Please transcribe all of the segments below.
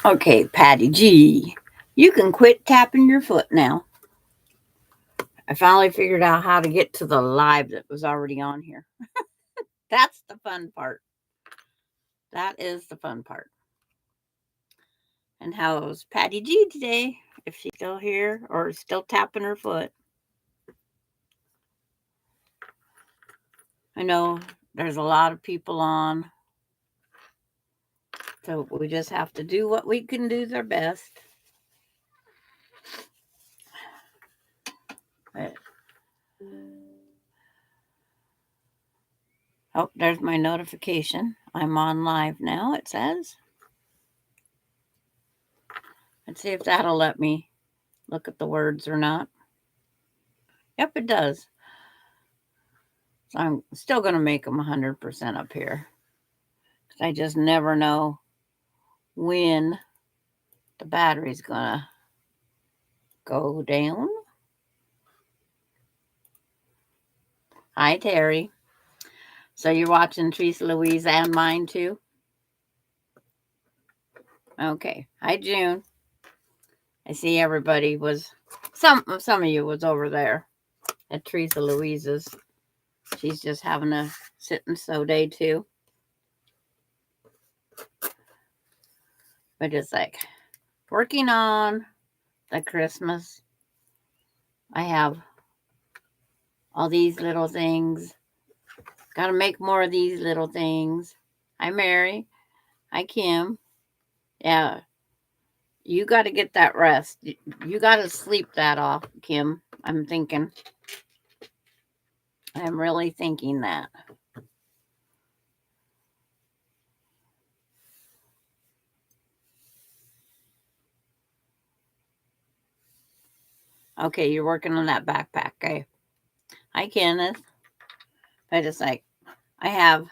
Okay, Patty G, you can quit tapping your foot now. I finally figured out how to get to the live that was already on here. That's the fun part. That is the fun part. And how's Patty G today? If she's still here or still tapping her foot. I know there's a lot of people on, so we just have to do what we can do their best. But, oh, there's my notification. I'm on live now, it says. Let's see if that'll let me look at the words or not. Yep, it does. So I'm still going to make them 100% up here. I just never know when the battery's going to go down. Hi, Terry. So you're watching Teresa Louise and mine too? Okay. Hi, June. I see everybody was, some of you was over there at Teresa Louise's. She's just having a sit and sew day too. But it's like working on the Christmas. I have all these little things. Got to make more of these little things. Hi, Mary. Hi, Kim. Yeah, you got to get that rest. You got to sleep that off, Kim. I'm thinking. I'm really thinking that. Okay, you're working on that backpack. Okay. Hi, Kenneth. I just like, I have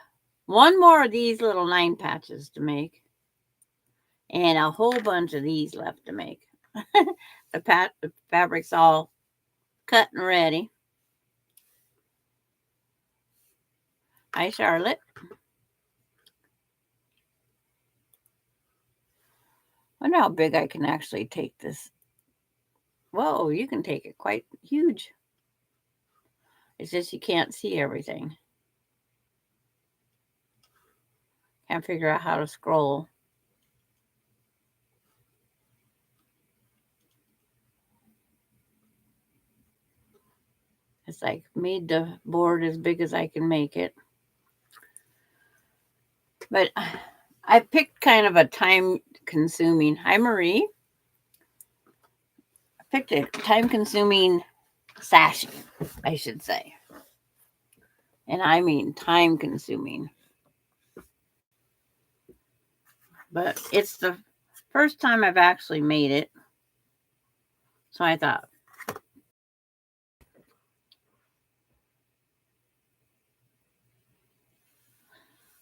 one more of these little 9 patches to make. And a whole bunch of these left to make. The fabric's all cut and ready. Hi, Charlotte. I wonder how big I can actually take this. Whoa, you can take it quite huge. It's just you can't see everything. Can't figure out how to scroll. It's like made the board as big as I can make it. But I picked kind of a time consuming. Hi, Marie. I picked a time consuming sashing, I should say. And I mean time consuming. But it's the first time I've actually made it. So I thought,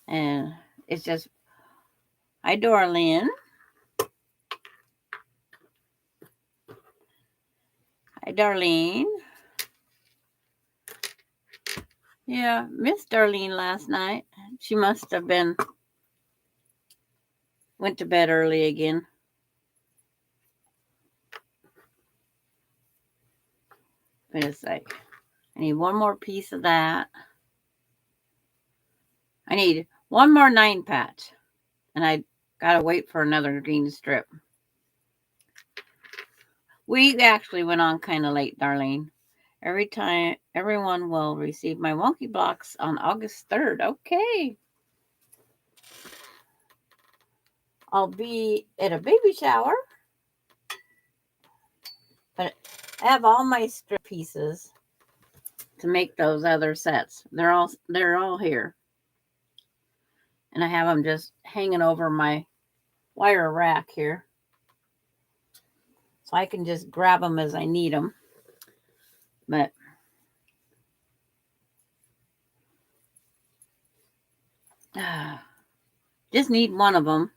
and it's just, hi, Dorlin. Hi, Darlene. Yeah, missed Darlene last night. She must have went to bed early again. But it's like, I need one more piece of that. I need one more 9 patch. And I gotta wait for another green strip. We actually went on kind of late, Darlene. Everyone will receive my wonky blocks on August 3rd. Okay. I'll be at a baby shower. But I have all my strip pieces to make those other sets. They're all here. And I have them just hanging over my wire rack here. So I can just grab them as I need them. But just need one of them.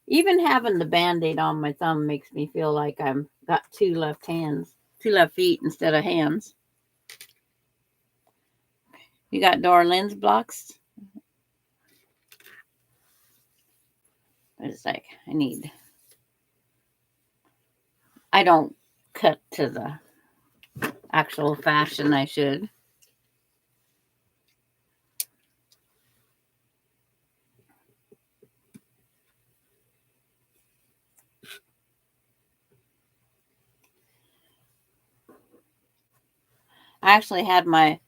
Even having the Band-Aid on my thumb makes me feel like I'm got 2 left feet instead of hands. You got Dorlin's blocks? It's like I don't cut to the actual fashion I should. I actually had my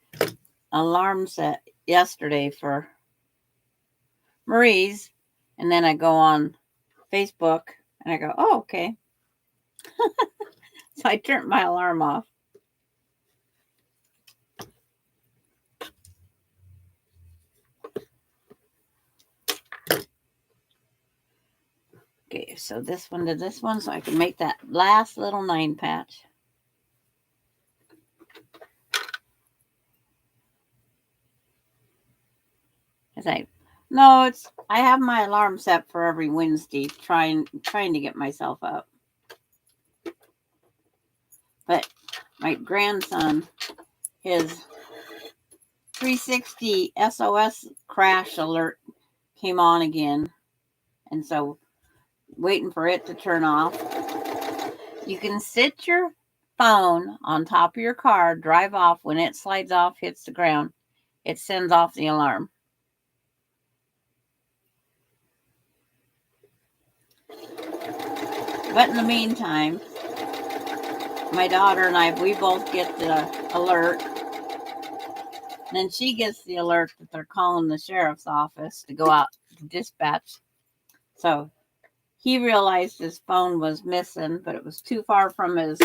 alarm set yesterday for Marie's, and then I go on Facebook and I go, oh, okay. So I turned my alarm off. Okay, so this one to this one, so I can make that last little 9 patch. It's like, no, I have my alarm set for every Wednesday, trying to get myself up. But my grandson, his 360 SOS crash alert came on again, and so waiting for it to turn off. You can sit your phone on top of your car, drive off. When it slides off, hits the ground, it sends off the alarm. But in the meantime, my daughter and we both get the alert. And then she gets the alert that they're calling the sheriff's office to go out to dispatch. So he realized his phone was missing, but it was too far from his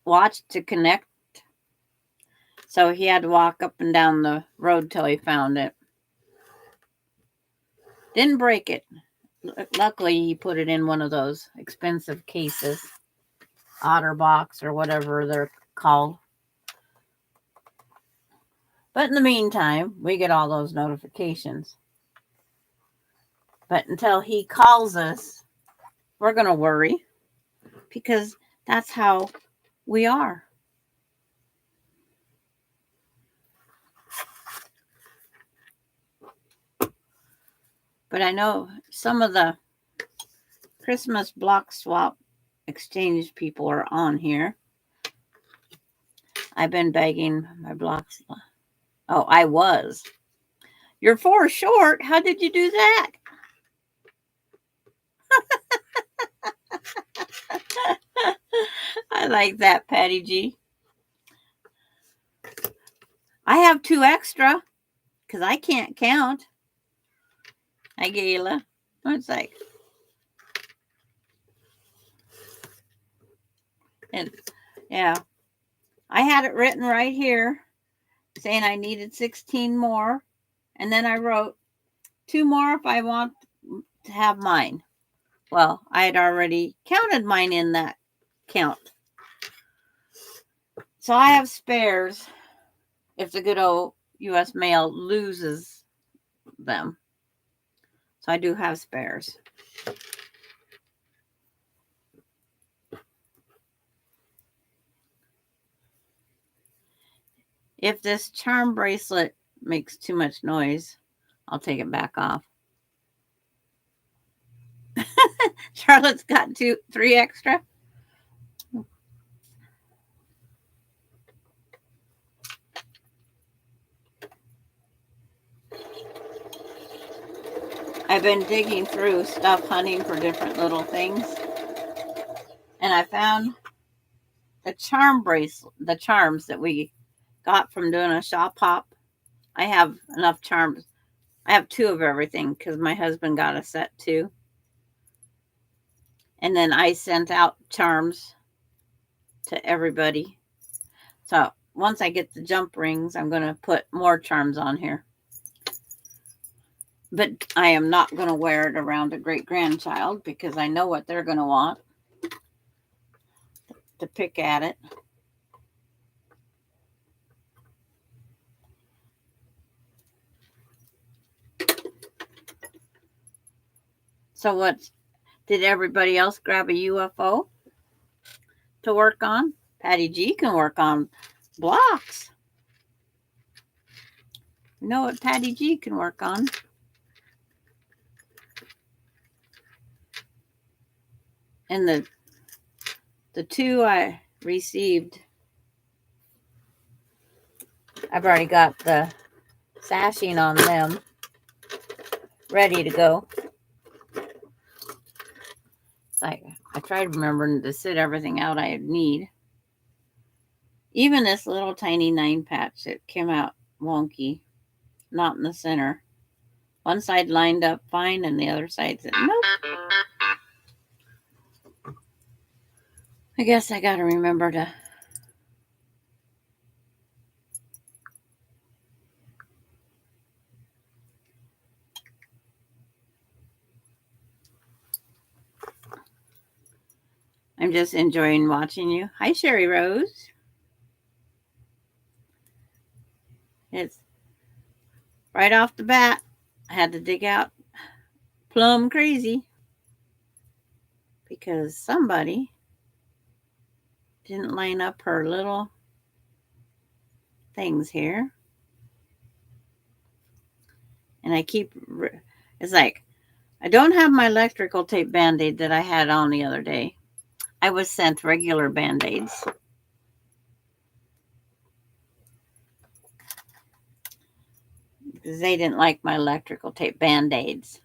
watch to connect. So he had to walk up and down the road till he found it. Didn't break it. Luckily, he put it in one of those expensive cases, OtterBox or whatever they're called. But in the meantime, we get all those notifications. But until he calls us, we're going to worry because that's how we are. But I know some of the Christmas block swap exchange people are on here. I've been begging my blocks. Oh, I was. You're 4 short. How did you do that? I like that, Patty G. I have 2 extra because I can't count. Hi, Gayla. It's like, and yeah, I had it written right here saying I needed 16 more. And then I wrote 2 more if I want to have mine. Well, I had already counted mine in that count. So I have spares if the good old U.S. mail loses them. So I do have spares. If this charm bracelet makes too much noise, I'll take it back off. Charlotte's got 3 extra. I've been digging through stuff, hunting for different little things. And I found the charm bracelet, the charms that we got from doing a shop hop. I have enough charms. I have 2 of everything because my husband got a set too. And then I sent out charms to everybody. So once I get the jump rings, I'm going to put more charms on here. But I am not going to wear it around a great-grandchild because I know what they're going to want to pick at it. So did everybody else grab a UFO to work on? Patty G can work on blocks. You know what Patty G can work on? And the two I received, I've already got the sashing on them ready to go. It's like I tried remembering to sit everything out I need. Even this little tiny 9 patch that came out wonky, not in the center. One side lined up fine and the other side said, nope. I guess I got to remember to I'm just enjoying watching you. Hi, Sherry Rose. It's right off the bat. I had to dig out plumb crazy because somebody didn't line up her little things here. And it's like, I don't have my electrical tape Band-Aid that I had on the other day. I was sent regular Band-Aids. Because they didn't like my electrical tape Band-Aids.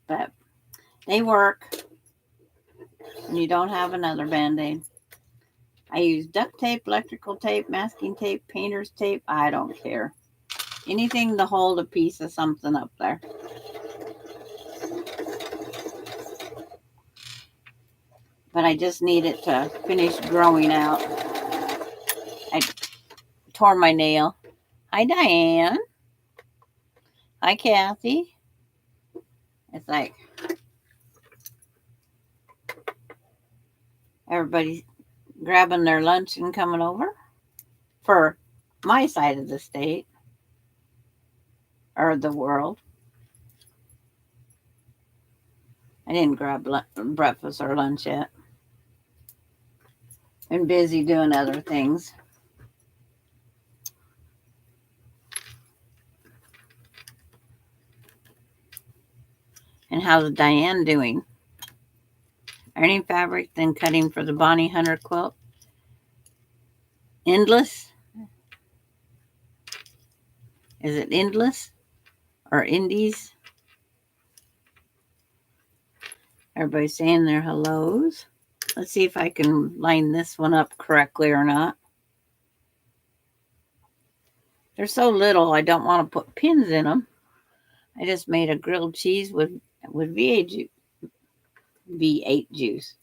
But they work. And you don't have another Band-Aid. I use duct tape, electrical tape, masking tape, painter's tape. I don't care. Anything to hold a piece of something up there. But I just need it to finish growing out. I tore my nail. Hi, Diane. Hi, Kathy. It's like everybody's grabbing their lunch and coming over for my side of the state or the world. I didn't grab breakfast or lunch yet. Been busy doing other things. And how's Diane doing? Ironing fabric, then cutting for the Bonnie Hunter quilt. Endless? Is it endless or indies? Everybody's saying their hellos. Let's see if I can line this one up correctly or not. They're so little, I don't want to put pins in them. I just made a grilled cheese with V8 juice.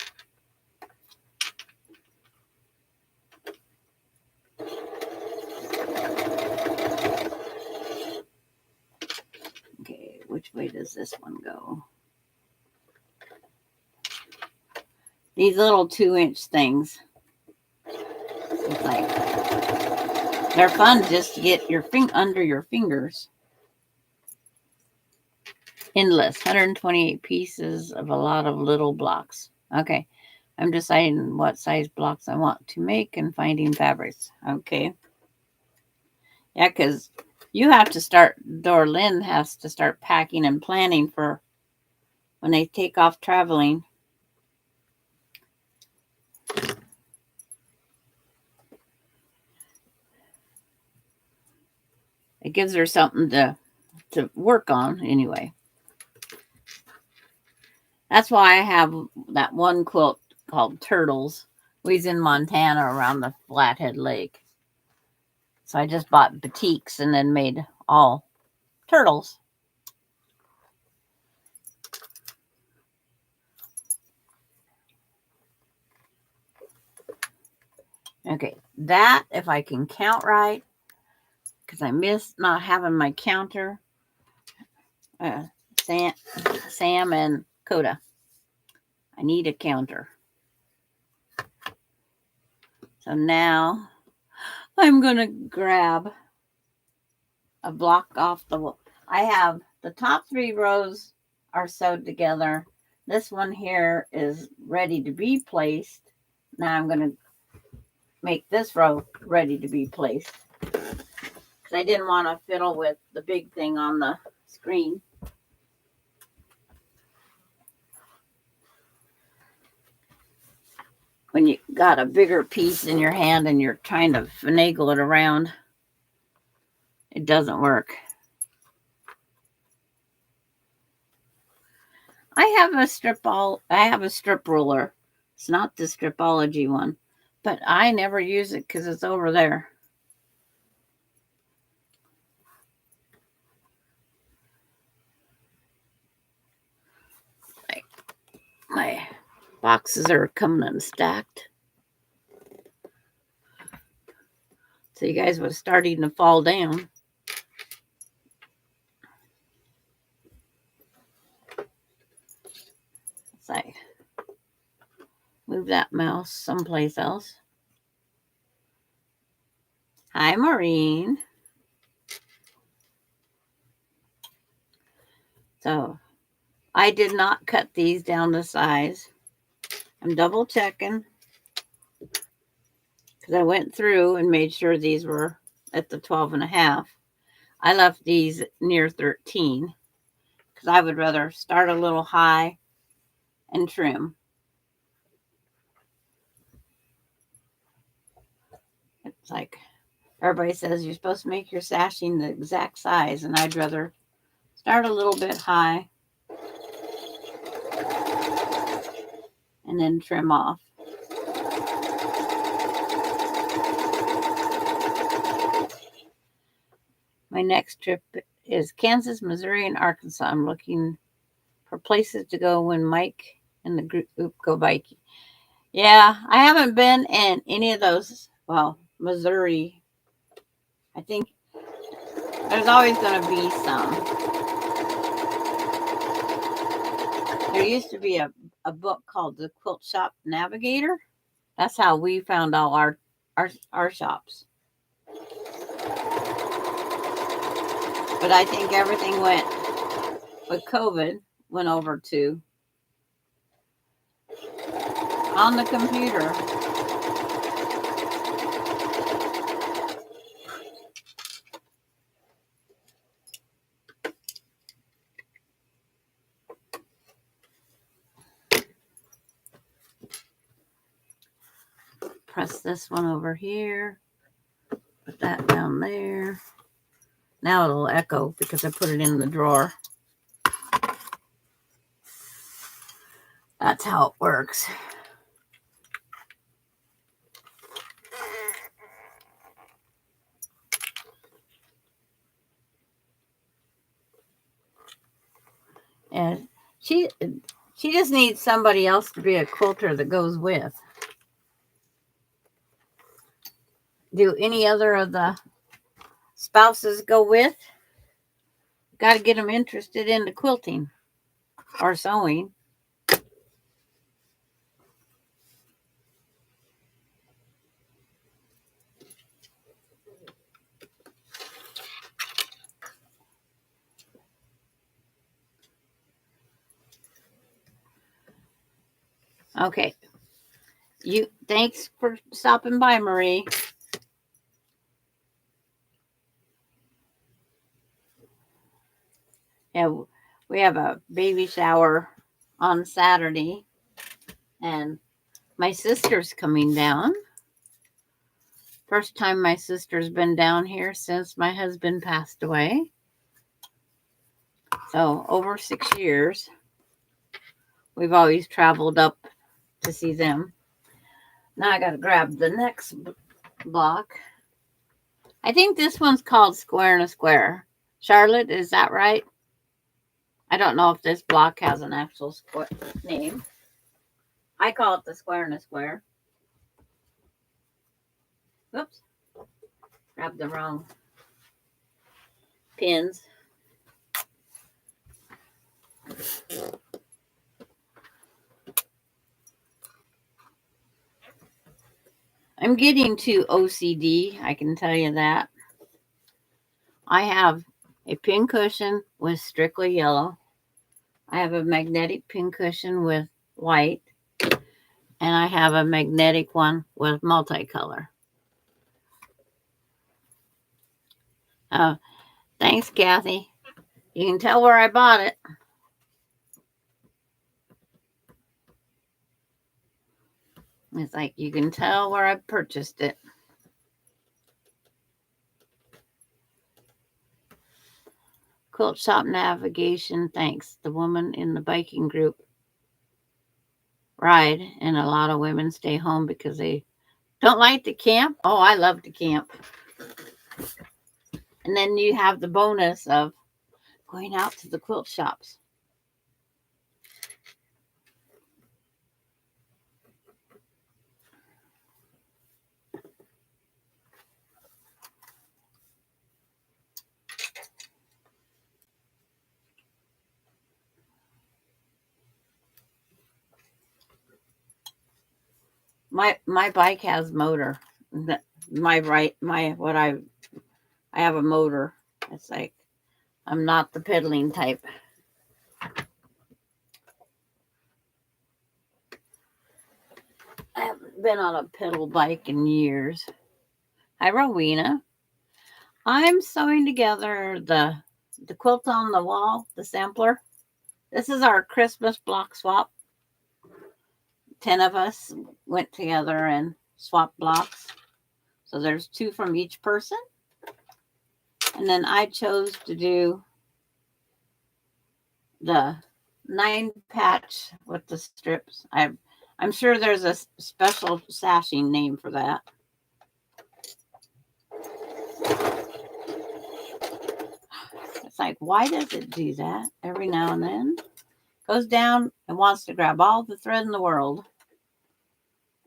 Okay, which way does this one go? These little 2-inch things. It's like they're fun just to get your under your fingers. Endless, 128 pieces of a lot of little blocks. Okay, I'm deciding what size blocks I want to make and finding fabrics. Okay. Yeah, because you have to start, Dorlyn has to start packing and planning for when they take off traveling. It gives her something to work on anyway. That's why I have that one quilt called Turtles. We's in Montana around the Flathead Lake. So I just bought batiks and then made all turtles. Okay, that, if I can count right, because I missed not having my counter. Sam and Coda. I need a counter. So now I'm going to grab a block off the wall. I have the top 3 rows are sewed together. This one here is ready to be placed. Now I'm going to make this row ready to be placed. Because I didn't want to fiddle with the big thing on the screen. when you got a bigger piece in your hand and you're trying to finagle it around, it doesn't work. I have a strip ruler. It's not the Stripology one, but I never use it because it's over there. My boxes are coming unstacked. So you guys was starting to fall down. Let's like move that mouse someplace else. Hi, Maureen. So I did not cut these down to size. I'm double checking because I went through and made sure these were at the 12.5. I left these near 13 because I would rather start a little high and trim. It's like everybody says you're supposed to make your sashing the exact size, and I'd rather start a little bit high and then trim off. My next trip is Kansas, Missouri, and Arkansas. I'm looking for places to go when Mike and the group go biking. Yeah, I haven't been in any of those. Well, Missouri, I think there's always going to be some. There used to be a book called The Quilt Shop Navigator. That's how we found all our shops. But I think everything went, with COVID, went over to on the computer. Press this one over here. Put that down there. Now it'll echo because I put it in the drawer. That's how it works. And she just needs somebody else to be a quilter that goes with. Do any other of the spouses go with? Got to get them interested in the quilting or sewing. Okay. Thanks for stopping by, Marie. Yeah, we have a baby shower on Saturday, and my sister's coming down. First time my sister's been down here since my husband passed away. So over 6 years. We've always traveled up to see them. Now I got to grab the next block. I think this one's called Square and a Square. Charlotte, is that right? I don't know if this block has an actual name. I call it the Square and a Square. Whoops. Grabbed the wrong pins. I'm getting to OCD, I can tell you that. I have a pin cushion with strictly yellow. I have a magnetic pin cushion with white. And I have a magnetic one with multicolor. Thanks, Kathy. You can tell where I bought it. It's like you can tell where I purchased it. Quilt shop navigation, thanks. The woman in the biking group ride, and a lot of women stay home because they don't like to camp. Oh, I love to camp. And then you have the bonus of going out to the quilt shops. My bike has motor. I have a motor. It's like I'm not the pedaling type. I haven't been on a pedal bike in years. Hi, Rowena. I'm sewing together the quilt on the wall, the sampler. This is our Christmas block swap. 10 of us went together and swapped blocks. So there's 2 from each person. And then I chose to do the 9 patch with the strips. I'm sure there's a special sashing name for that. It's like, why does it do that every now and then? Goes down and wants to grab all the thread in the world.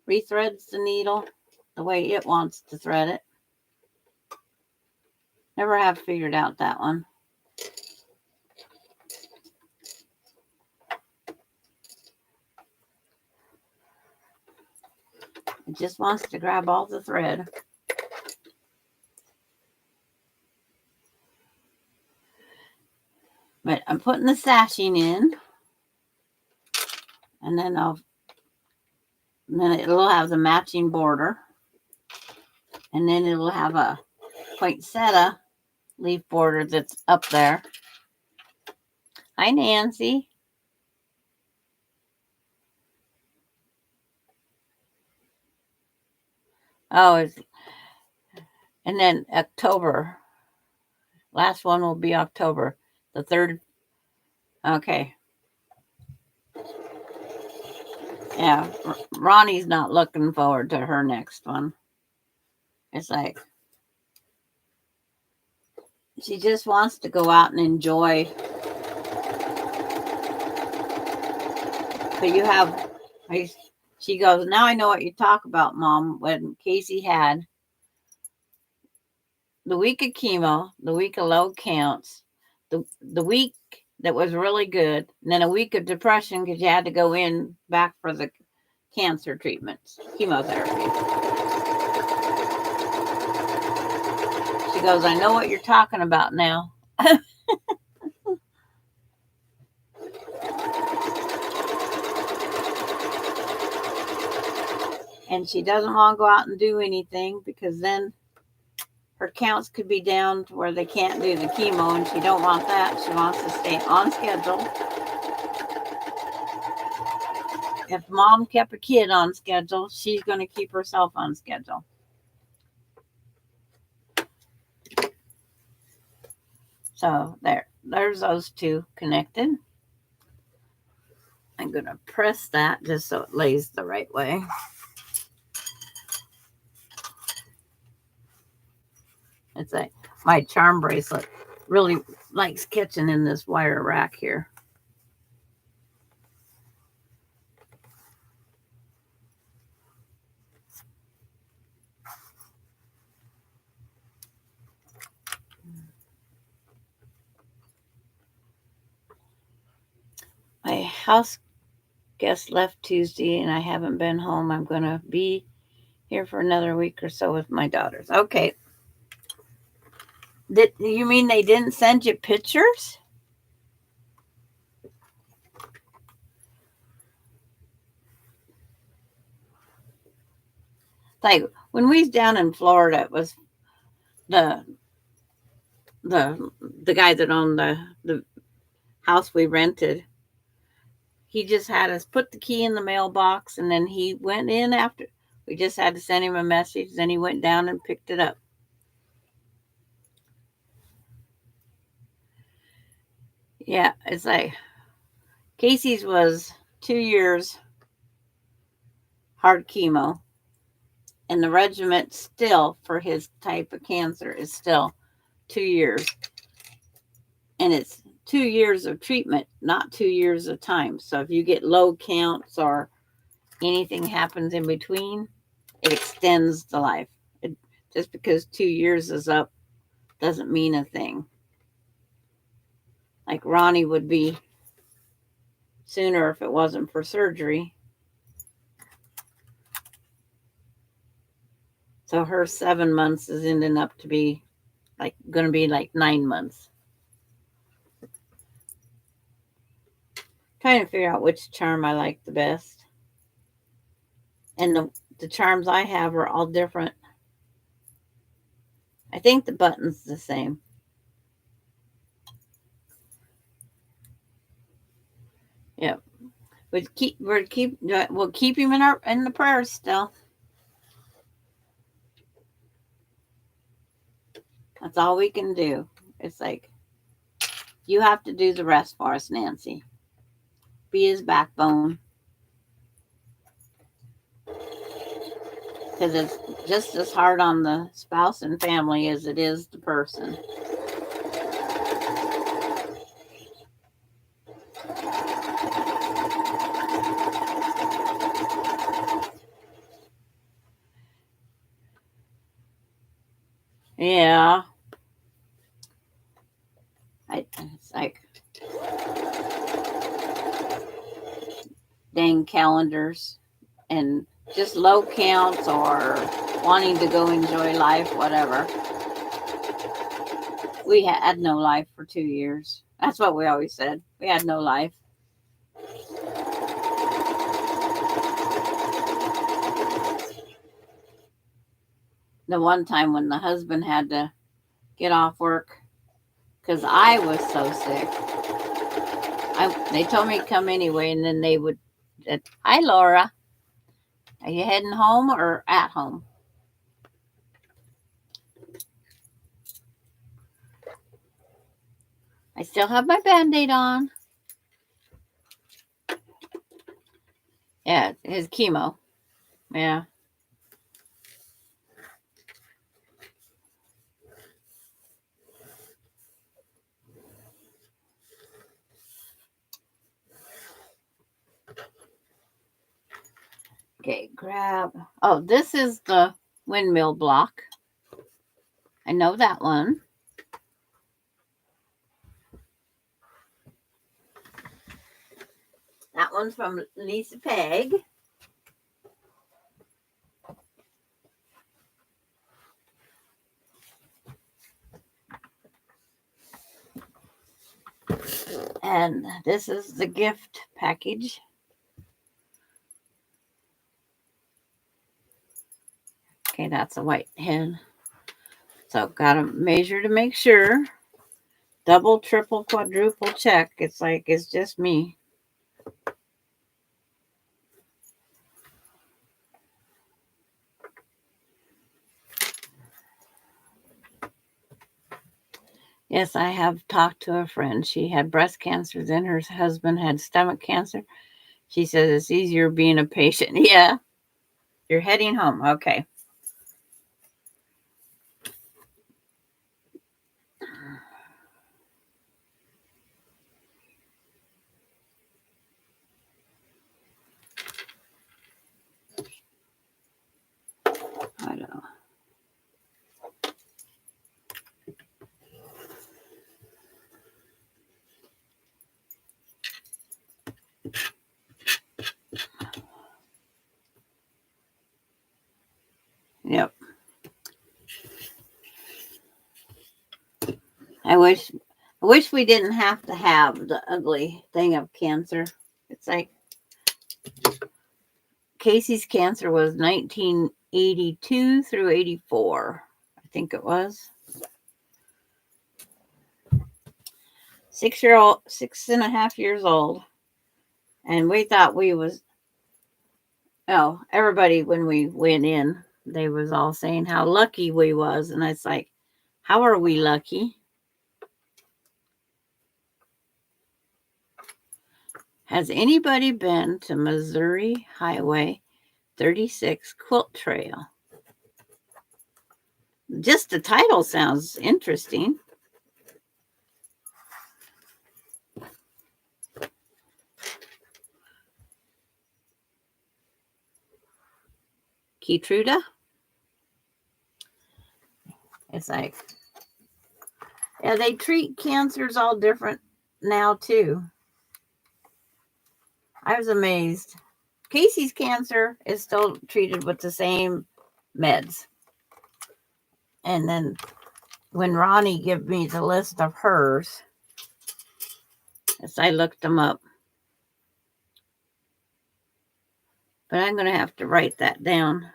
Rethreads the needle the way it wants to thread it. Never have figured out that one. It just wants to grab all the thread. But I'm putting the sashing in. And then it'll have the matching border. And then it'll have a poinsettia leaf border that's up there. Hi, Nancy. Oh, and then October. Last one will be October. The 3rd. Okay. Yeah, Ronnie's not looking forward to her next one. It's like she just wants to go out and enjoy. But she goes, now I know what you talk about, Mom, when Casey had the week of chemo, the week of low counts, the week that was really good, and then a week of depression because you had to go in back for the cancer treatments, chemotherapy. She goes, I know what you're talking about now. And she doesn't want to go out and do anything because then her counts could be down to where they can't do the chemo, and she don't want that. She wants to stay on schedule. If Mom kept a kid on schedule, she's going to keep herself on schedule. So there's those 2 connected. I'm going to press that just so it lays the right way. It's like my charm bracelet really likes catching in this wire rack here. My house guest left Tuesday and I haven't been home. I'm going to be here for another week or so with my daughters. Okay. You mean they didn't send you pictures? Like when we was down in Florida, it was the guy that owned the house we rented. he just had us put the key in the mailbox, and then he went in after. We just had to send him a message. Then he went down and picked it up. Yeah, it's like Casey's was 2 years hard chemo, and the regimen still for his type of cancer is still 2 years. And it's 2 years of treatment, not 2 years of time. So if you get low counts or anything happens in between, it extends the life. Just because 2 years is up doesn't mean a thing. Like Ronnie would be sooner if it wasn't for surgery. So her 7 months is ending up to be going to be like 9 months. Trying to figure out which charm I like the best. And the charms I have are all different. I think the button's the same. Yep. We'll keep him in the prayers still. That's all we can do. It's like you have to do the rest for us, Nancy. Be his backbone. Because it's just as hard on the spouse and family as it is the person. Yeah. It's like dang calendars and just low counts or wanting to go enjoy life, whatever. We had no life for 2 years. That's what we always said. We had no life. The one time when the husband had to get off work because I was so sick. They told me to come anyway, and then they would say, "Hi, Laura. Are you heading home or at home?" I still have my Band-Aid on. Yeah, his chemo. Yeah. Okay, grab. Oh, this is the windmill block. I know that one. That one's from Lisa Peg. And this is the gift package. Okay, that's a white hen. So got to measure to make sure. Double, triple, quadruple check. It's like it's just me. Yes, I have talked to a friend. She had breast cancer, then her husband had stomach cancer. She says it's easier being a patient. Yeah. You're heading home. Okay. I don't know. Yep. I wish we didn't have to have the ugly thing of cancer. It's like Casey's cancer was 1982 through 84. I think it was. 6.5 years old. And we thought we was, oh, everybody when we went in, they was all saying how lucky we was. And it's like, how are we lucky? Has anybody been to Missouri Highway 36 Quilt Trail? Just the title sounds interesting. Keytruda? It's like, yeah, they treat cancers all different now too. I was amazed. Casey's cancer is still treated with the same meds. And then when Ronnie gave me the list of hers, as I looked them up. But I'm going to have to write that down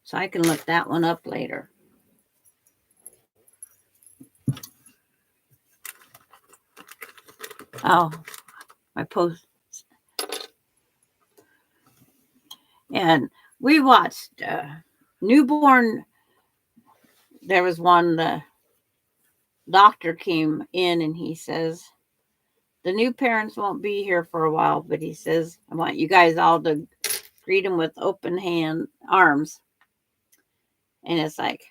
so I can look that one up later. Oh, my post. And we watched newborn. There was one, the doctor came in and he says, the new parents won't be here for a while, but he says, I want you guys all to greet them with open arms. And it's like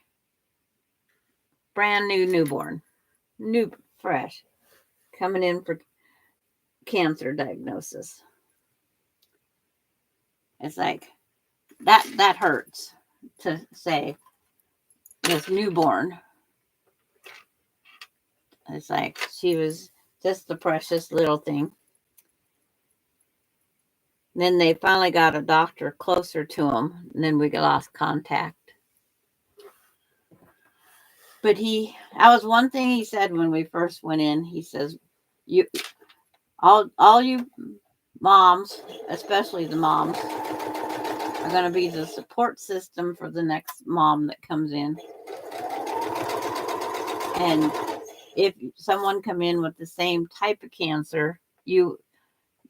brand new newborn, new, fresh, coming in for cancer diagnosis. It's like that hurts to say this newborn. It's like she was just the precious little thing. And then they finally got a doctor closer to him, and then we lost contact. But that was one thing he said when we first went in. He says, "You, all you moms, especially the moms, are going to be the support system for the next mom that comes in. And if someone come in with the same type of cancer, you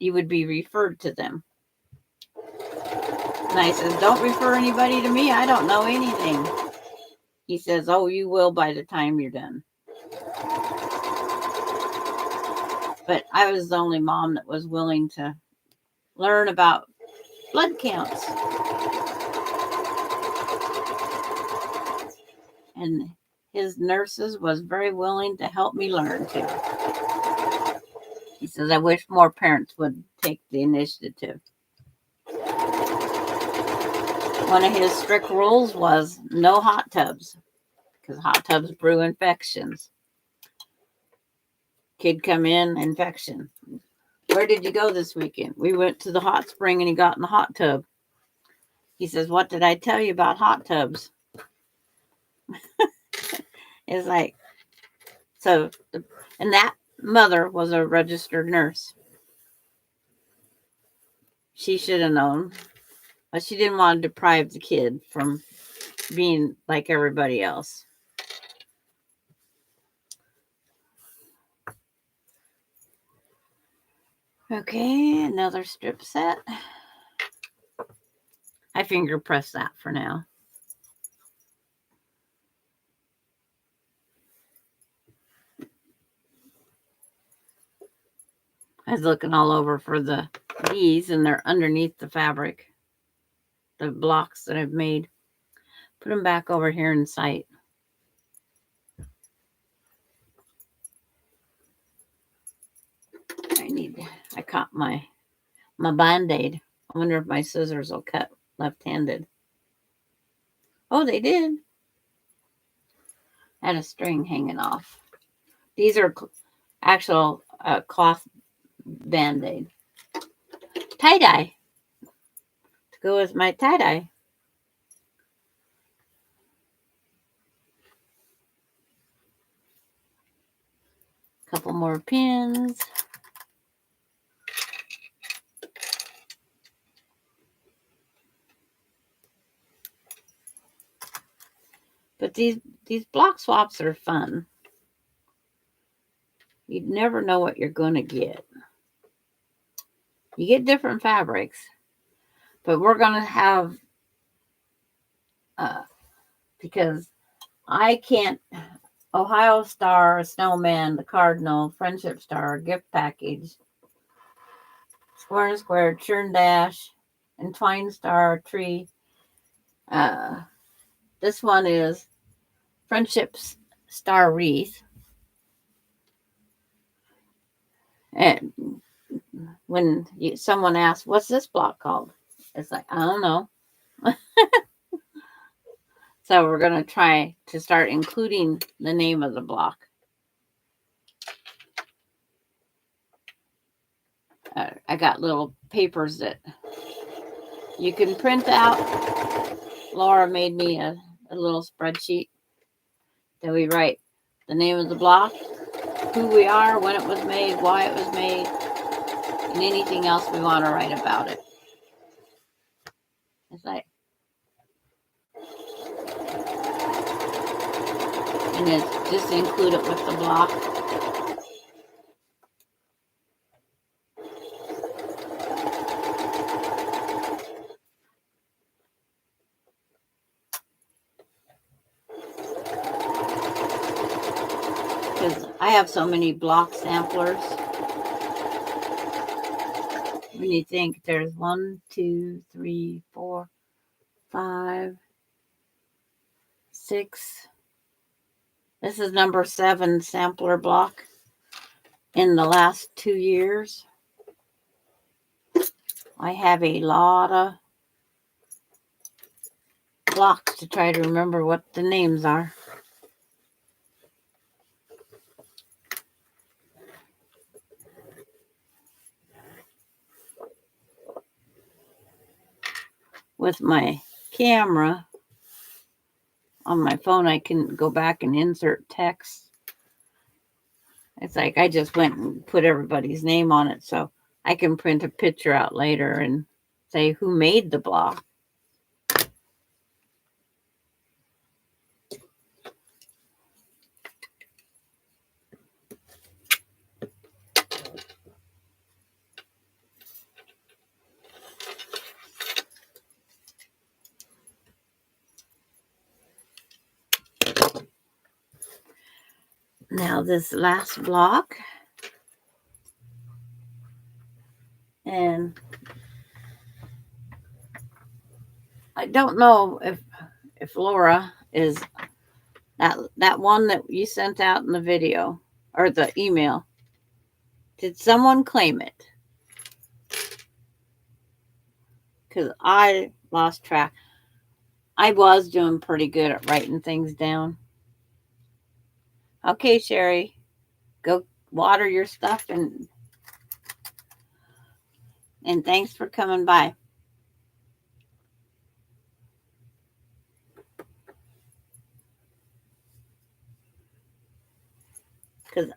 would be referred to them." And I says, "Don't refer anybody to me. I don't know anything." He says, "Oh, you will by the time you're done." But I was the only mom that was willing to learn about blood counts. And his nurses was very willing to help me learn too. He says, "I wish more parents would take the initiative." One of his strict rules was no hot tubs, because hot tubs brew infections. Kid come in, infection. "Where did you go this weekend?" "We went to the hot spring," and he got in the hot tub. He says, "What did I tell you about hot tubs?" It's like, so, and that mother was a registered nurse. She should have known, but she didn't want to deprive the kid from being like everybody else. Okay, another strip set. I finger press that for now. I was looking all over for these, and they're underneath the fabric. The blocks that I've made. Put them back over here in sight. I caught my Band-Aid. I wonder if my scissors will cut left-handed. Oh, they did. I had a string hanging off. These are actual cloth Band-Aid. Tie-dye. To go with my tie-dye. Couple more pins. But these block swaps are fun. You never know what you're going to get. You get different fabrics, but we're going to have, because I can't, Ohio Star, Snowman, the Cardinal, Friendship Star, gift package, Square and Square, Churn Dash, and Twine Star Tree. This one is Friendship Star Wreath. And when someone asks, what's this block called? It's like, I don't know. So we're going to try to start including the name of the block. I got little papers that you can print out. Laura made me a little spreadsheet that we write the name of the block, who we are, when it was made, why it was made, and anything else we want to write about it. It's like, and it's just include it with the block. Because I have so many block samplers. When you think there's 1, 2, 3, 4, 5, 6. This is number 7 sampler block in the last 2 years. I have a lot of blocks to try to remember what the names are. With my camera on my phone, I can go back and insert text. It's like I just went and put everybody's name on it, so I can print a picture out later and say who made the block. Now this last block, and I don't know if Laura is that one that you sent out in the video or the email. Did someone claim it? Because I lost track. I was doing pretty good at writing things down. Okay, Sherry, go water your stuff and thanks for coming by. Because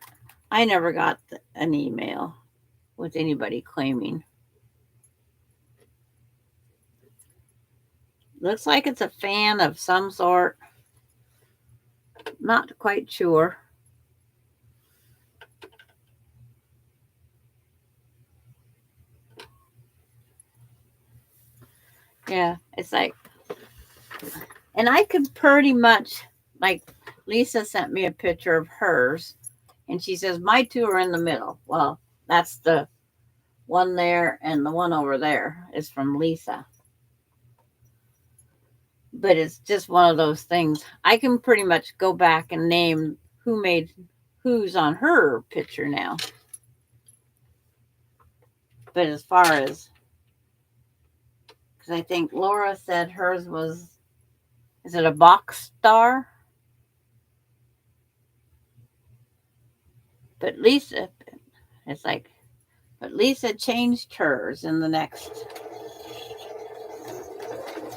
I never got an email with anybody claiming. Looks like it's a fan of some sort. Not quite sure. Yeah, it's like, and I could pretty much, like, Lisa sent me a picture of hers, and she says, my 2 are in the middle. Well, that's the one there, and the one over there is from Lisa. But it's just one of those things. I can pretty much go back and name who made who's on her picture now. But as far as, because I think Laura said hers was, is it a box star? But Lisa, it's like, but Lisa changed hers in the next.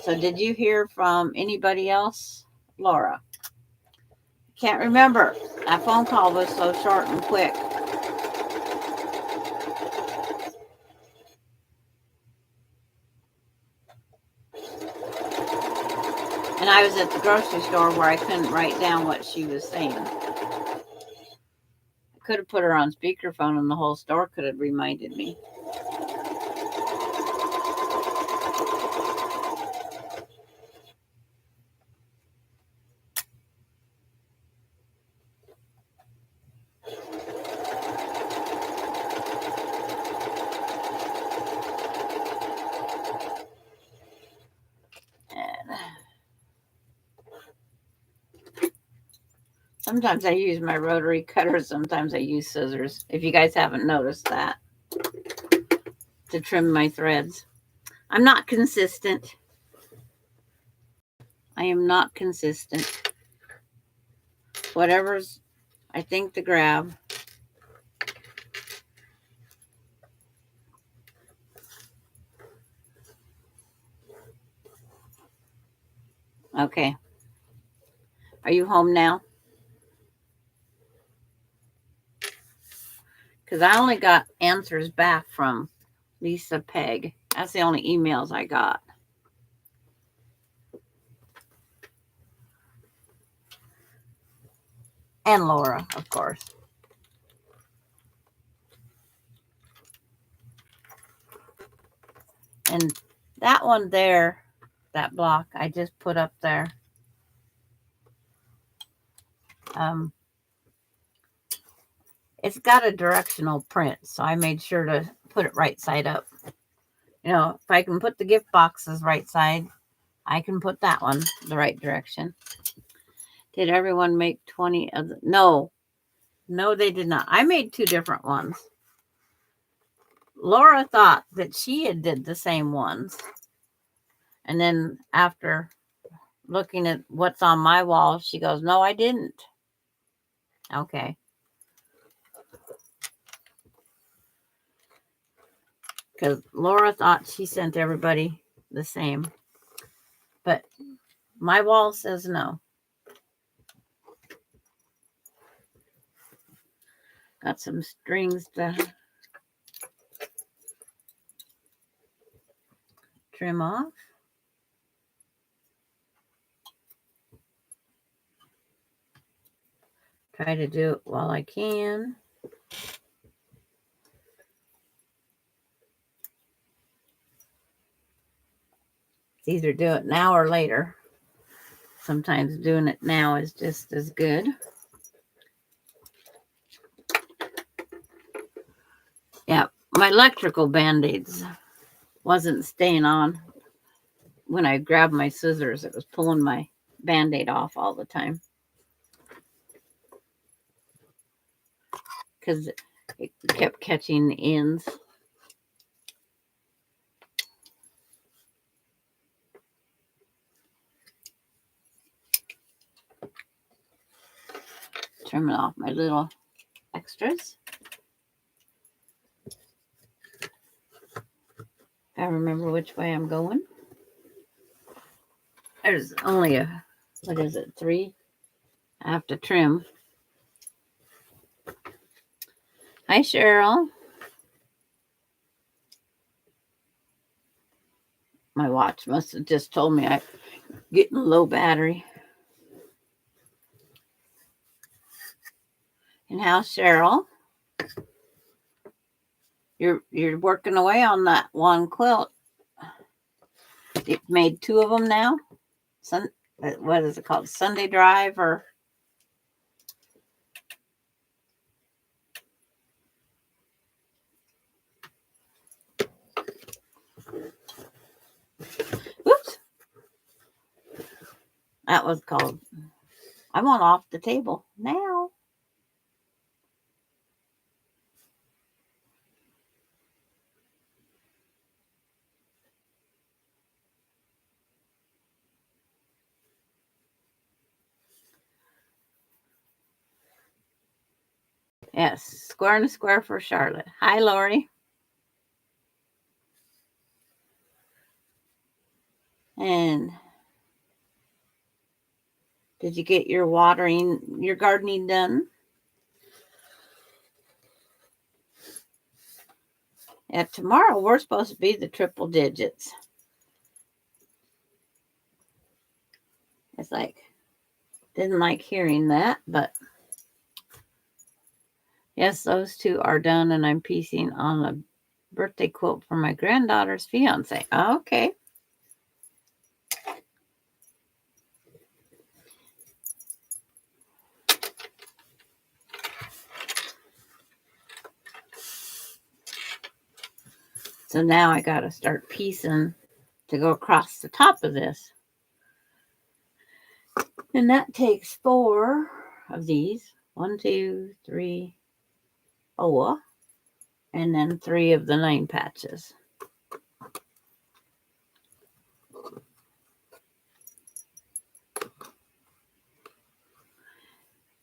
So did you hear from anybody else? Laura? Can't remember. That phone call was so short and quick. And I was at the grocery store where I couldn't write down what she was saying. I could have put her on speakerphone and the whole store could have reminded me. Sometimes I use my rotary cutter. Sometimes I use scissors. If you guys haven't noticed that, to trim my threads. I'm not consistent. I am not consistent. Whatever's, I think, to grab. Okay. Are you home now? Because I only got answers back from Lisa Peg. That's the only emails I got. And Laura, of course. And that one there, that block I just put up there. It's got a directional print, so I made sure to put it right side up. You know, if I can put the gift boxes right side, I can put that one the right direction. Did everyone make 20 of the... No, they did not. I made 2 different ones. Laura thought that she had did the same ones. And then after looking at what's on my wall, she goes, no, I didn't. Okay. Because Laura thought she sent everybody the same. But my wall says no. Got some strings to trim off. Try to do it while I can. It's either do it now or later. Sometimes doing it now is just as good. Yeah, my electrical band-aids wasn't staying on. When I grabbed my scissors, it was pulling my band-aid off all the time. Because it kept catching the ends. Trimming off my little extras. I remember which way I'm going. There's only a, what is it, 3? I have to trim. Hi, Cheryl. My watch must have just told me I'm getting low battery. And how's Cheryl? You're working away on that one quilt. You've made 2 of them now. What is it called? Sunday Drive or? Oops. That was called. I want off the table now. Yes, square and a square for Charlotte. Hi, Lori. And did you get your gardening done? Yeah, tomorrow we're supposed to be the triple digits. It's like, didn't like hearing that, but yes, those 2 are done, and I'm piecing on a birthday quilt for my granddaughter's fiance. Okay. So now I got to start piecing to go across the top of this. And that takes 4. of these. 1, 2, 3, 4. And then 3 of the 9 patches.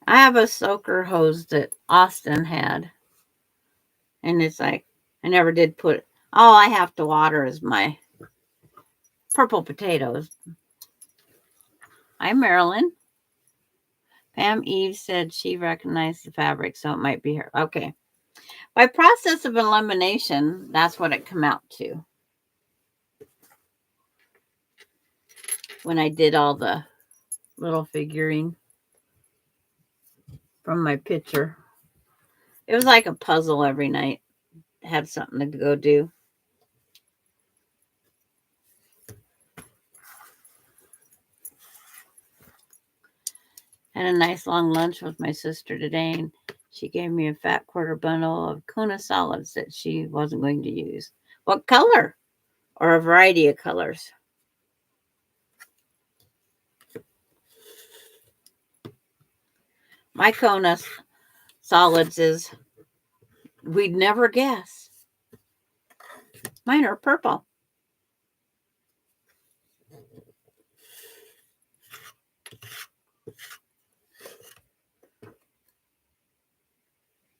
I have a soaker hose that Austin had. And it's like, I never did put, all I have to water is my purple potatoes. Hi, Marilyn. Pam Eve said she recognized the fabric, so it might be her. Okay. By process of elimination, that's what it come out to. When I did all the little figuring from my picture. It was like a puzzle every night. Had something to go do. Had a nice long lunch with my sister today, and she gave me a fat quarter bundle of Kuna solids that she wasn't going to use. What color? Or a variety of colors. My Kona solids is, we'd never guess. Mine are purple.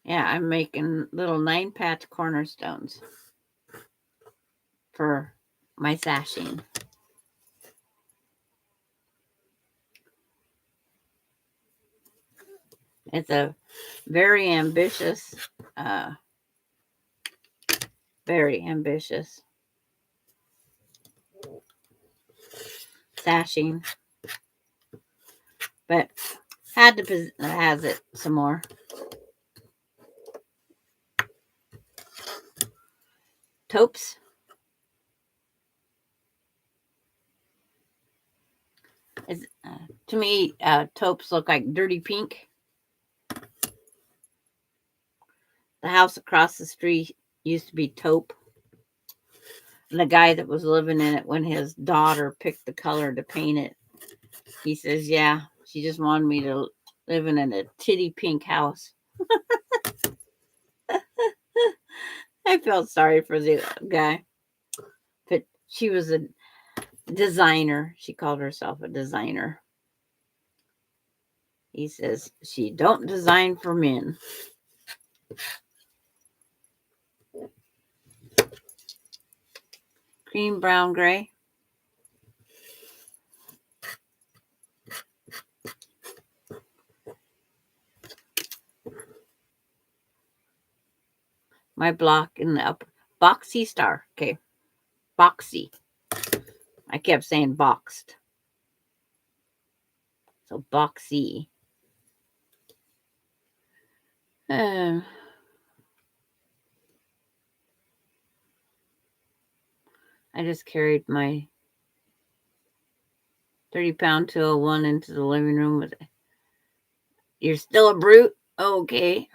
Yeah, I'm making little 9-patch cornerstones for my sashing. It's a very ambitious sashing, but had to has it some more. Taupes. Is to me, taupes look like dirty pink. The house across the street used to be taupe. And the guy that was living in it, when his daughter picked the color to paint it, he says, yeah, she just wanted me to live in a titty pink house. I felt sorry for the guy. But she was a designer. She called herself a designer. He says, she don't design for men. Cream, brown, gray. My block in the upper. Boxy star. Okay. Boxy. I kept saying boxed. So boxy. I just carried my 30-pound 201 into the living room with it. You're still a brute? Okay.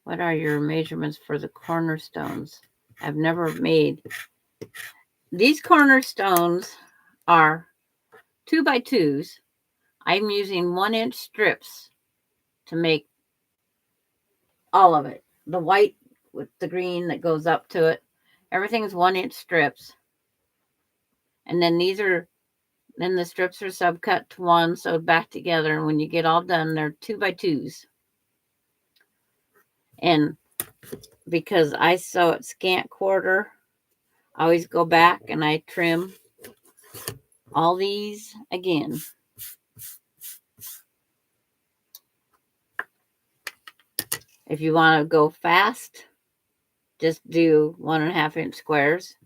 What are your measurements for the cornerstones? I've never made. These cornerstones are 2x2s. I'm using 1-inch strips to make all of it. The white with the green that goes up to it. Everything's 1-inch strips. And then then the strips are subcut to 1, sewed back together. And when you get all done, they're 2x2s. And because I sew at scant quarter, I always go back and I trim all these again. If you want to go fast, just do 1.5-inch squares.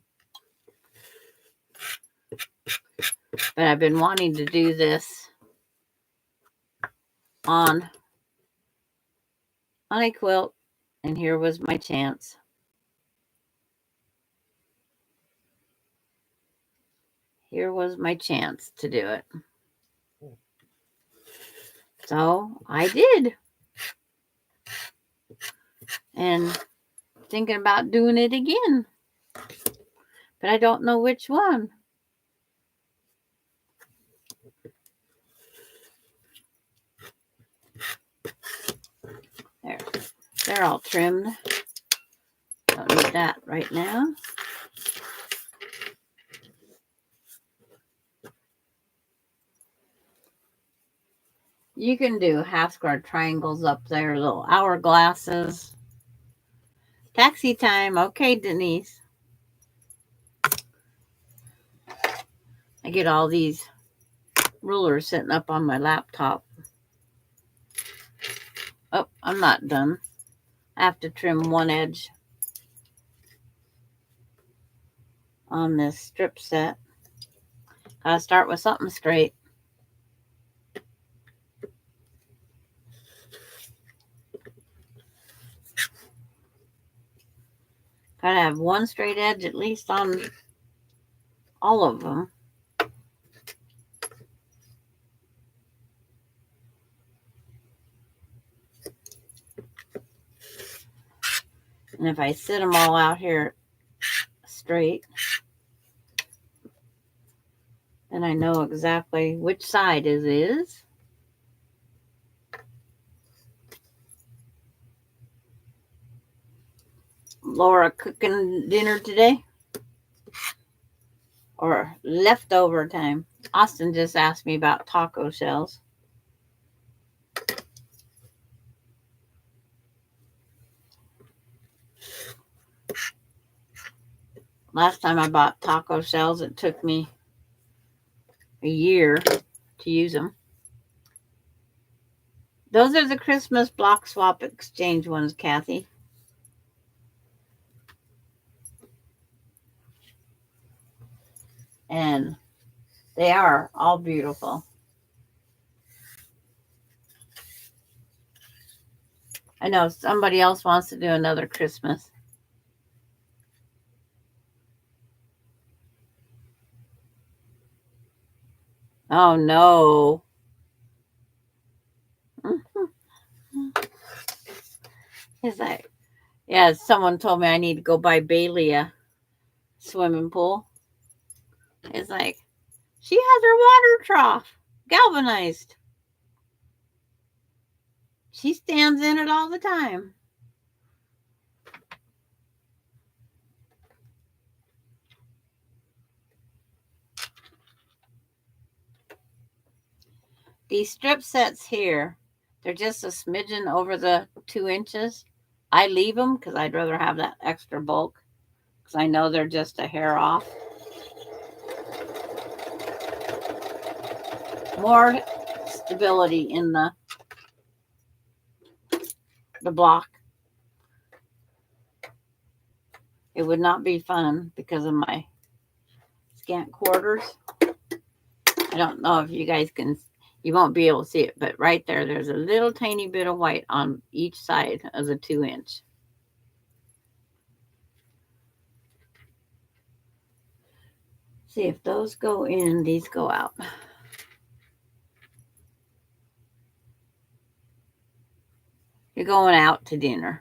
But I've been wanting to do this on a quilt, and here was my chance. Here was my chance to do it. So I did. And thinking about doing it again. But I don't know which one. They're all trimmed. Don't need that right now. You can do half square triangles up there, little hourglasses. Taxi time. Okay, Denise. I get all these rulers sitting up on my laptop. Oh, I'm not done. I have to trim one edge on this strip set. Gotta start with something straight. Gotta have one straight edge at least on all of them. And if I sit them all out here straight, then I know exactly which side it is. Laura cooking dinner today? Or leftover time? Austin just asked me about taco shells. Last time I bought taco shells, it took me a year to use them. Those are the Christmas block swap exchange ones, Kathy. And they are all beautiful. I know somebody else wants to do another Christmas. Oh, no. It's like, yeah, someone told me I need to go buy Bailey a swimming pool. It's like, she has her water trough galvanized. She stands in it all the time. These strip sets here, they're just a smidgen over the 2 inches. I leave them because I'd rather have that extra bulk because I know they're just a hair off. More stability in the block. It would not be fun because of my scant quarters. I don't know if you guys can, you won't be able to see it, but right there, there's a little tiny bit of white on each side of the 2 inch. See if those go in, these go out. You're going out to dinner.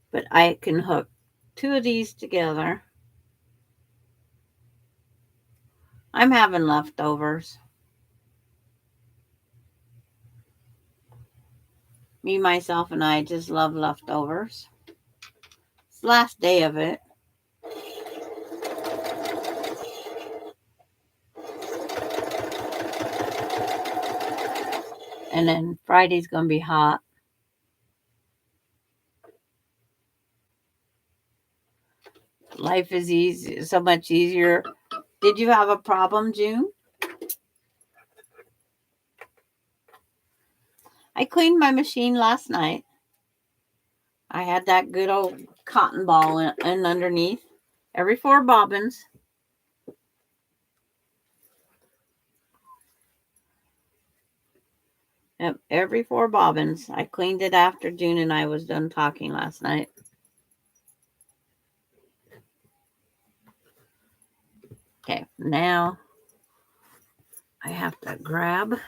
But I can hook 2 of these together. I'm having leftovers. Me, myself, and I just love leftovers. It's the last day of it. And then Friday's going to be hot. Life is easy, so much easier. Did you have a problem, June? I cleaned my machine last night. I had that good old cotton ball in underneath. Every 4 bobbins. Yep, every 4 bobbins. I cleaned it after June and I was done talking last night. Okay, now I have to grab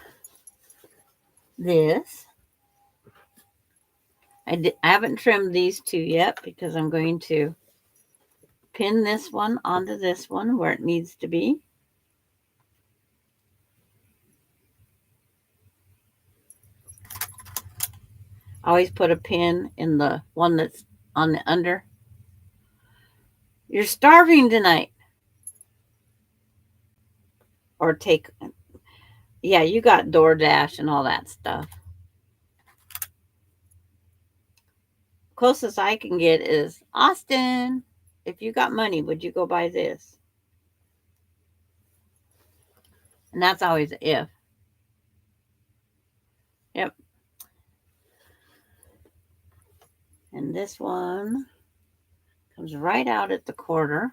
this. I haven't trimmed these 2 yet because I'm going to pin this one onto this one where it needs to be. Always put a pin in the one that's on the under. You're starving tonight. Or take, yeah, you got DoorDash and all that stuff. Closest I can get is Austin. If you got money, would you go buy this? And that's always if. Yep. And this one comes right out at the quarter.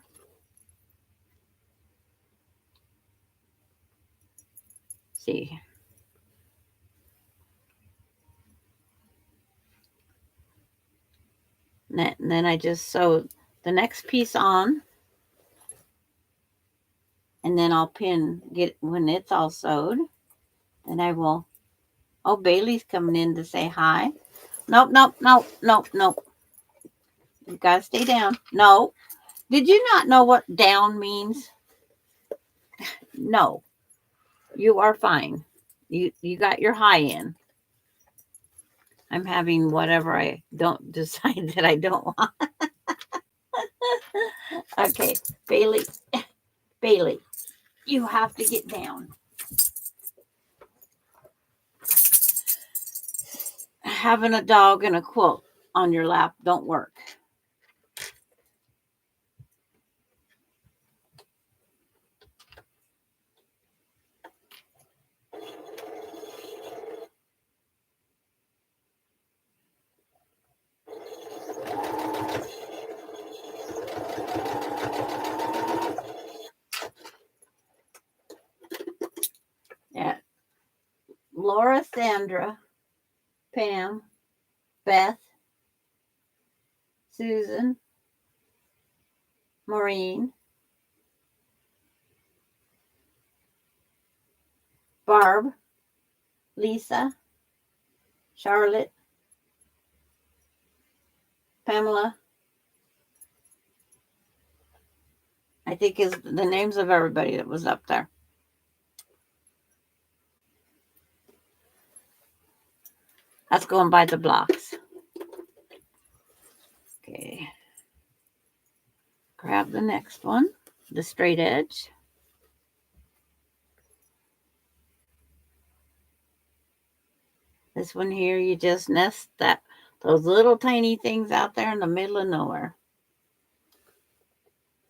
See. And then I just sew the next piece on. And then I'll get when it's all sewed. Then I will. Oh, Bailey's coming in to say hi. Nope, nope, nope, nope, nope. You gotta stay down. No. Did you not know what down means? No. You are fine. You got your high in. I'm having whatever I don't decide that I don't want. Okay, Bailey, you have to get down. Having a dog and a quilt on your lap don't work. Yeah. Laura, Sandra, Pam, Beth, Susan, Maureen, Barb, Lisa, Charlotte, Pamela. I think is the names of everybody that was up there. That's going by the blocks. Okay. Grab the next one, the straight edge. This one here, you just nest those little tiny things out there in the middle of nowhere.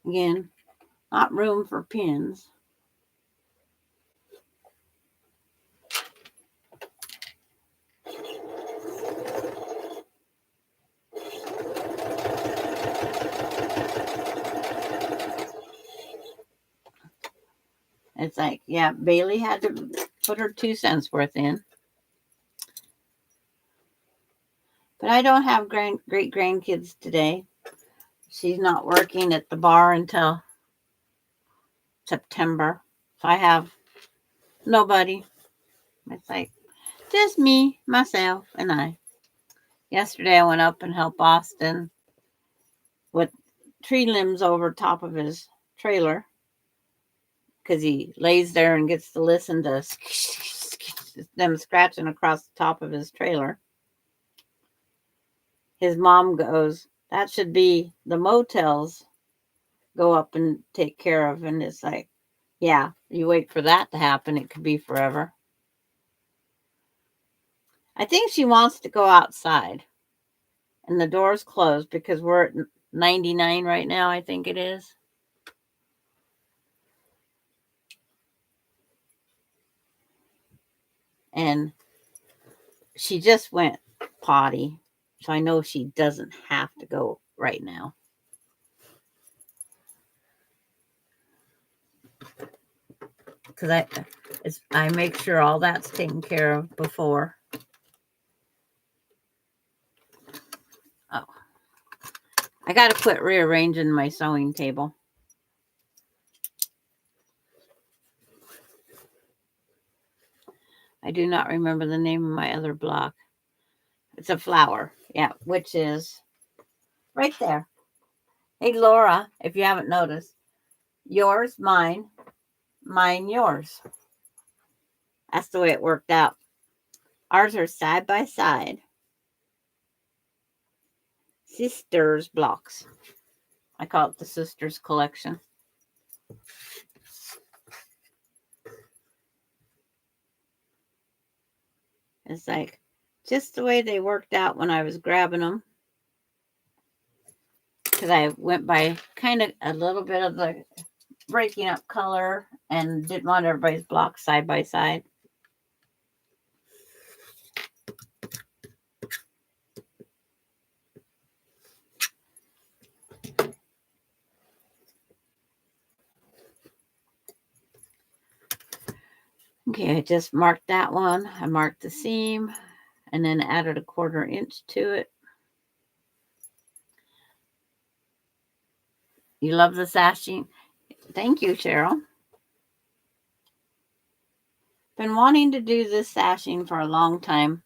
Again, not room for pins. It's like, yeah, Bailey had to put her 2 cents worth in. But I don't have great grandkids today. She's not working at the bar until September. So I have nobody. It's like just me, myself, and I. Yesterday I went up and helped Austin with tree limbs over top of his trailer because he lays there and gets to listen to them scratching across the top of his trailer. His mom goes, that should be the motels go up and take care of. And it's like, yeah, you wait for that to happen. It could be forever. I think she wants to go outside. And the door's closed because we're at 99 right now, I think it is. And she just went potty. So I know she doesn't have to go right now. Because I make sure all that's taken care of before. Oh. I got to quit rearranging my sewing table. I do not remember the name of my other block. It's a flower. Yeah, which is right there. Hey, Laura, if you haven't noticed, yours, mine, yours. That's the way it worked out. Ours are side by side. Sisters blocks. I call it the Sisters collection. It's like just the way they worked out when I was grabbing them. Because I went by kind of a little bit of the breaking up color and didn't want everybody's blocks side by side. Okay, I just marked that one. I marked the seam and then added a 1/4 inch to it. You love the sashing? Thank you, Cheryl. Been wanting to do this sashing for a long time.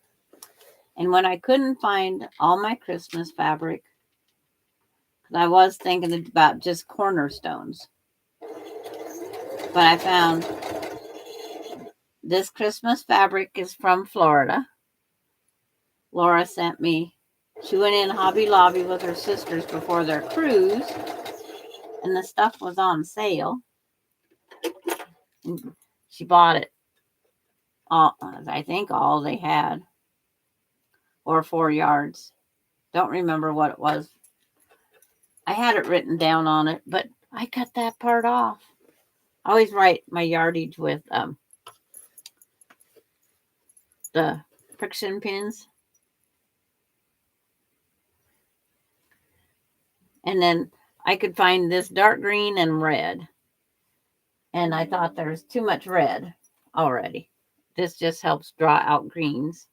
And when I couldn't find all my Christmas fabric, because I was thinking about just Cornerstones, but I found this Christmas fabric is from Florida. Laura sent me. She went in Hobby Lobby with her sisters before their cruise, and the stuff was on sale. And she bought it. I think all they had, or 4 yards. Don't remember what it was. I had it written down on it, but I cut that part off. I always write my yardage with the friction pins. And then I could find this dark green and red. And I thought there's too much red already. This just helps draw out greens.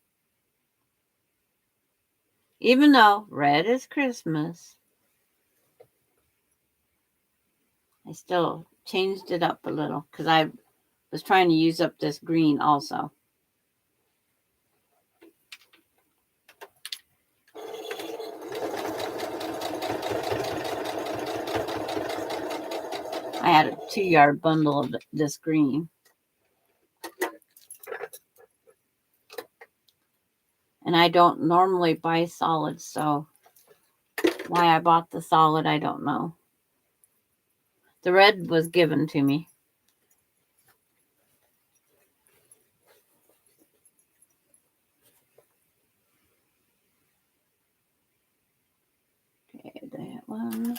Even though red is Christmas, I still changed it up a little because I was trying to use up this green also. I had a 2-yard bundle of this green. And I don't normally buy solids, so why I bought the solid, I don't know. The red was given to me. Okay, that one.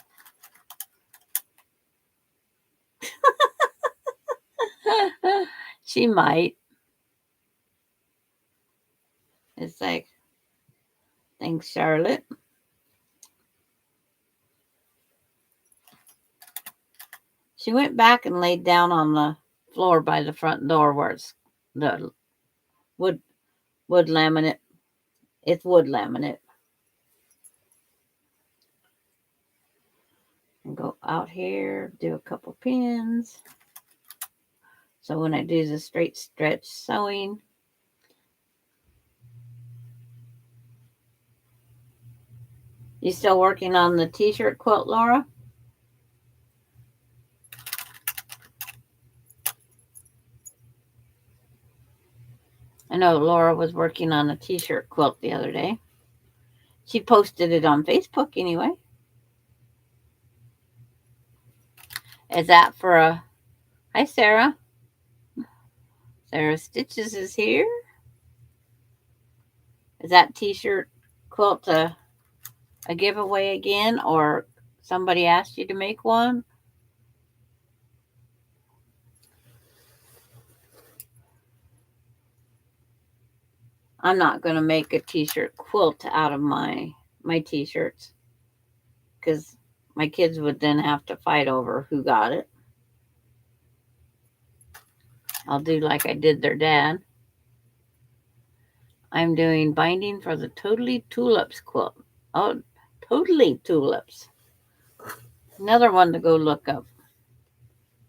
She might. It's like, thanks, Charlotte. She went back and laid down on the floor by the front door where it's the wood laminate. It's wood laminate. And go out here, do a couple pins. So when I do the straight stretch sewing, you still working on the t-shirt quilt, Laura? I know Laura was working on a t-shirt quilt the other day. She posted it on Facebook anyway. Is that for a... Hi, Sarah. Sarah Stitches is here. Is that t-shirt quilt a giveaway again, or somebody asked you to make one? I'm not going to make a t-shirt quilt out of my t-shirts because my kids would then have to fight over who got it. I'll do like I did their dad. I'm doing binding for the Totally Tulips quilt. Oh, Totally Tulips. Another one to go look up.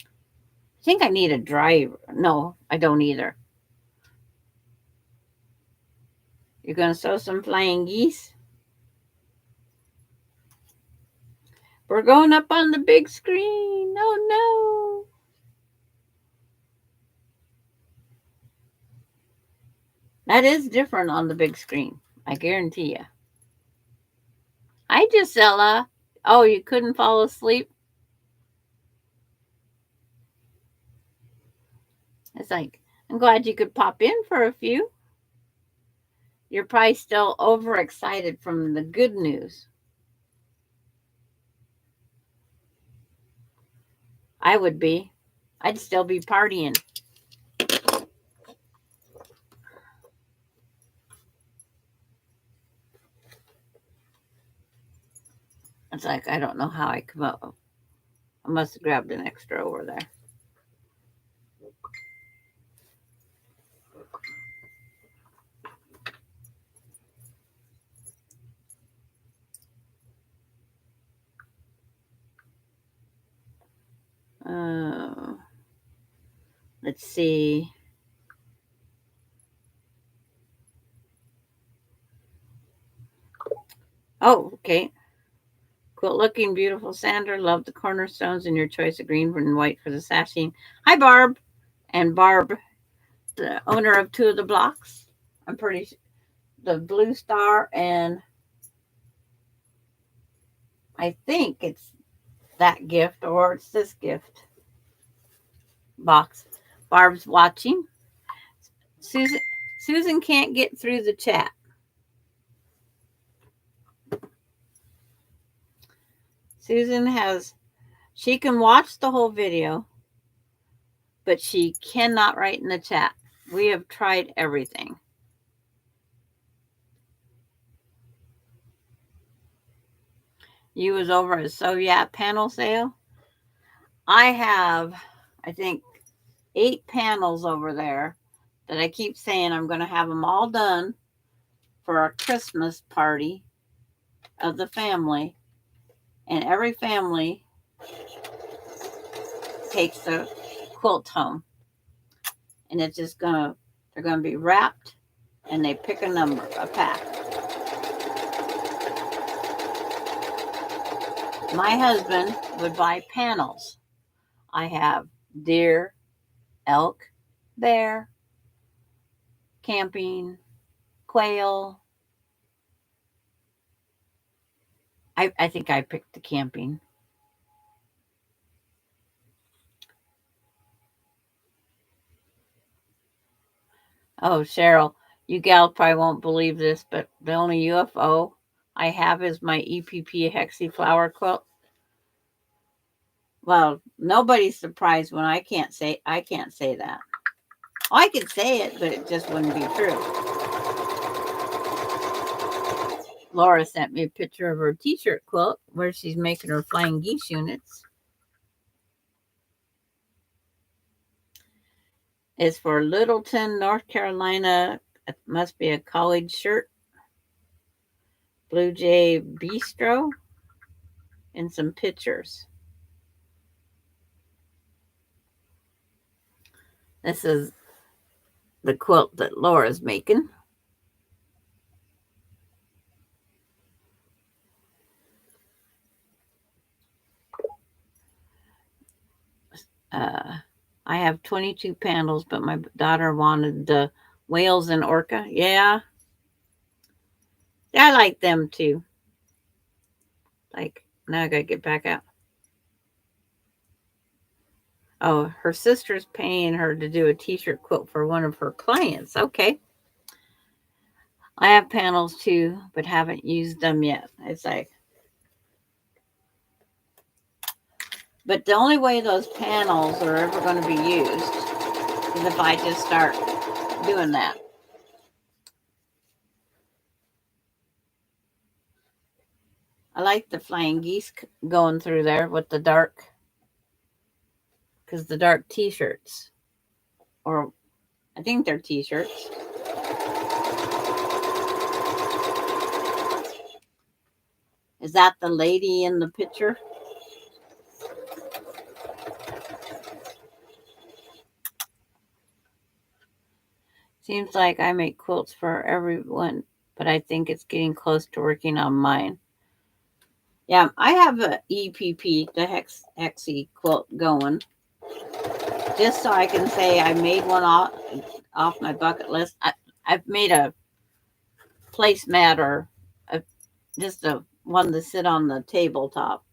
I think I need a driver. No, I don't either. You're going to sew some flying geese? We're going up on the big screen. Oh, no. That is different on the big screen. I guarantee you. Hi, Gisela. Oh, you couldn't fall asleep? It's like, I'm glad you could pop in for a few. You're probably still overexcited from the good news. I would be. I'd still be partying. It's like, I don't know how I come up. I must have grabbed an extra over there. Uh, let's see. Oh, okay. Quilt looking beautiful, Sandra. Love the cornerstones and your choice of green and white for the sashing. Hi, Barb. And Barb, the owner of two of the blocks. I'm pretty sure the Blue Star, and I think it's that gift or it's this gift box. Barb's watching. Susan can't get through the chat. She can watch the whole video, but she cannot write in the chat. We have tried everything. You was over at Soviet panel sale. I have, I think, 8 panels over there that I keep saying I'm going to have them all done for our Christmas party of the family. And every family takes a quilt home. And it's just they're going to be wrapped, and they pick a number, a pack. My husband would buy panels. I have deer, elk, bear, camping, quail. I think I picked the camping. Oh, Cheryl, you gals probably won't believe this, but the only UFO I have is my EPP Hexi flower quilt. Well, nobody's surprised when I can't say that. I could say it, but it just wouldn't be true. Laura sent me a picture of her t-shirt quilt where she's making her flying geese units. It's for Littleton, North Carolina. It must be a college shirt. Blue Jay Bistro. And some pictures. This is the quilt that Laura's making. I have 22 panels, but my daughter wanted the whales and orca. Yeah, I like them too. Like, now I gotta get back out. Oh, her sister's paying her to do a t-shirt quilt for one of her clients. Okay. I have panels too, but haven't used them yet. It's like, but the only way those panels are ever going to be used is if I just start doing that. I like the flying geese going through there with the dark, because the dark t-shirts, or I think they're t-shirts. Is that the lady in the picture? Seems like I make quilts for everyone, but I think it's getting close to working on mine. Yeah, I have a EPP, the Hexi quilt going, just so I can say I made one off my bucket list. I've made a placemat or just a one to sit on the tabletop.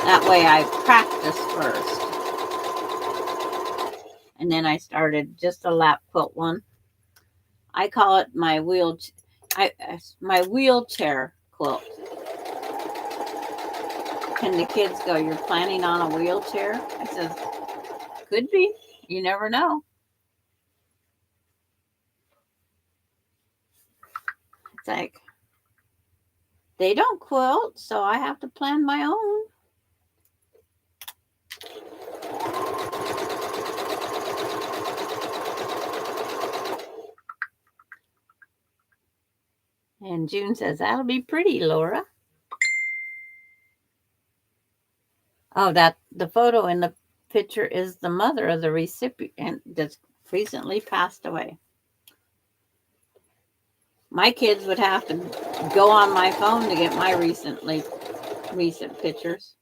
That way I practiced first. And then I started just a lap quilt one. I call it my wheelchair quilt. And the kids go, "You're planning on a wheelchair?" I said, "Could be. You never know." It's like, they don't quilt, so I have to plan my own. And June says, "That'll be pretty, Laura." Oh, that the photo in the picture is the mother of the recipient that's recently passed away. My kids would have to go on my phone to get my recent pictures.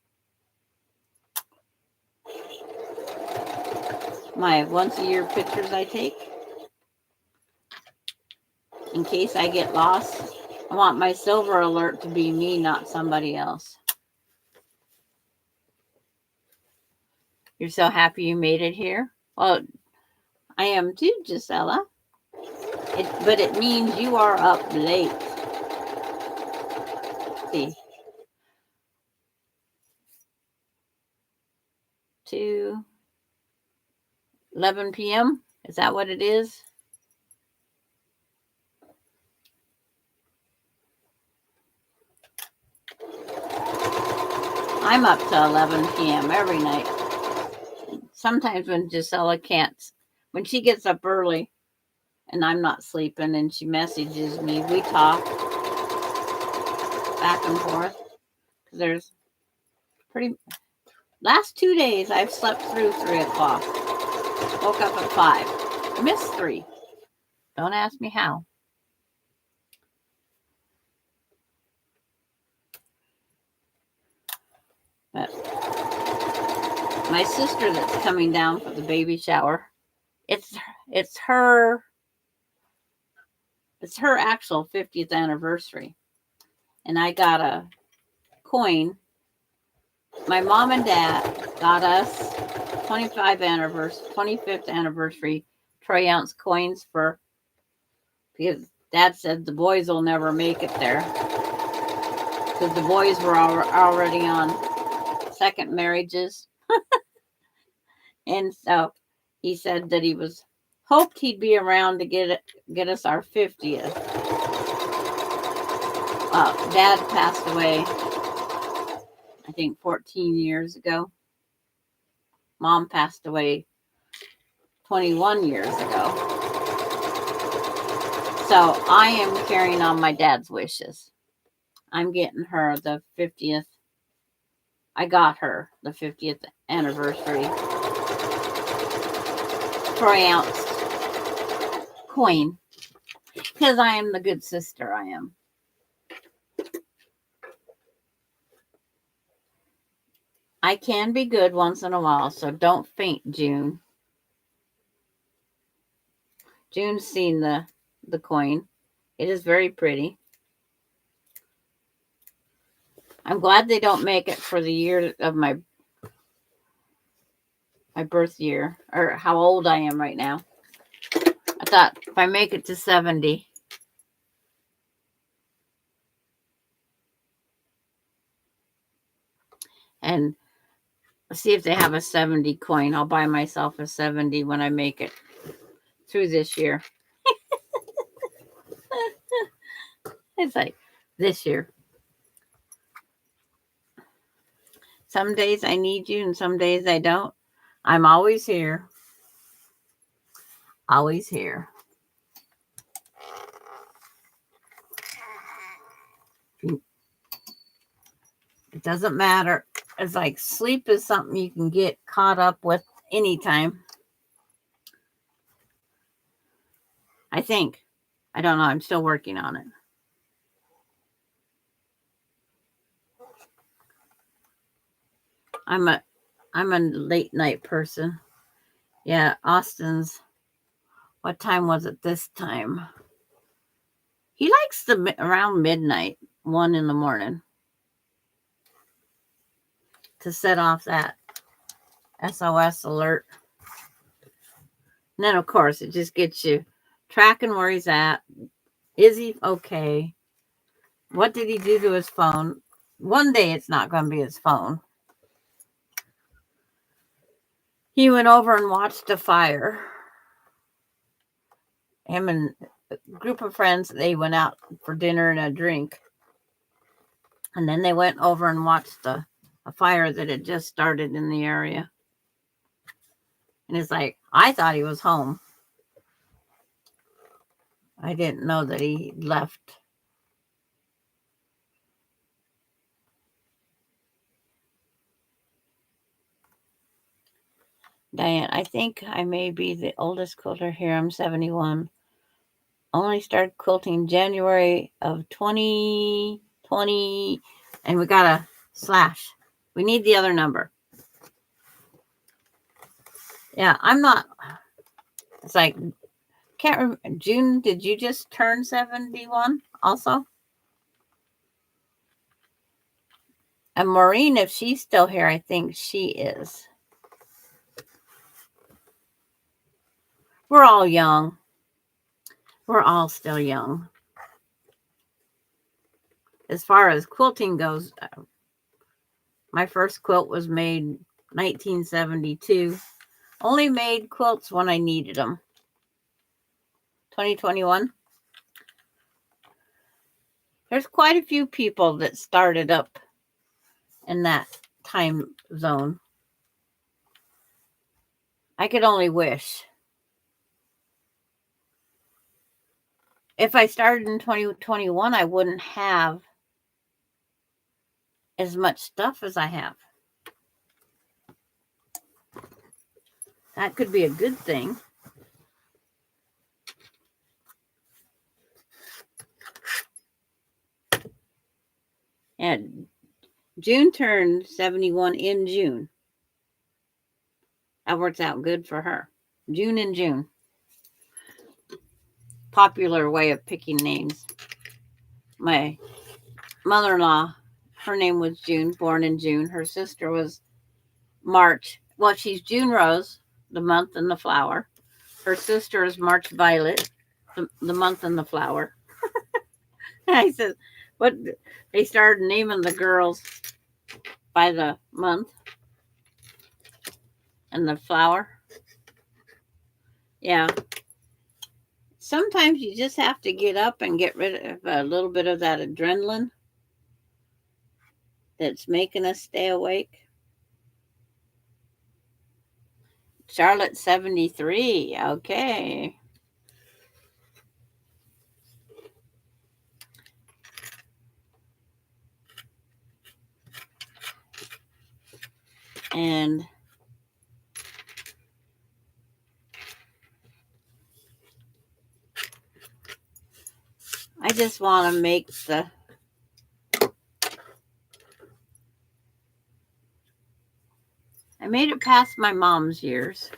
My once a year pictures I take. In case I get lost, I want my silver alert to be me, not somebody else. You're so happy you made it here? Well, I am too, Gisela. But it means you are up late. See. 11 p.m. Is that what it is? I'm up to 11 p.m. every night. Sometimes when Gisela can't, when she gets up early and I'm not sleeping and she messages me, we talk back and forth. There's last 2 days I've slept through 3 o'clock. Woke up at 5. Missed 3. Don't ask me how. But my sister that's coming down for the baby shower, it's her actual 50th anniversary. And I got a coin. My mom and dad got us 25th anniversary troy-ounce coins because Dad said the boys will never make it there. Because the boys were already on second marriages. And so he said that he hoped he'd be around to get us our 50th. Dad passed away, I think 14 years ago. Mom passed away 21 years ago. So I am carrying on my dad's wishes. I'm getting her the 50th. I got her the 50th anniversary troy-ounce coin. Because I am the good sister I am. I can be good once in a while, so don't faint, June. June's seen the coin. It is very pretty. I'm glad they don't make it for the year of my birth year, or how old I am right now. I thought if I make it to 70. And see if they have a 70 coin. I'll buy myself a 70 when I make it through this year. It's like this year. Some days I need you and some days I don't. I'm always here. Always here. It doesn't matter. It's like sleep is something you can get caught up with anytime. I think. I don't know. I'm still working on it. I'm a late night person. Yeah, Austin's. What time was it this time? He likes around midnight, 1 in the morning, to set off that SOS alert. And then, of course, it just gets you tracking where he's at. Is he okay? What did he do to his phone? One day it's not going to be his phone. He went over and watched a fire. Him and a group of friends, they went out for dinner and a drink. And then they went over and watched a fire that had just started in the area. And it's like, I thought he was home. I didn't know that he left. Diane, I think I may be the oldest quilter here. I'm 71. Only started quilting January of 2020. And we got a slash. We need the other number. Yeah, I'm not. It's like, can't remember. June, did you just turn 71 also? And Maureen, if she's still here, I think she is. We're all young. We're all still young. As far as quilting goes, my first quilt was made 1972. Only made quilts when I needed them. 2021. There's quite a few people that started up in that time zone. I could only wish. If I started in 2021, I wouldn't have as much stuff as I have. That could be a good thing. And June turned 71 in June. That works out good for her. June and June. Popular way of picking names. My mother-in-law, her name was June, born in June. Her sister was March. Well, she's June Rose, the month and the flower. Her sister is March Violet, the month and the flower. I said, what? They started naming the girls by the month and the flower. Yeah. Sometimes you just have to get up and get rid of a little bit of that adrenaline that's making us stay awake. Charlotte 73. Okay. And I just want to make I made it past my mom's years.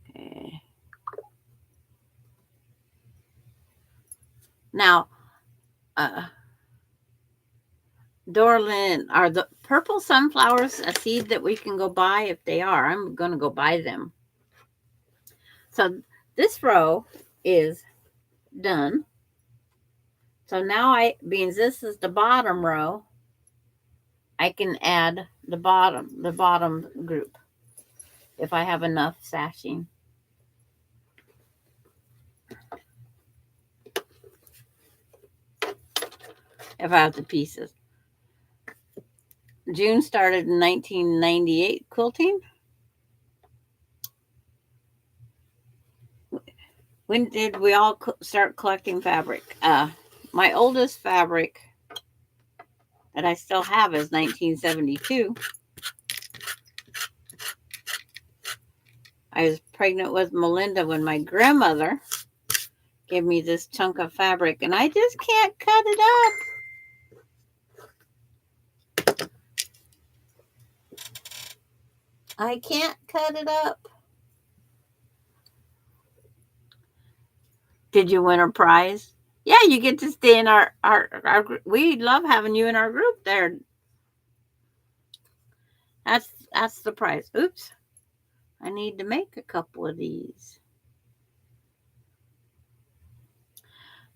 Okay. Now, Dorlin, are the purple sunflowers a seed that we can go buy? If they are, I'm going to go buy them. So this row is done. So now being this is the bottom row, I can add the bottom group if I have enough sashing. If I have the pieces. June started in 1998 quilting. When did we all start collecting fabric? My oldest fabric that I still have is 1972. I was pregnant with Melinda when my grandmother gave me this chunk of fabric, and I just can't cut it up. I can't cut it up. Did you win a prize? Yeah, you get to stay in our we love having you in our group there. That's the prize. Oops. I need to make a couple of these.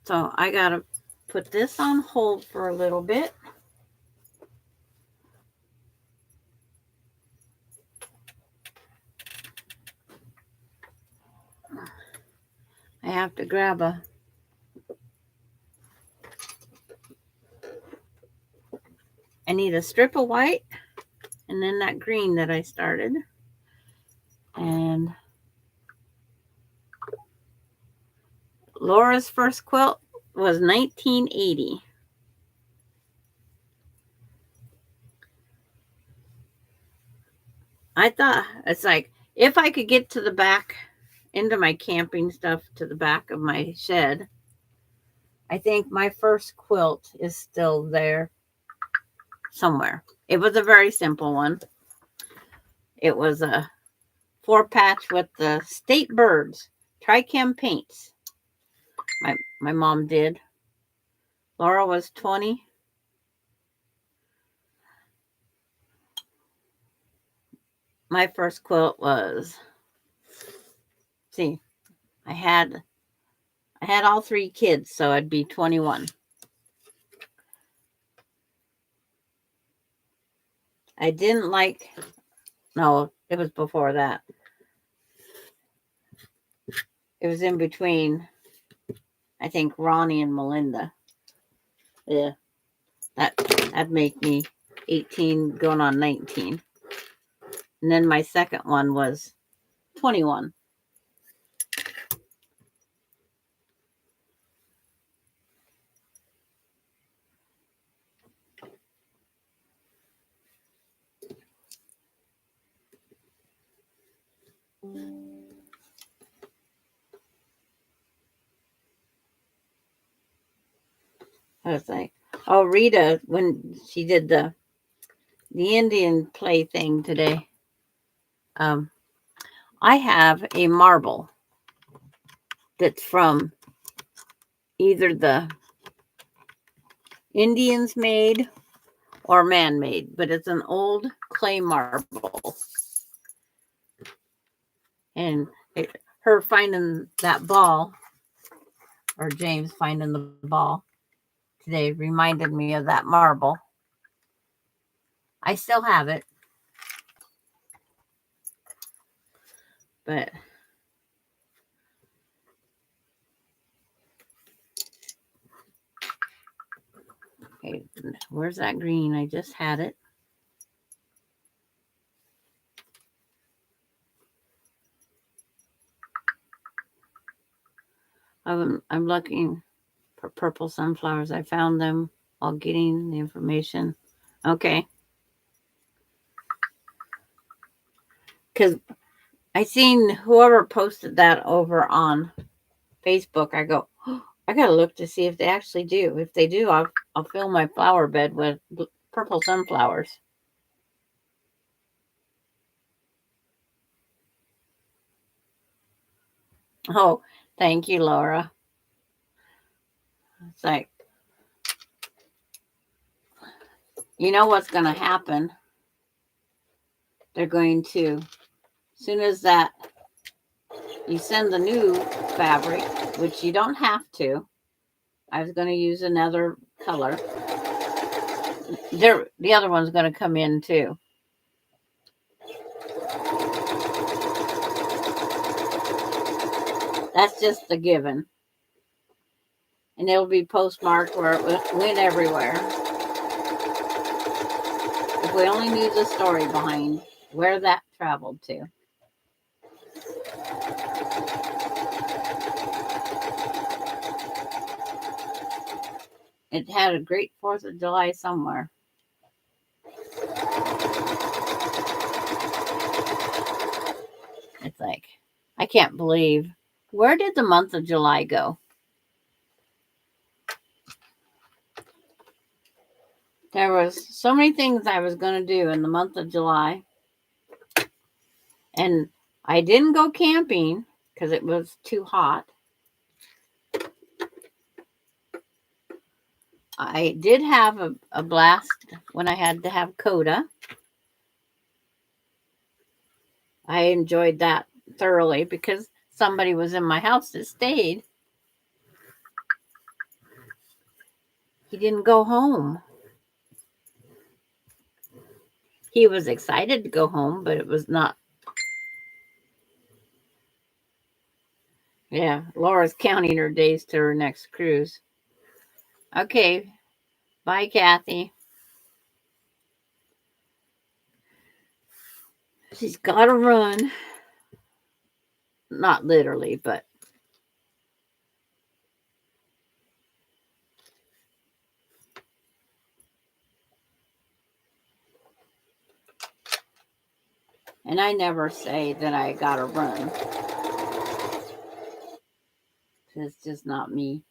So I gotta put this on hold for a little bit. I have to grab I need a strip of white and then that green that I started. And Laura's first quilt was 1980. I thought it's like if I could get to the back into my camping stuff to the back of my shed, I think my first quilt is still there somewhere. It was a very simple one. It was a 4-patch with the state birds, Trichem paints. My mom did. Laura was 20. My first quilt was, see, I had all 3 kids, so I'd be 21. I didn't like, no, it was before that. It was in between, I think, Ronnie and Melinda. Yeah, that'd make me 18 going on 19. And then my second one was 21. I was like, oh, Rita, when she did the Indian play thing today, I have a marble that's from either the Indians made or man-made, but it's an old clay marble. And her finding that ball, or James finding the ball today, reminded me of that marble. I still have it, but okay, where's that green? I just had it. I'm looking for purple sunflowers. I found them while getting the information. Okay. Because I seen whoever posted that over on Facebook. I go, oh, I gotta look to see if they actually do. If they do, I'll fill my flower bed with purple sunflowers. Oh, thank you, Laura. It's like, you know what's going to happen? They're going to, as soon as that, you send the new fabric, which you don't have to. I was going to use another color. The other one's going to come in too. That's just a given. And it'll be postmarked where it went everywhere. If we only knew the story behind where that traveled to. It had a great 4th of July somewhere. It's like, I can't believe, where did the month of July go? There was so many things I was going to do in the month of July. And I didn't go camping because it was too hot. I did have a blast when I had to have coda. I enjoyed that thoroughly because somebody was in my house that stayed. He didn't go home. He was excited to go home, but it was not. Yeah, Laura's counting her days to her next cruise. Okay, bye, Kathy. She's got to run. Not literally, but. And I never say that I got to run. It's just not me.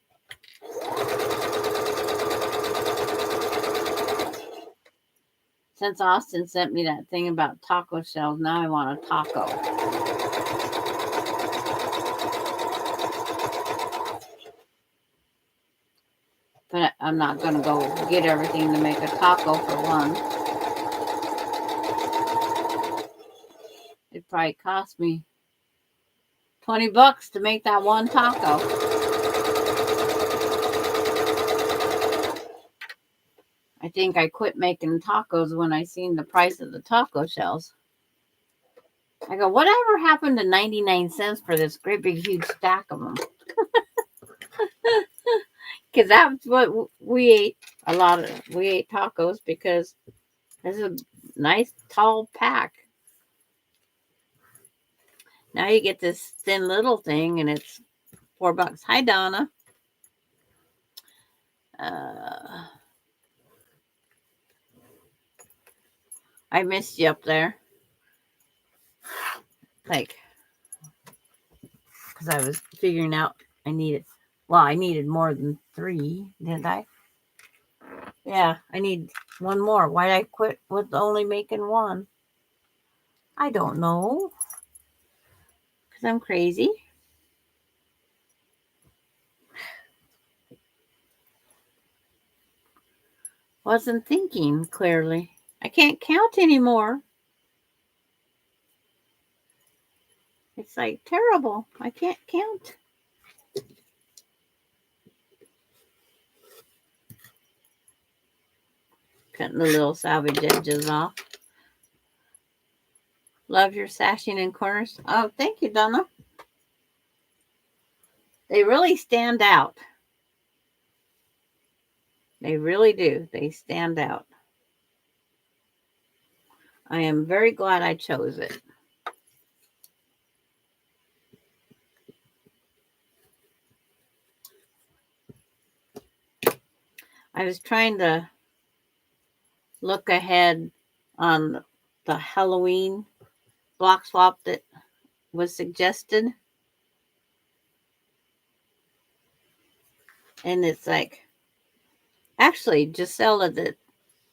Since Austin sent me that thing about taco shells, now I want a taco. But I'm not going to go get everything to make a taco for one. It probably cost me $20 to make that one taco. I think I quit making tacos when I seen the price of the taco shells. I go, whatever happened to 99 cents for this great big huge stack of them? Because that's what we ate. We ate tacos because there's a nice tall pack. Now you get this thin little thing and it's $4. Hi, Donna. I missed you up there. Like, because I was figuring out I needed more than 3, didn't I? Yeah, I need one more. Why'd I quit with only making one? I don't know. Because I'm crazy. Wasn't thinking clearly. I can't count anymore. It's like terrible. I can't count. Cutting the little salvage edges off. Love your sashing and corners. Oh, thank you, Donna. They really stand out. They really do. They stand out. I am very glad I chose it. I was trying to look ahead on the Halloween block swap that was suggested. And it's like, actually, Gisela, that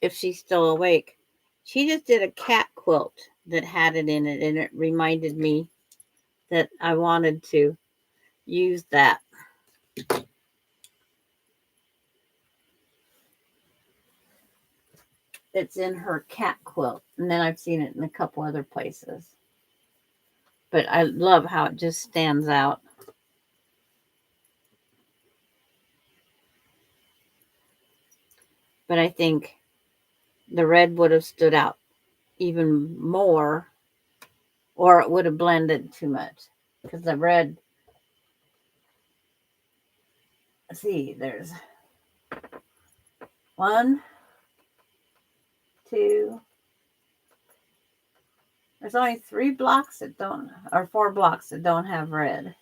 if she's still awake, she just did a cat quilt that had it in it, and it reminded me that I wanted to use that. It's in her cat quilt, and then I've seen it in a couple other places. But I love how it just stands out. But I think the red would have stood out even more, or it would have blended too much. Because the red, let's see, there's 1, 2, there's only 3 blocks that don't, or 4 blocks that don't have red.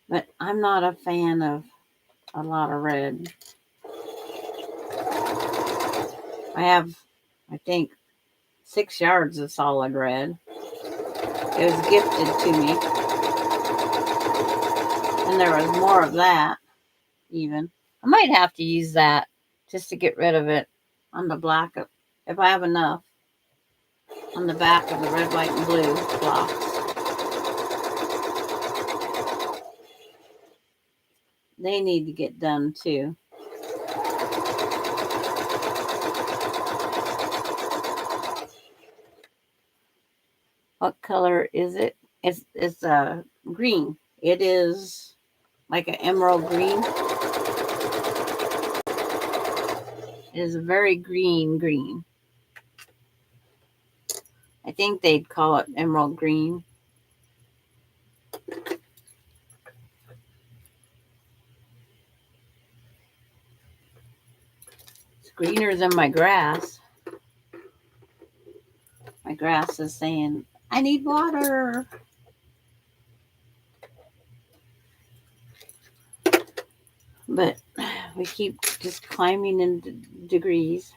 But I'm not a fan of a lot of red. I have, I think, 6 yards of solid red. It was gifted to me. And there was more of that, even. I might have to use that just to get rid of it. on the black, if I have enough, on the back of the red, white, and blue blocks. They need to get done too. What color is it? It's green. It is like an emerald green. It is a very green. I think they'd call it emerald green. It's greener than my grass. My grass is saying, I need water. But we keep just climbing in degrees.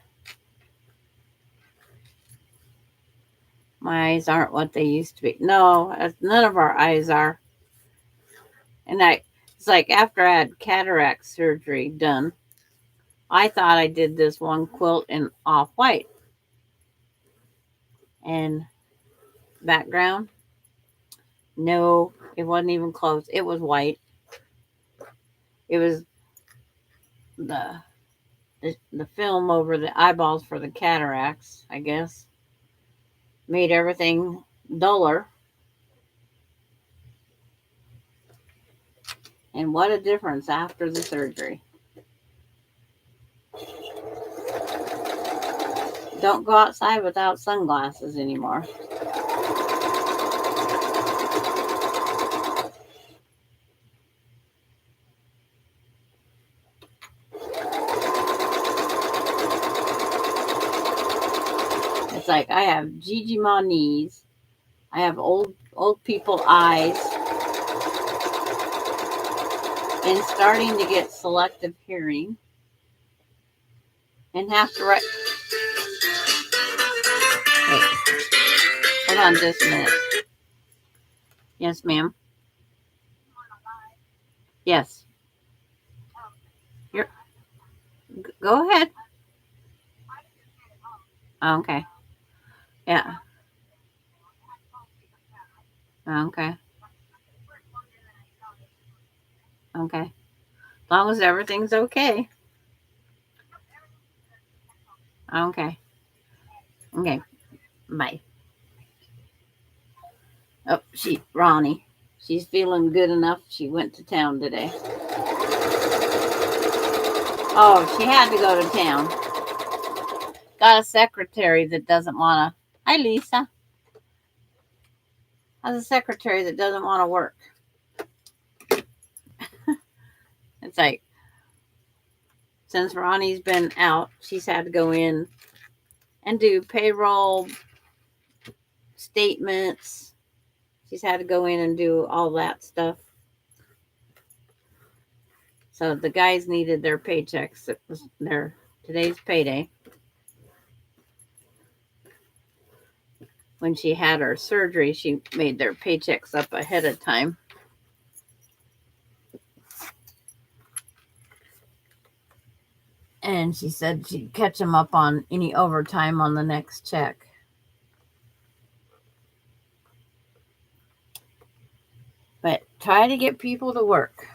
My eyes aren't what they used to be. No, none of our eyes are. And it's like after I had cataract surgery done, I thought I did this one quilt in off-white. And background, no, it wasn't even close. It was white. It was the film over the eyeballs for the cataracts, I guess, made everything duller. And what a difference after the surgery. Don't go outside without sunglasses anymore. It's like I have Gigi Ma knees. I have old people eyes. And starting to get selective hearing. And have to write. Wait. Hold on just a minute. Yes, ma'am. Yes. Go ahead. Okay. Yeah. Okay. Okay. As long as everything's okay. Okay. Okay. Bye. Oh, Ronnie. She's feeling good enough. She went to town today. Oh, she had to go to town. Got a secretary that doesn't want to. Hi, Lisa. Has a secretary that doesn't want to work. It's like, since Ronnie's been out, she's had to go in and do payroll statements. She's had to go in and do all that stuff. So the guys needed their paychecks. It was today's payday. When she had her surgery, she made their paychecks up ahead of time. And she said she'd catch them up on any overtime on the next check. But try to get people to work.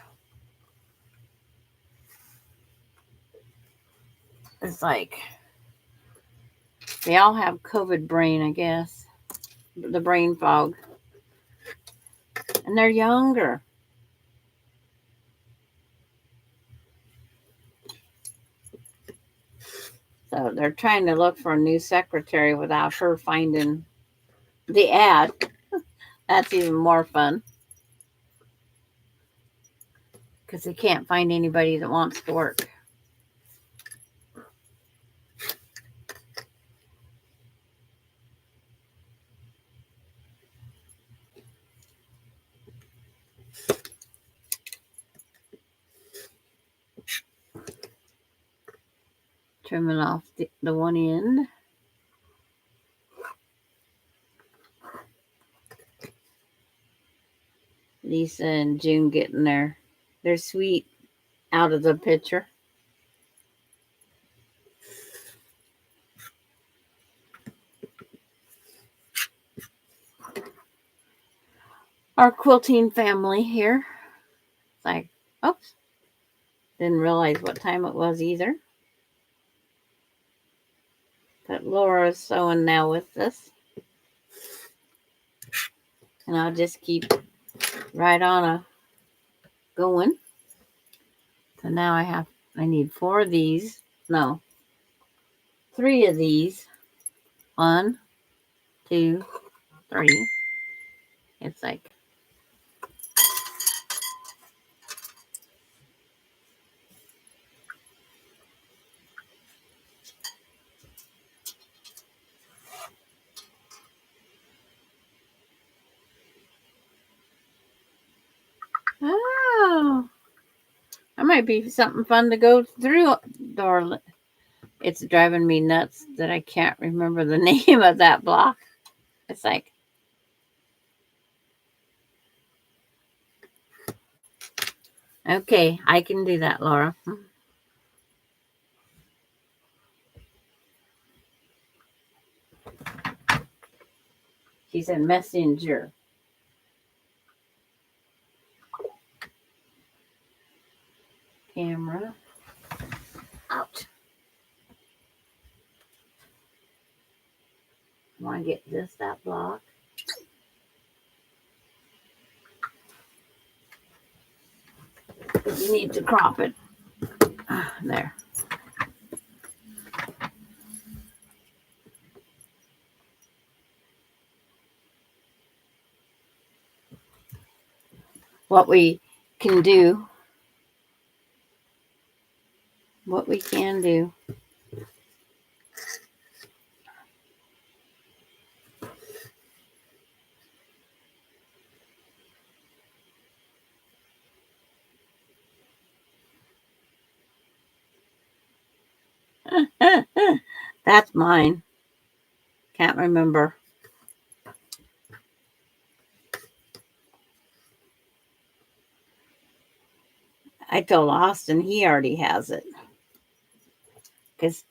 It's like they all have COVID brain, I guess. The brain fog. And they're younger. So they're trying to look for a new secretary without her finding the ad. That's even more fun. Because they can't find anybody that wants to work. Trimming off the one end. Lisa and June getting their sweet out of the picture. our quilting family here. It's like, oops, didn't realize what time it was either. But Laura's sewing now with this. And I'll just keep right on going. So now I need 4 of these. No, 3 of these. 1, 2, 3. It's like, oh, that might be something fun to go through. It's driving me nuts that I can't remember the name of that block. It's like, okay, I can do that, Laura. She said messenger. Camera. Out. I want to get that block. But you need to crop it. There. What we can do. What we can do. That's mine. Can't remember. I told Austin he already has it. Because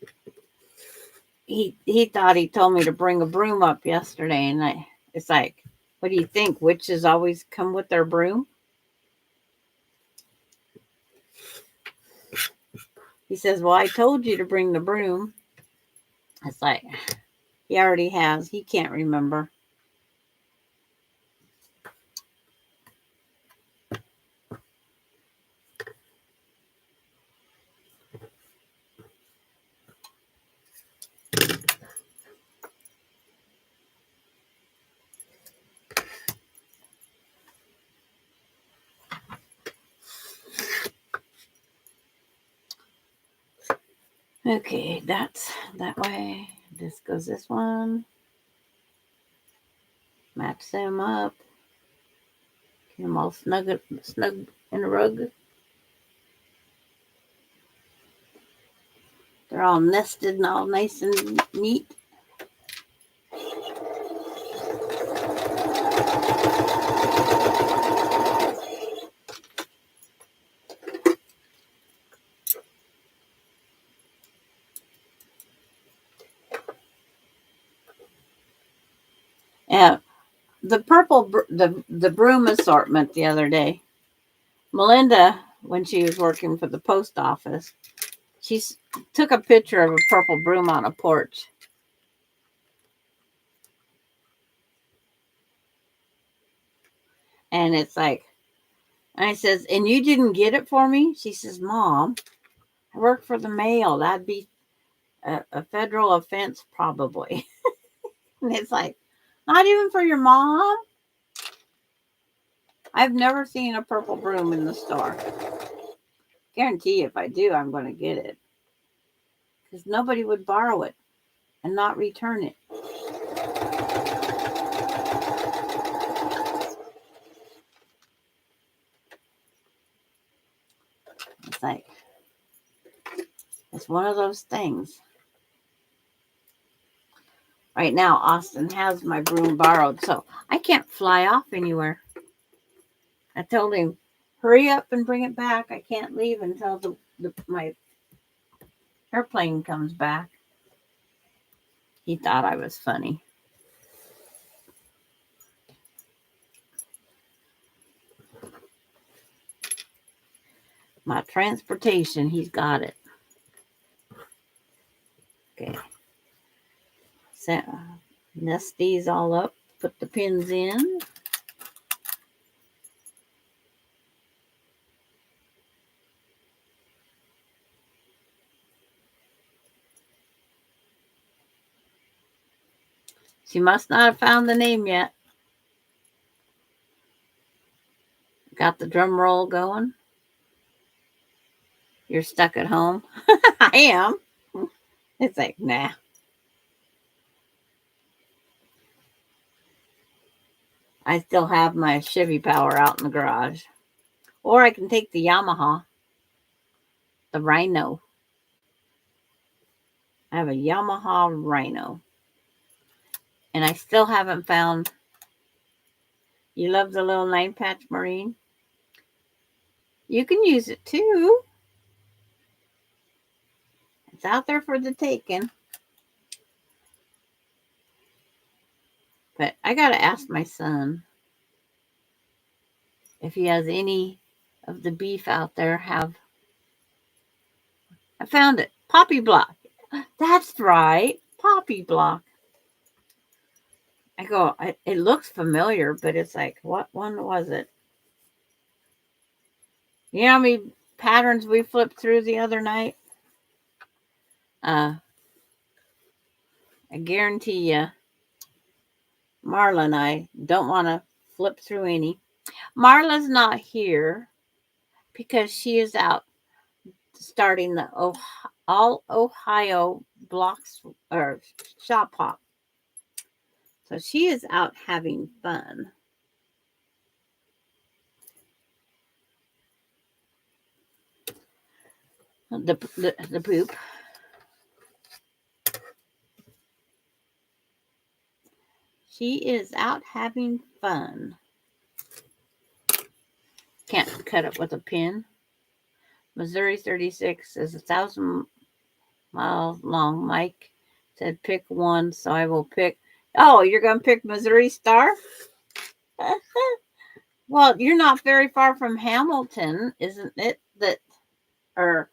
he thought he told me to bring a broom up yesterday. And it's like, what do you think? Witches always come with their broom? He says, well, I told you to bring the broom. It's like, he already has. He can't remember. Okay, that's that way. This goes this one. Match them up. Get them all snug in a rug. They're all nested and all nice and neat. Yeah, the the broom assortment the other day. Melinda, when she was working for the post office, she took a picture of a purple broom on a porch. And it's like, I says, and you didn't get it for me? She says, Mom, I work for the mail. That'd be a federal offense, probably. And it's like, not even for your mom? I've never seen a purple broom in the store. Guarantee if I do, I'm going to get it. Because nobody would borrow it and not return it. It's like, it's one of those things. Right now, Austin has my broom borrowed, so I can't fly off anywhere. I told him, hurry up and bring it back. I can't leave until my airplane comes back. He thought I was funny. My transportation, he's got it. Okay. So, nest these all up. Put the pins in. She must not have found the name yet. Got the drum roll going. You're stuck at home. I am. It's like, nah. I still have my Chevy Power out in the garage. Or I can take the Yamaha, the Rhino. I have a Yamaha Rhino. And I still haven't found. You love the little 9-patch Marine? You can use it too. It's out there for the taking. But I got to ask my son if he has any of the beef out there. I found it. Poppy block. That's right. Poppy block. I go, it looks familiar, but it's like, what one was it? You know how many patterns we flipped through the other night? I guarantee you, Marla and I don't want to flip through any. Marla's not here because she is out starting the all Ohio blocks or shop hop. So she is out having fun. The poop. She is out having fun. Can't cut it with a pin. Missouri 36 is 1,000 miles long. Mike said pick one, so I will pick. Oh, you're going to pick Missouri Star? Well, you're not very far from Hamilton, isn't it? Or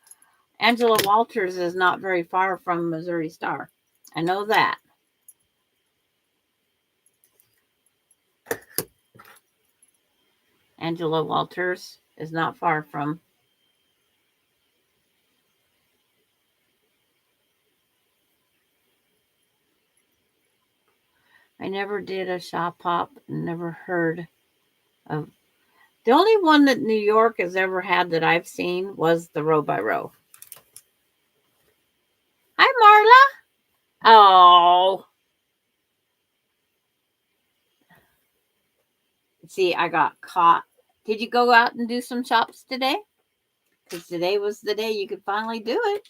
Angela Walters is not very far from Missouri Star. I know that. Angela Walters is not far from. I never did a shop hop, never heard of. The only one that New York has ever had that I've seen was the row by row. Hi, Marla. Oh. See, I got caught. Did you go out and do some shops today? Because today was the day you could finally do it.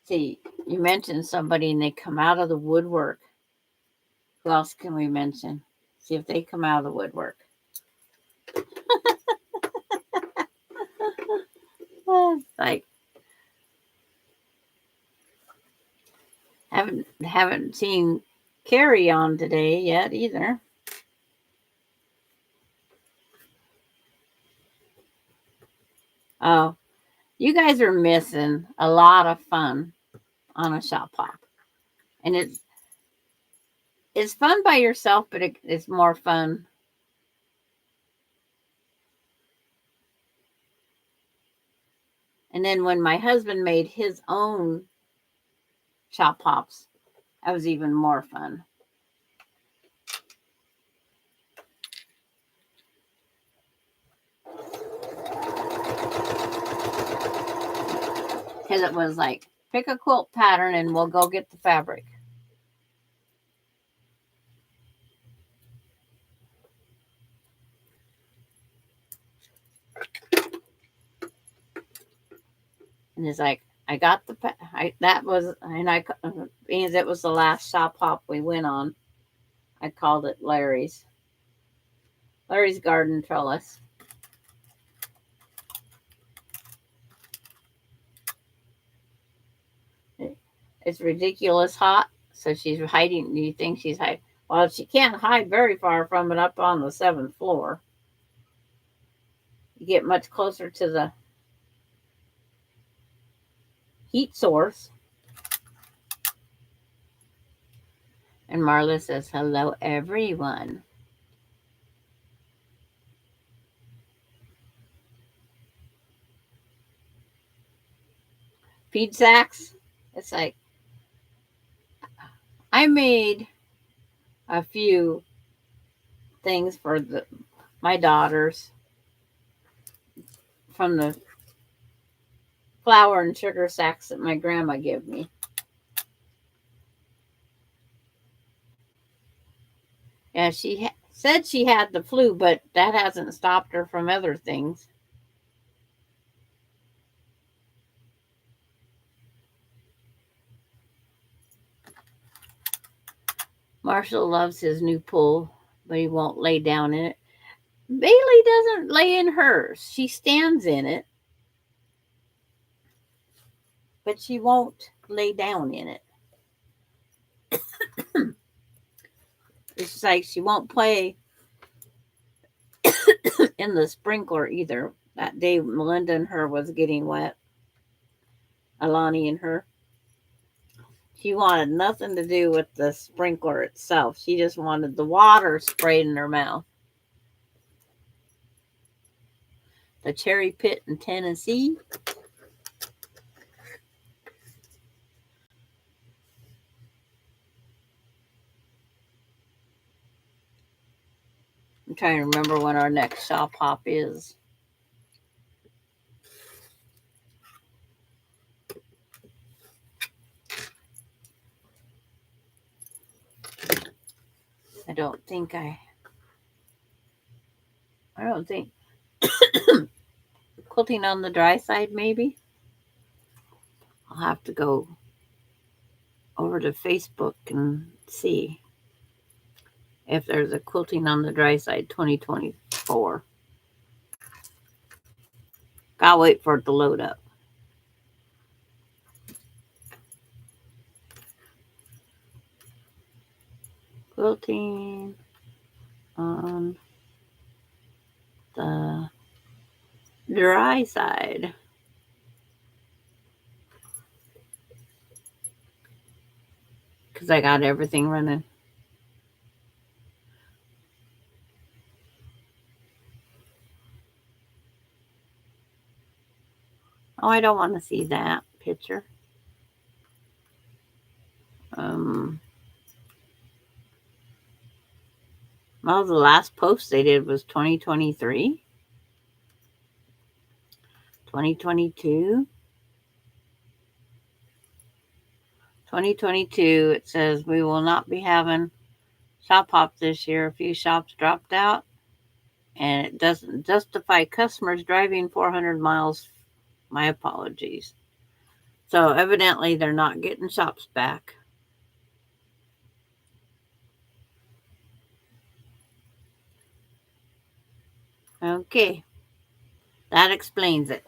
See, you mentioned somebody and they come out of the woodwork. Who else can we mention? See if they come out of the woodwork. Like, haven't seen Carrie on today yet either. Oh, you guys are missing a lot of fun on a shop hop, and it's fun by yourself, but it's more fun. And then when my husband made his own shop hops, that was even more fun. Because it was like, pick a quilt pattern and we'll go get the fabric. And it's like, I got that was, and because it was the last shop hop we went on, I called it Larry's Garden Trellis. It's ridiculous hot, So she's hiding. Do you think she's hiding? Well, she can't hide very far from it up on the 7th floor. You get much closer to the heat source. And Marla says, hello, everyone. Feed sacks. It's like, I made a few things for my daughters from the flour and sugar sacks that my grandma gave me. Yeah, she said she had the flu, but that hasn't stopped her from other things. Marshall loves his new pool, but he won't lay down in it. Bailey doesn't lay in hers. She stands in it, but she won't lay down in it. It's like she won't play in the sprinkler either. That day, Melinda and her was getting wet. Alani and her. She wanted nothing to do with the sprinkler itself. She just wanted the water sprayed in her mouth. The cherry pit in Tennessee. I'm trying to remember when our next shop hop is. I don't think quilting on the dry side, maybe. I'll have to go over to Facebook and see if there's a quilting on the dry side 2024. I'll wait for it to load up. Quilting on the dry side. Because I got everything running. Oh, I don't want to see that picture. Well, the last post they did was 2023, 2022. 2022, it says we will not be having shop hop this year. A few shops dropped out, and it doesn't justify customers driving 400 miles. My apologies. So evidently they're not getting shops back. Okay. That explains it.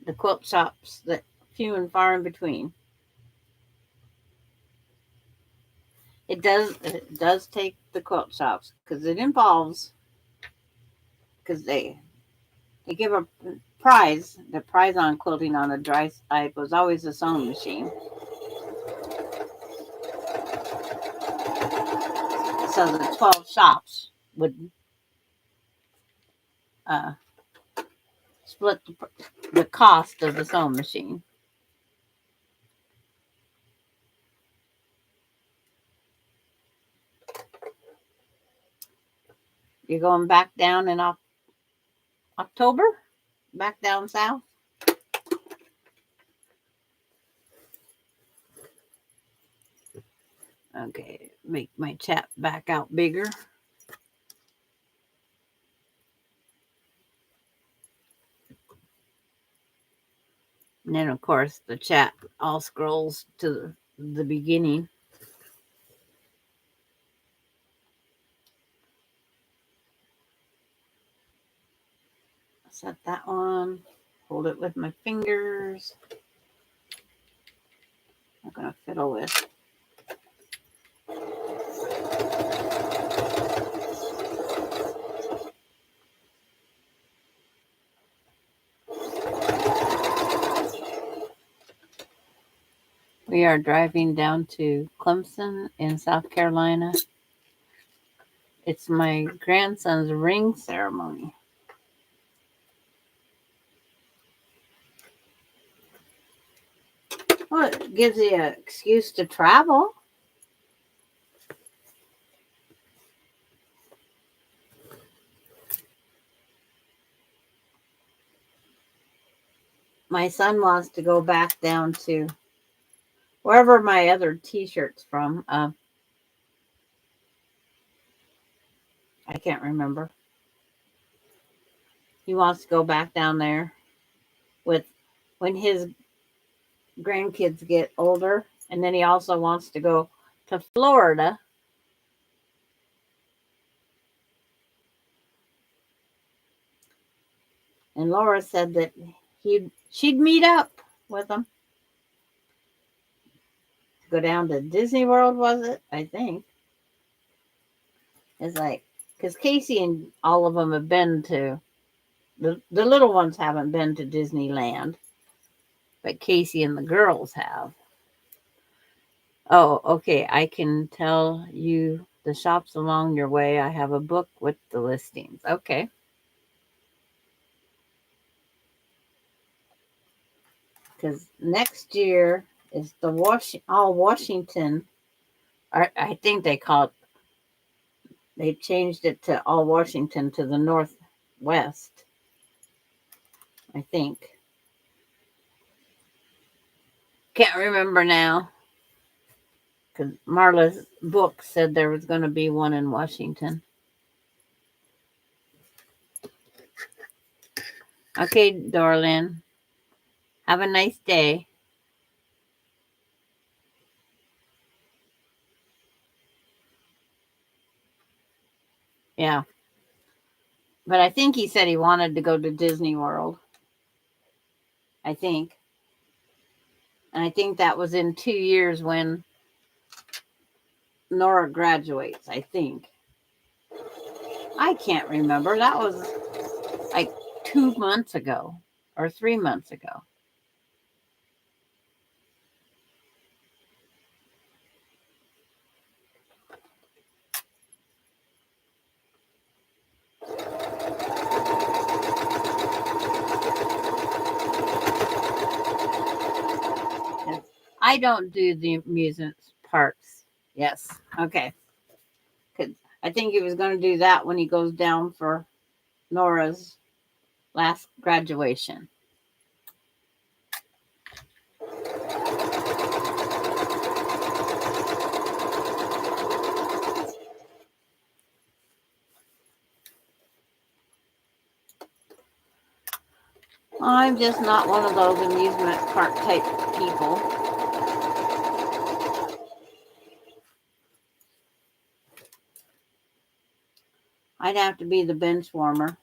The quilt shops, that few and far in between. It does take the quilt shops because it involves, because they give a prize. The prize on quilting on the dry side was always a sewing machine. So the 12 shops would split the cost of the sewing machine. You're going back down in October? Back down south? Okay, make my chat back out bigger. And then, of course, the chat all scrolls to the beginning. Set that one. Hold it with my fingers. I'm going to fiddle with We are driving down to Clemson in South Carolina. It's my grandson's ring ceremony. Well, it gives you an excuse to travel. My son wants to go back down to wherever my other t-shirt's from. I can't remember. He wants to go back down there with when his grandkids get older. And then he also wants to go to Florida. And Laura said that she'd meet up with him. Go down to Disney World, was it? I think. It's like, because Casey and all of them have been to, the little ones haven't been to Disneyland, but Casey and the girls have. Oh, okay. I can tell you the shops along your way. I have a book with the listings. Okay. Because next year is the all Washington. I think they changed it to all Washington to the Northwest. I think. Can't remember now. Because Marla's book said there was going to be one in Washington. Okay, darling. Have a nice day. Yeah. But I think he said he wanted to go to Disney World. I think. And I think that was in 2 years when Nora graduates, I think. I can't remember. That was like 2 months ago or 3 months ago. I don't do the amusement parks. Yes. Okay. I think he was going to do that when he goes down for Nora's last graduation. I'm just not one of those amusement park type people. I'd have to be the bench warmer.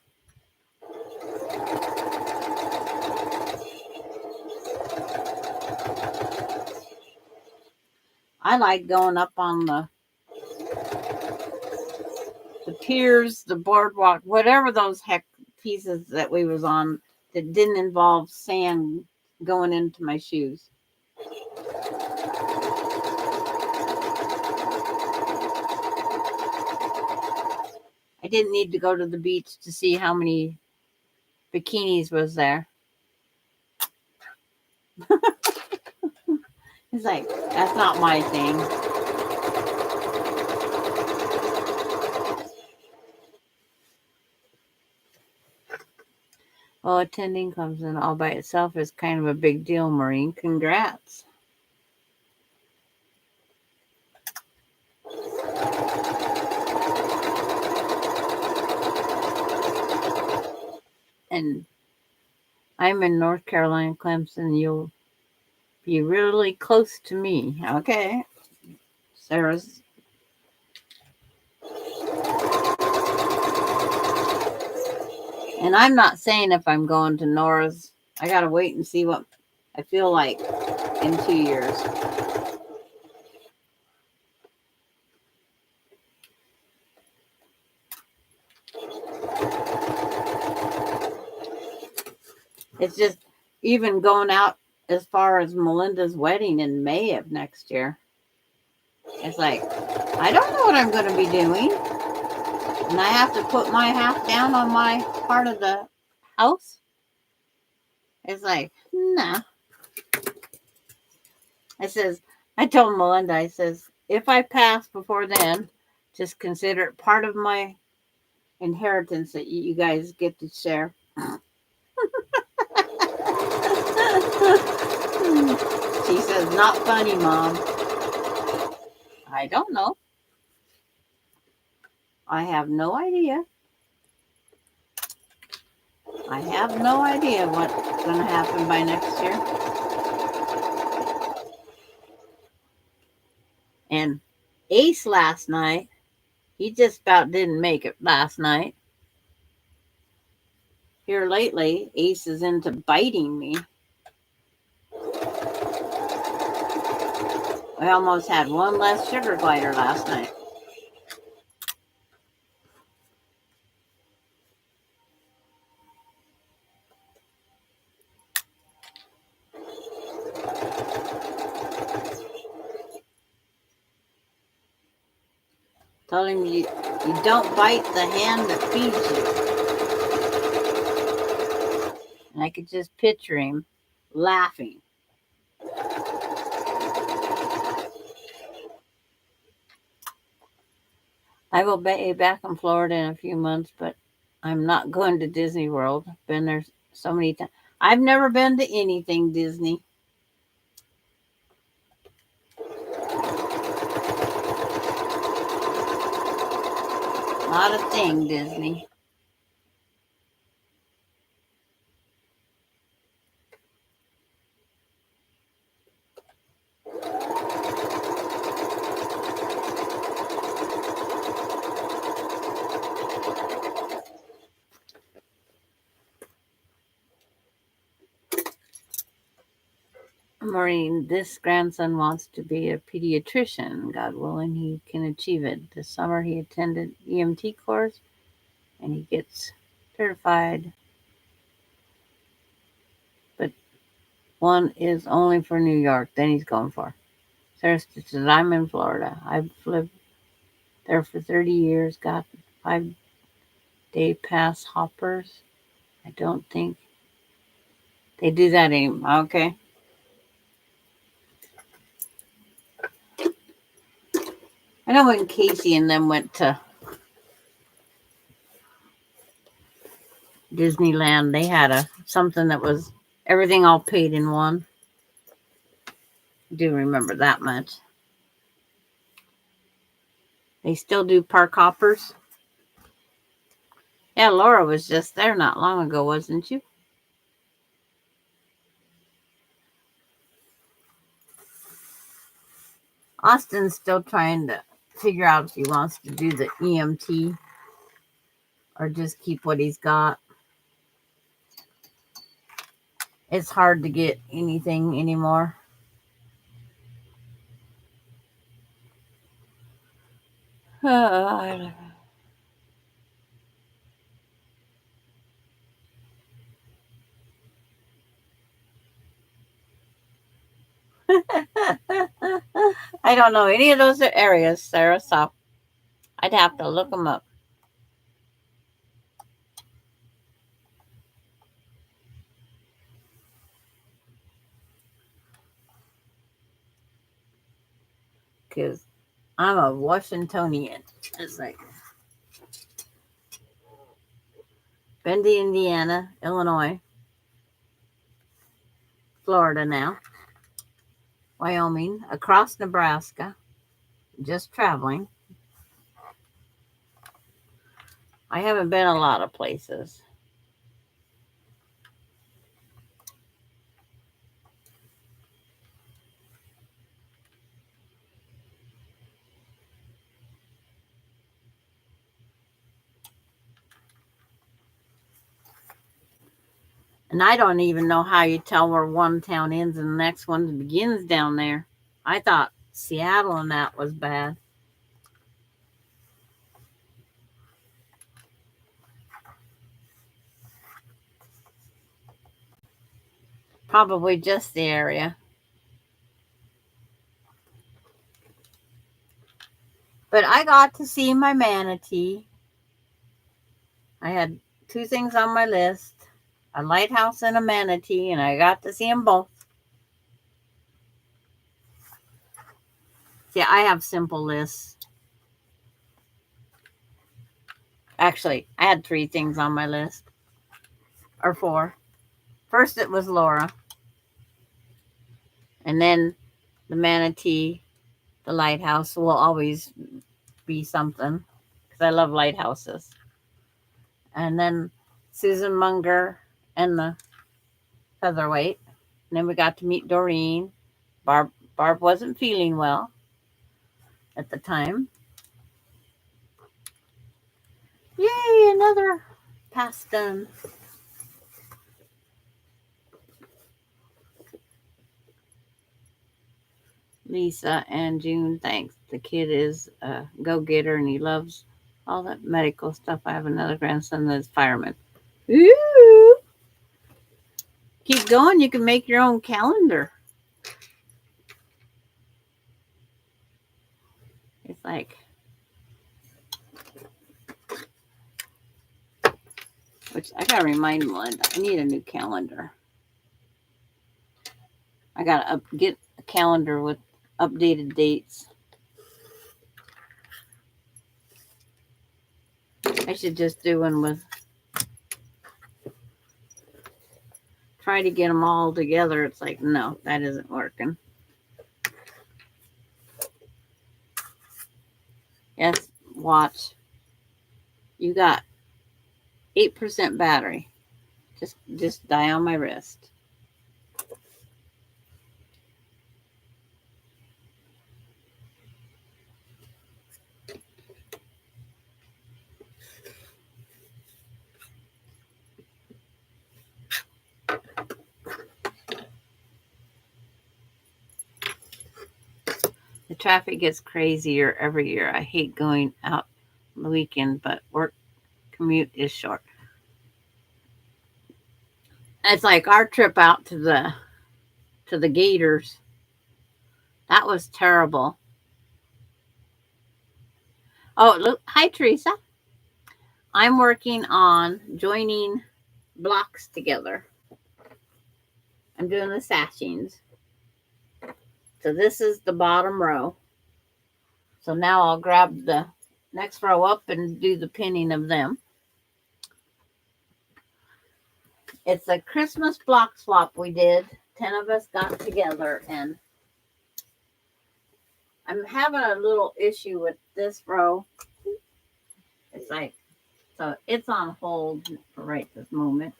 I like going up on the piers, the boardwalk, whatever those heck pieces that we was on that didn't involve sand going into my shoes. I didn't need to go to the beach to see how many bikinis was there. It's like, that's not my thing. Well, attending Clemson all by itself is kind of a big deal, Maureen. Congrats. And I'm in North Carolina, Clemson. You'll be really close to me. Okay. Sarah's. And I'm not saying if I'm going to Nora's. I got to wait and see what I feel like in 2 years. It's just even going out as far as Melinda's wedding in May of next year. It's like, I don't know what I'm going to be doing. And I have to put my half down on my part of the house. It's like, nah. I told Melinda, I says, if I pass before then, just consider it part of my inheritance that you guys get to share. She says, not funny, Mom. I don't know. I have no idea. I have no idea what's going to happen by next year. And Ace last night, he just about didn't make it last night. Here lately, Ace is into biting me. I almost had one less sugar glider last night. Told him you don't bite the hand that feeds you. And I could just picture him laughing. I will be back in Florida in a few months, but I'm not going to Disney World. Been there so many times. I've never been to anything Disney. Not a thing Disney. Maureen, this grandson wants to be a pediatrician. God willing, he can achieve it. This summer he attended EMT course and he gets certified. But one is only for New York. Then he's going for. Sarah says, I'm in Florida. I've lived there for 30 years, got 5-day pass hoppers. I don't think they do that anymore. Okay. I know when Casey and them went to Disneyland, they had something that was everything all paid in one. I do remember that much. They still do park hoppers. Yeah, Laura was just there not long ago, wasn't you? Austin's still trying to figure out if he wants to do the EMT or just keep what he's got. It's hard to get anything anymore. I don't know any of those areas, Sarah, so I'd have to look them up. Because I'm a Washingtonian. It's like been to Indiana, Illinois, Florida now, Wyoming, across Nebraska, just traveling. I haven't been a lot of places. And I don't even know how you tell where one town ends and the next one begins down there. I thought Seattle and that was bad. Probably just the area. But I got to see my manatee. I had 2 things on my list, a lighthouse and a manatee, and I got to see them both. See, I have simple lists. Actually, I had 3 things on my list, or 4. First, it was Laura, and then the manatee, the lighthouse will always be something because I love lighthouses. And then Susan Munger and the featherweight. And then we got to meet Doreen. Barb wasn't feeling well at the time. Yay, another pass done. Lisa and June, thanks. The kid is a go-getter and he loves all that medical stuff. I have another grandson that's fireman. Ooh. Keep going. You can make your own calendar. It's like, which I gotta remind Melinda, I need a new calendar. I gotta get a calendar with updated dates. I should just do one with, try to get them all together. It's like, no, that isn't working. Yes, watch. You got 8% battery. Just die on my wrist. The traffic gets crazier every year. I hate going out on the weekend, but work commute is short. It's like our trip out to the Gators. That was terrible. Oh, look, hi Teresa. I'm working on joining blocks together. I'm doing the sashings. So this is the bottom row. So now I'll grab the next row up and do the pinning of them. It's a Christmas block swap we did. 10 of us got together and I'm having a little issue with this row. It's like, so it's on hold for right this moment.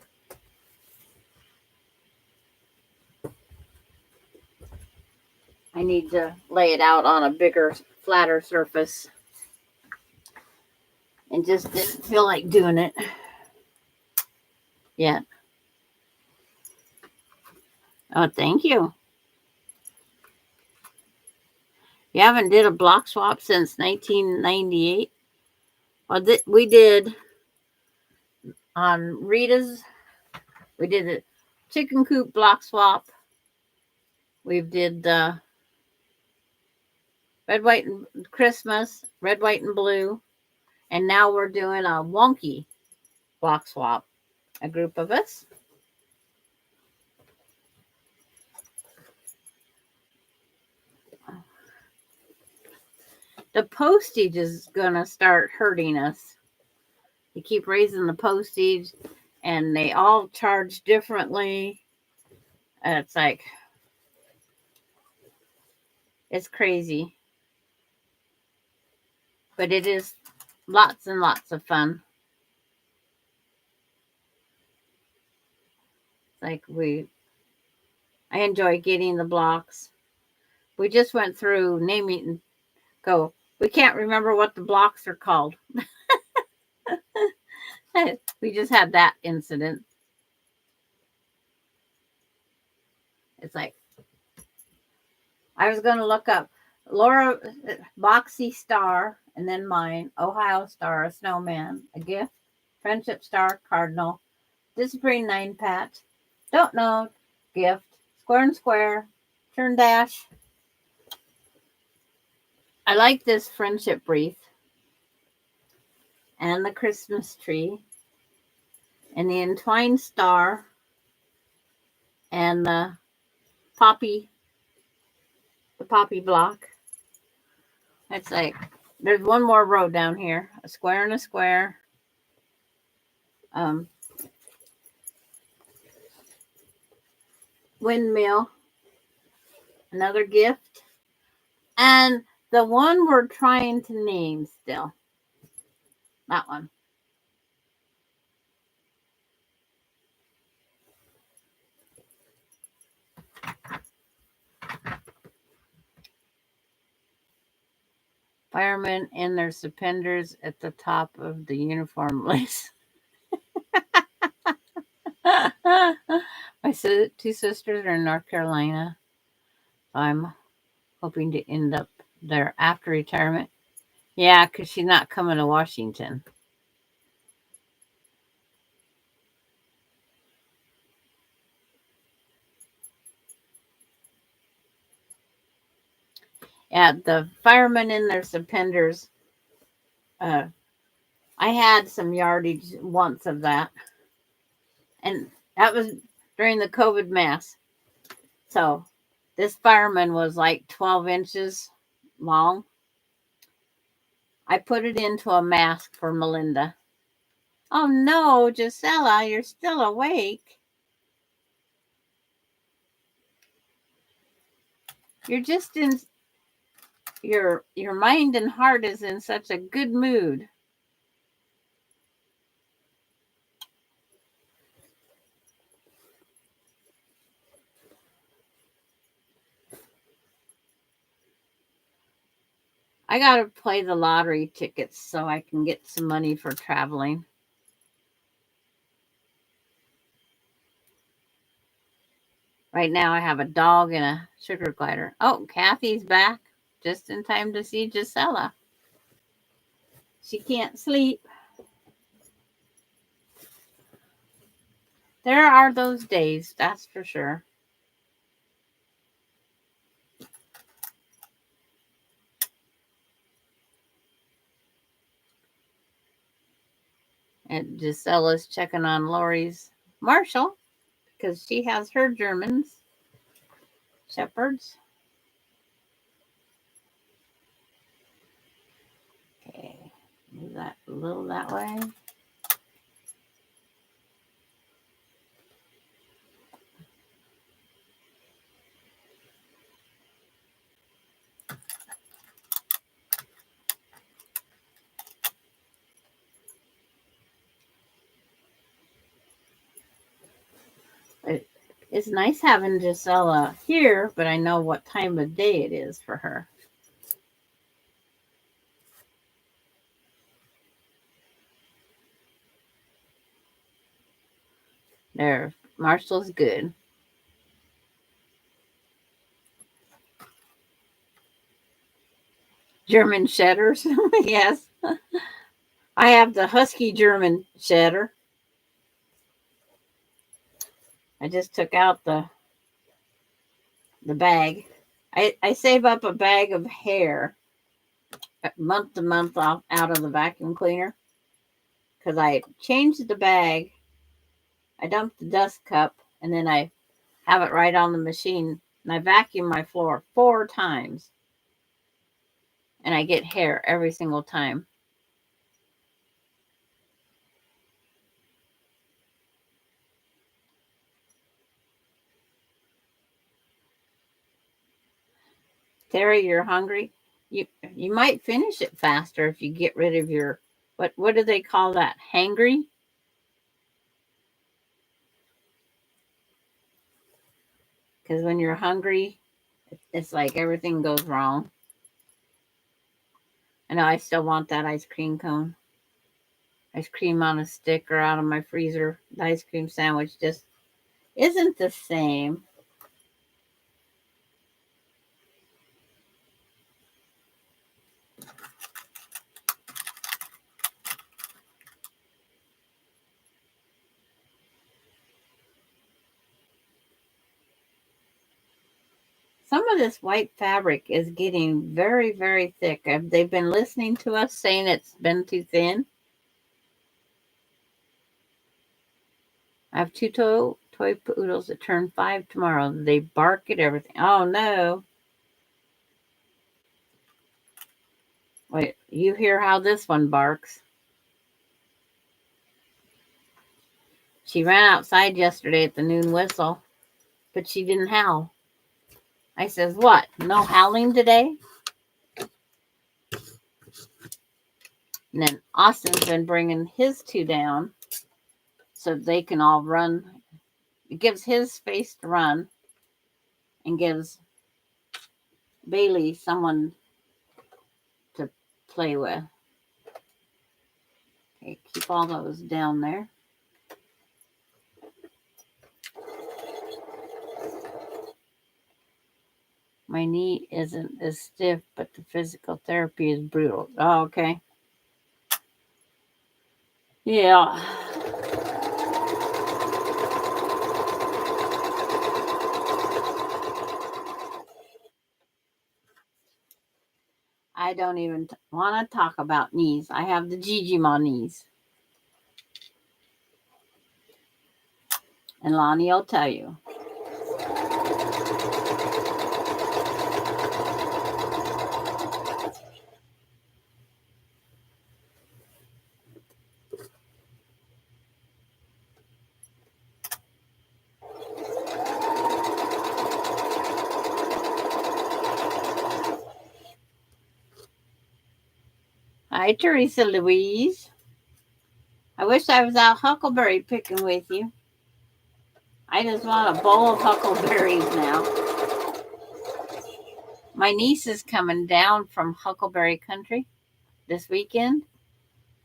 I need to lay it out on a bigger, flatter surface. And just didn't feel like doing it yet. Oh, thank you. You haven't did a block swap since 1998? Well, we did on Rita's. We did a chicken coop block swap. We did the red, white, and Christmas, red, white, and blue. And now we're doing a wonky block swap. A group of us. The postage is going to start hurting us. You keep raising the postage and they all charge differently. It's like, it's crazy. But it is lots and lots of fun. Like I enjoy getting the blocks. We just went through naming and go. We can't remember what the blocks are called. We just had that incident. It's like, I was going to look up Laura, Boxy Star, and then mine, Ohio Star, a snowman, a gift, Friendship Star, Cardinal, Disappearing 9 Pat, don't know, gift. Square and square. Turn dash. I like this friendship wreath. And the Christmas tree. And the entwined star. And the poppy block. It's like, there's one more row down here. A square and a square. Windmill. Another gift. And the one we're trying to name still. That one. Firemen in their suspenders at the top of the uniform lace. My two sisters are in North Carolina. I'm hoping to end up there after retirement. Yeah, because she's not coming to Washington. Yeah, the firemen in their suspenders. I had some yardage once of that. And that was during the COVID mess. So this fireman was like 12 inches long. I put it into a mask for Melinda. Oh no, Gisela, you're still awake. You're just in your mind and heart is in such a good mood. I got to play the lottery tickets so I can get some money for traveling. Right now I have a dog and a sugar glider. Oh, Kathy's back just in time to see Gisela. She can't sleep. There are those days, that's for sure. And Gisela's checking on Lori's Marshall because she has her Germans, Shepherds. Okay, move that a little that way. It's nice having Gisela here, but I know what time of day it is for her. There, Marshall's good. German Shedders, yes. I have the Husky German Shedder. I just took out the bag. I save up a bag of hair month to month off out of the vacuum cleaner because I changed the bag. I dump the dust cup and then I have it right on the machine and I vacuum my floor 4 times and I get hair every single time. Terry, you're hungry? You might finish it faster if you get rid of your what do they call that? Hangry? Because when you're hungry, it's like everything goes wrong. I know I still want that ice cream cone. Ice cream on a stick or out of my freezer. The ice cream sandwich just isn't the same. Some of this white fabric is getting very, very thick. They've been listening to us saying it's been too thin. I have two toy poodles that turn 5 tomorrow. They bark at everything. Oh, no. Wait, you hear how this one barks? She ran outside yesterday at the noon whistle, but she didn't howl. I says, what? No howling today? And then Austin's been bringing his two down so they can all run. It gives his space to run and gives Bailey someone to play with. Okay, keep all those down there. My knee isn't as stiff, but the physical therapy is brutal. Oh, okay. Yeah. I don't even want to talk about knees. I have the Gigi Ma knees. And Lonnie will tell you. Hi, Teresa Louise. I wish I was out huckleberry picking with you. I just want a bowl of huckleberries now. My niece is coming down from Huckleberry Country this weekend,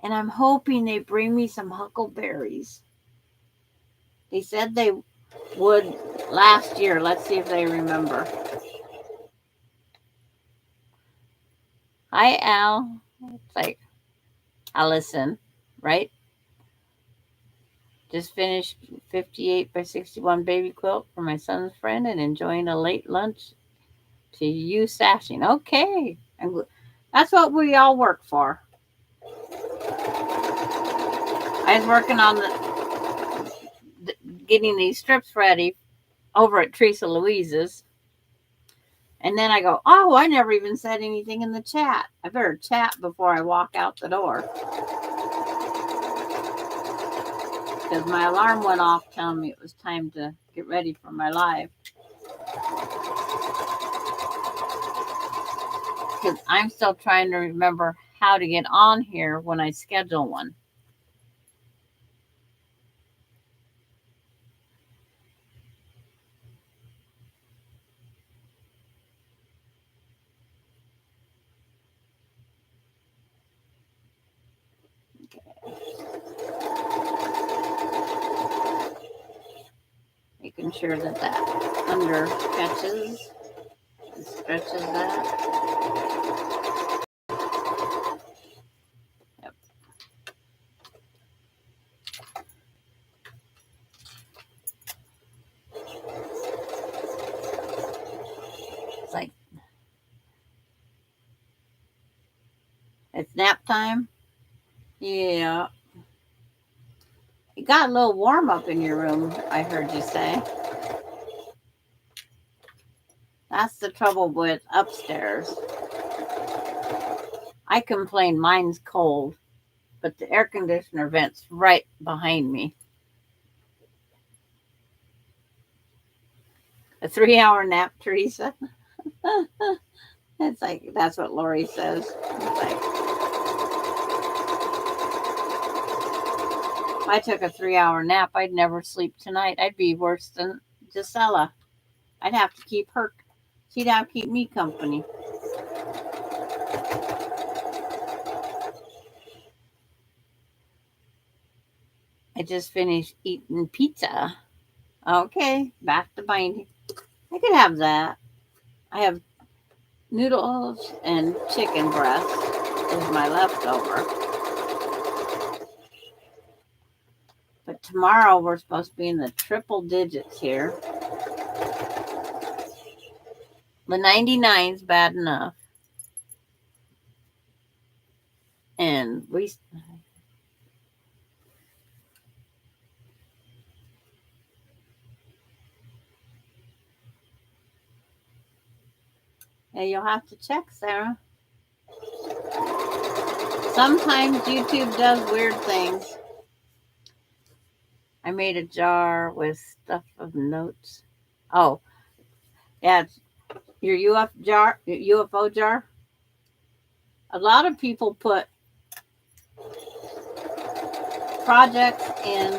and I'm hoping they bring me some huckleberries. They said they would last year. Let's see if they remember. Hi, Al. It's like Allison, right? Just finished 58 by 61 baby quilt for my son's friend and enjoying a late lunch to you sashing. Okay. That's what we all work for. I was working on getting these strips ready over at Teresa Louise's. And then I go, oh, I never even said anything in the chat. I better chat before I walk out the door. Because my alarm went off telling me it was time to get ready for my live. Because I'm still trying to remember how to get on here when I schedule one. Making sure that under catches and stretches that. Yep. It's like, it's nap time. Yeah. It got a little warm up in your room, I heard you say. That's the trouble with upstairs. I complain mine's cold, but the air conditioner vent's right behind me. A 3-hour nap, Teresa? It's like, that's what Lori says. It's like, if I took a 3-hour nap, I'd never sleep tonight. I'd be worse than Gisela. I'd have to keep her. She'd have to keep me company. I just finished eating pizza. Okay, back to binding. I could have that. I have noodles and chicken breast is my leftover. But tomorrow we're supposed to be in the triple digits here. The 99 is bad enough. And you'll have to check, Sarah. Sometimes YouTube does weird things. I made a jar with stuff of notes. Oh, yeah, it's your UFO jar. A lot of people put projects in.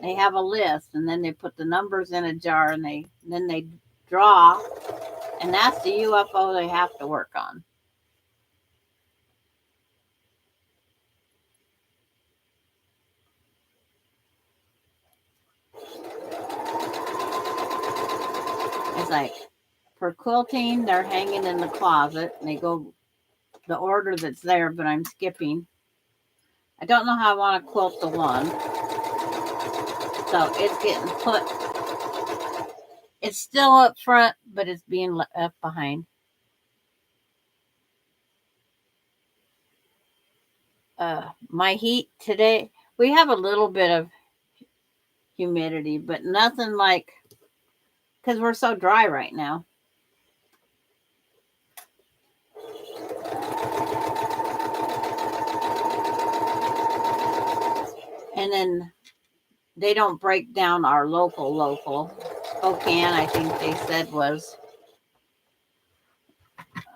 They have a list, and then they put the numbers in a jar, and then they draw, and that's the UFO they have to work on. It's like for quilting, they're hanging in the closet, and they go the order that's there, but I'm skipping. I don't know how I want to quilt the one, so it's getting put. It's still up front, but it's being left behind. My heat today, we have a little bit of humidity, but nothing like, because we're so dry right now. And then they don't break down our local. Spokane, I think they said was,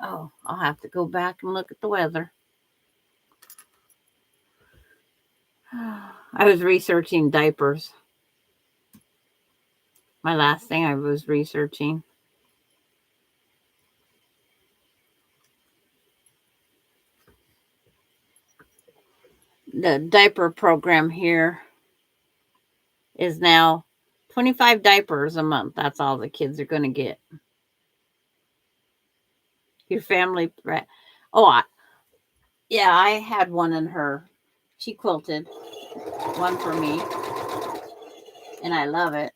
oh, I'll have to go back and look at the weather. I was researching diapers. My last thing I was researching. The diaper program here is now 25 diapers a month. That's all the kids are going to get. Your family. Oh, yeah, I had one in her. She quilted one for me, and I love it.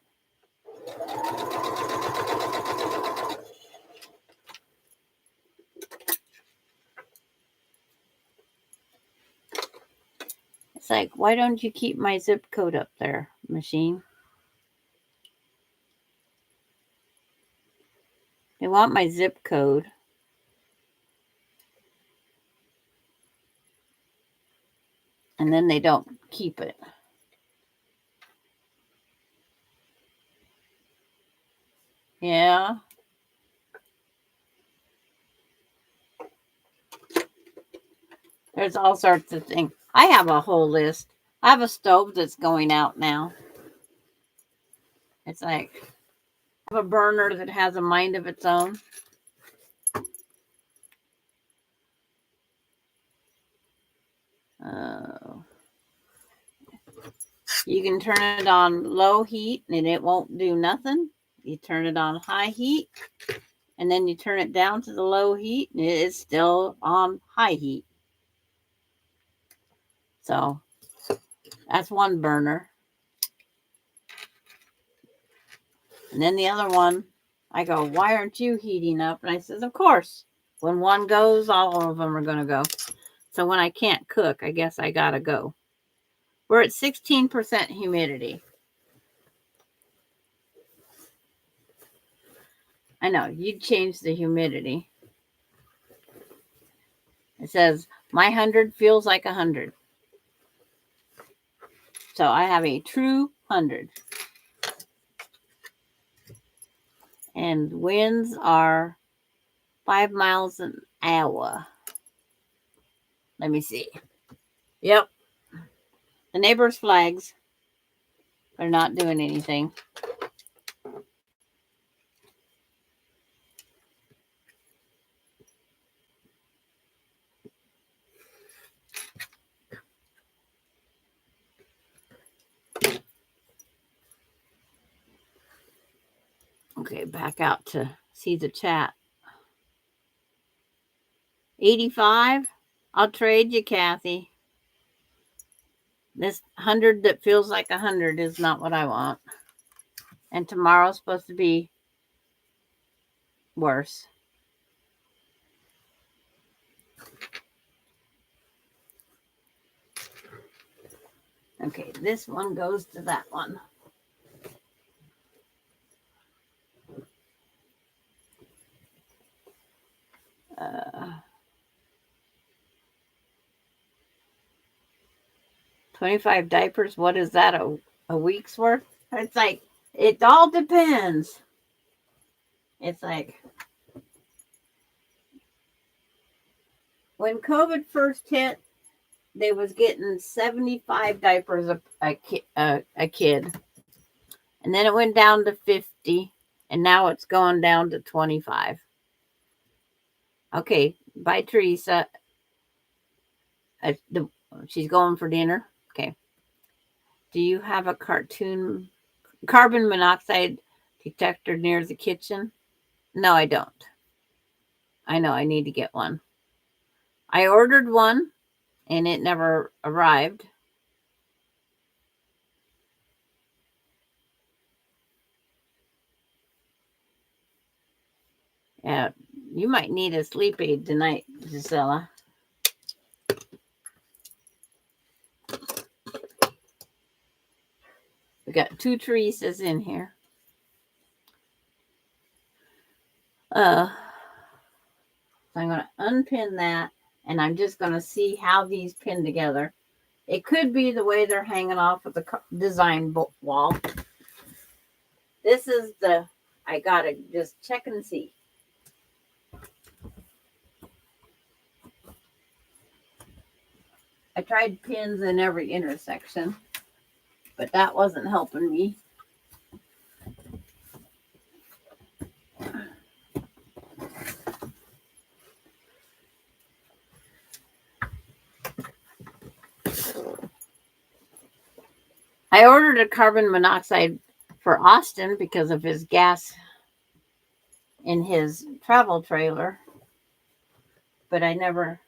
It's like, why don't you keep my zip code up there, machine? They want my zip code. And then they don't keep it. Yeah. There's all sorts of things. I have a whole list. I have a stove that's going out now. It's like, I have a burner that has a mind of its own. You can turn it on low heat and it won't do nothing. You turn it on high heat and then you turn it down to the low heat and it's still on high heat. So that's one burner. And then the other one, I go, why aren't you heating up? And I says, of course. When one goes, all of them are going to go. So when I can't cook, I guess I got to go. We're at 16% humidity. I know, you'd change the humidity. It says, my 100 feels like 100. So I have a true 100. And winds are 5 miles an hour. Let me see. Yep. The neighbor's flags. They're not doing anything. Okay, back out to see the chat. 85. I'll trade you, Kathy. This 100 that feels like 100 is not what I want. And tomorrow's supposed to be worse. Okay, this one goes to that one. Uh, 25 diapers. What is that? A week's worth? It's like, it all depends. It's like, when COVID first hit, they was getting 75 diapers a kid. And then it went down to 50. And now it's going down to 25. Okay, bye, Teresa. She's going for dinner. Okay. Do you have a carbon monoxide detector near the kitchen? No, I don't. I know I need to get one. I ordered one and it never arrived. Yeah, you might need a sleep aid tonight, Gisela. We got 2 Teresas in here. So I'm going to unpin that, and I'm just going to see how these pin together. It could be the way they're hanging off of the design wall. This is I got to just check and see. I tried pins in every intersection, but that wasn't helping me. I ordered a carbon monoxide for Austin because of his gas in his travel trailer, but I never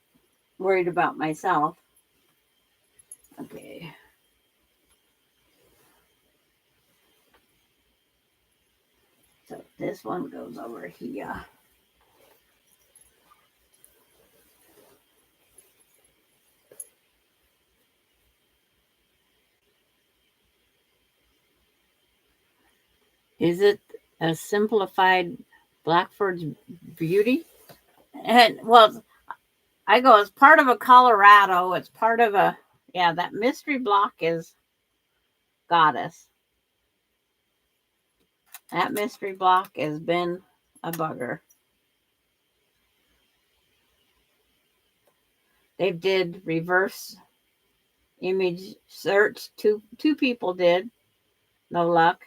worried about myself. Okay. So this one goes over here. Is it a simplified Blackford's Beauty? And well, I go, it's part of a Colorado. It's part of that mystery block is Goddess. That mystery block has been a bugger. They did reverse image search. Two people did. No luck.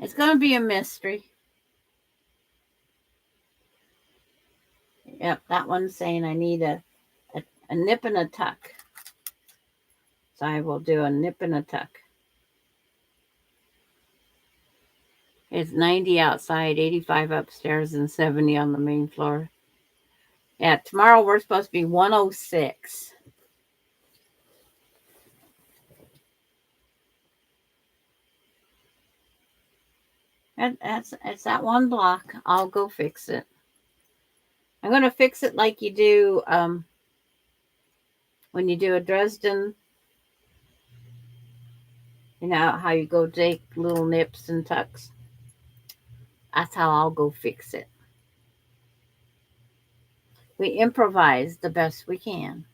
It's going to be a mystery. Yep, that one's saying I need a nip and a tuck. So I will do a nip and a tuck. It's 90 outside, 85 upstairs, and 70 on the main floor. Yeah, tomorrow we're supposed to be 106. It's that one block. I'll go fix it. I'm going to fix it like you do when you do a Dresden. You know how you go take little nips and tucks. That's how I'll go fix it. We improvise the best we can.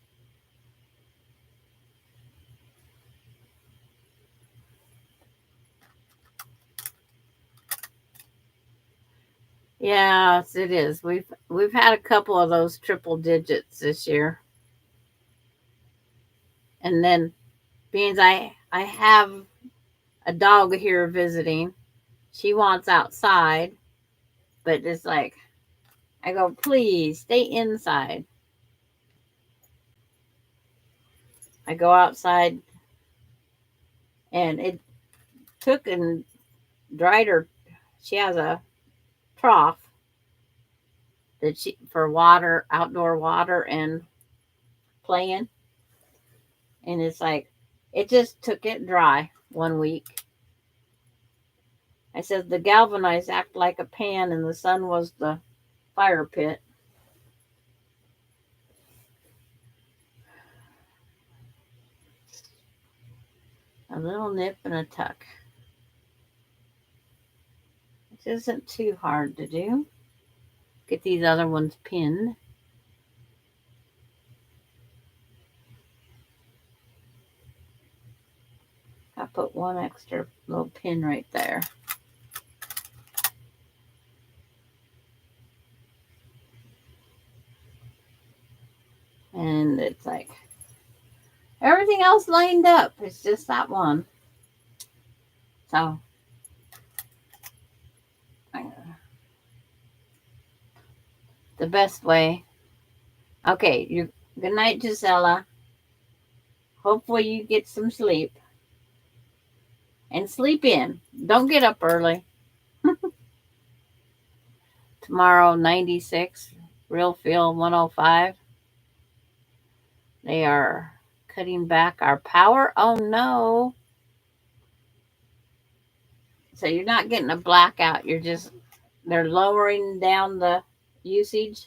Yes, it is. We've had a couple of those triple digits this year. And then being I have a dog here visiting. She wants outside, but it's like I go, please stay inside. I go outside and it took and dried her. She has a trough for water, outdoor water, and playing. And it's like, it just took it dry 1 week. I said the galvanized act like a pan, and the sun was the fire pit. A little nip and a tuck. It isn't too hard to do. Get these other ones pinned. I put one extra little pin right there. And it's like everything else lined up. It's just that one. So the best way. Okay, good night, Gisela. Hopefully you get some sleep. And sleep in. Don't get up early. Tomorrow, 96. Real feel 105. They are cutting back our power. Oh no. So you're not getting a blackout. They're lowering down the usage.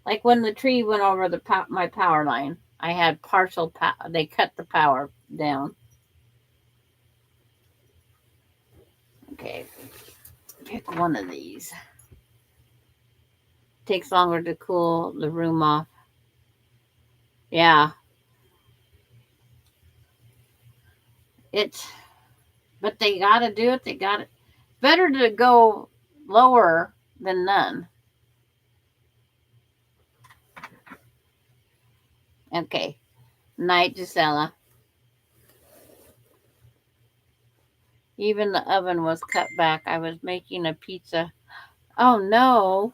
Like when the tree went over my power line, I had partial power. They cut the power down. Okay, pick one of these. Takes longer to cool the room off. Yeah. But they got to do it. They got it. Better to go lower than none. Okay. Night, Gisela. Even the oven was cut back. I was making a pizza. Oh no.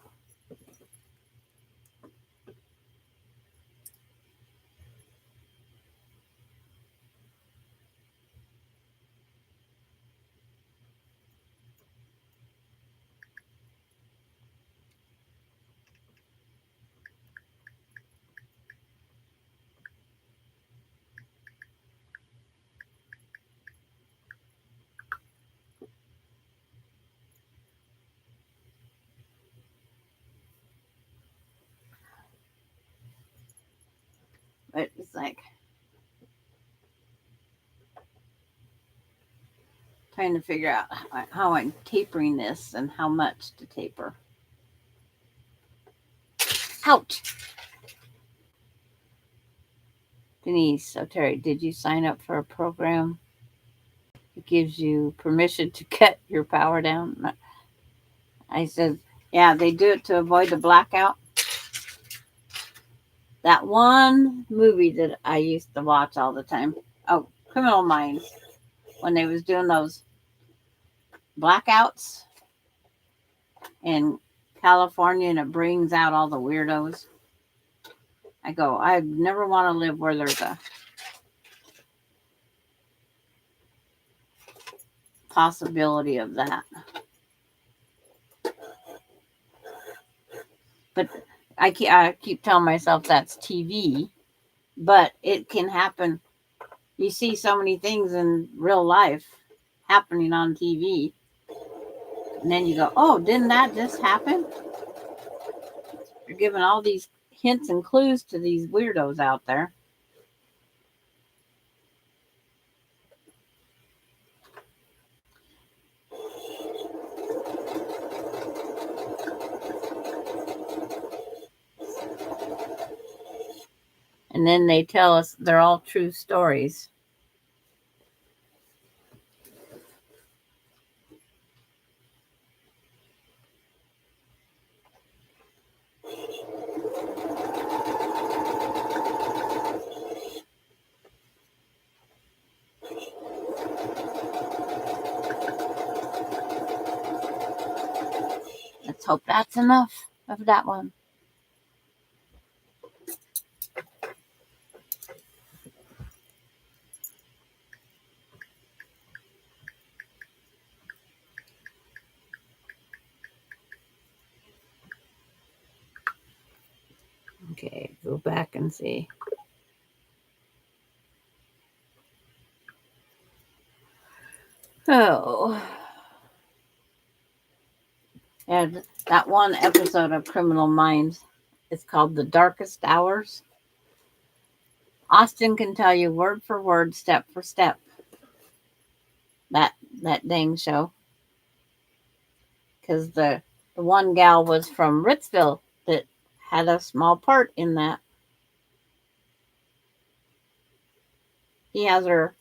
But it's like trying to figure out how I'm tapering this and how much to taper. Ouch. Denise, so Terry, did you sign up for a program that gives you permission to cut your power down? I said, yeah, they do it to avoid the blackout. That one movie that I used to watch all the time. Oh, Criminal Minds. When they was doing those blackouts in California and it brings out all the weirdos. I never want to live where there's a possibility of that. But I keep telling myself that's TV, but it can happen. You see so many things in real life happening on TV, and then you go, oh, didn't that just happen? You're giving all these hints and clues to these weirdos out there. And then they tell us they're all true stories. Let's hope that's enough of that one. go back and see. Oh. And that one episode of Criminal Minds is called The Darkest Hours. Austin can tell you word for word, step for step. That dang show. Because the one gal was from Ritzville that had a small part in that. He has her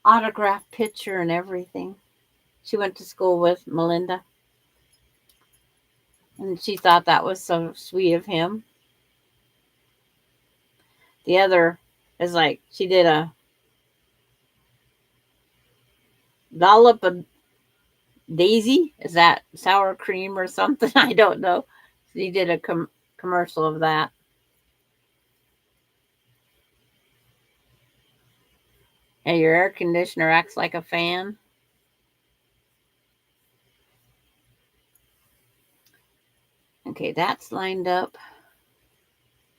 autographed picture and everything. She went to school with Melinda. And she thought that was so sweet of him. The other is like, she did a dollop of Daisy. Is that sour cream or something? I don't know. She did a commercial of that. And your air conditioner acts like a fan. Okay, that's lined up.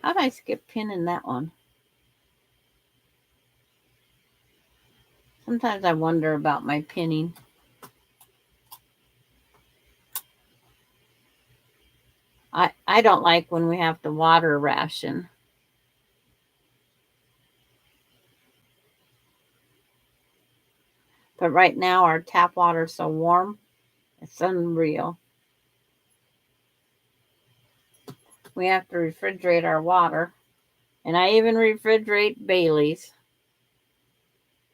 How did I skip pinning that one? Sometimes I wonder about my pinning. I don't like when we have to water ration. But right now our tap water is so warm. It's unreal. We have to refrigerate our water. And I even refrigerate Bailey's.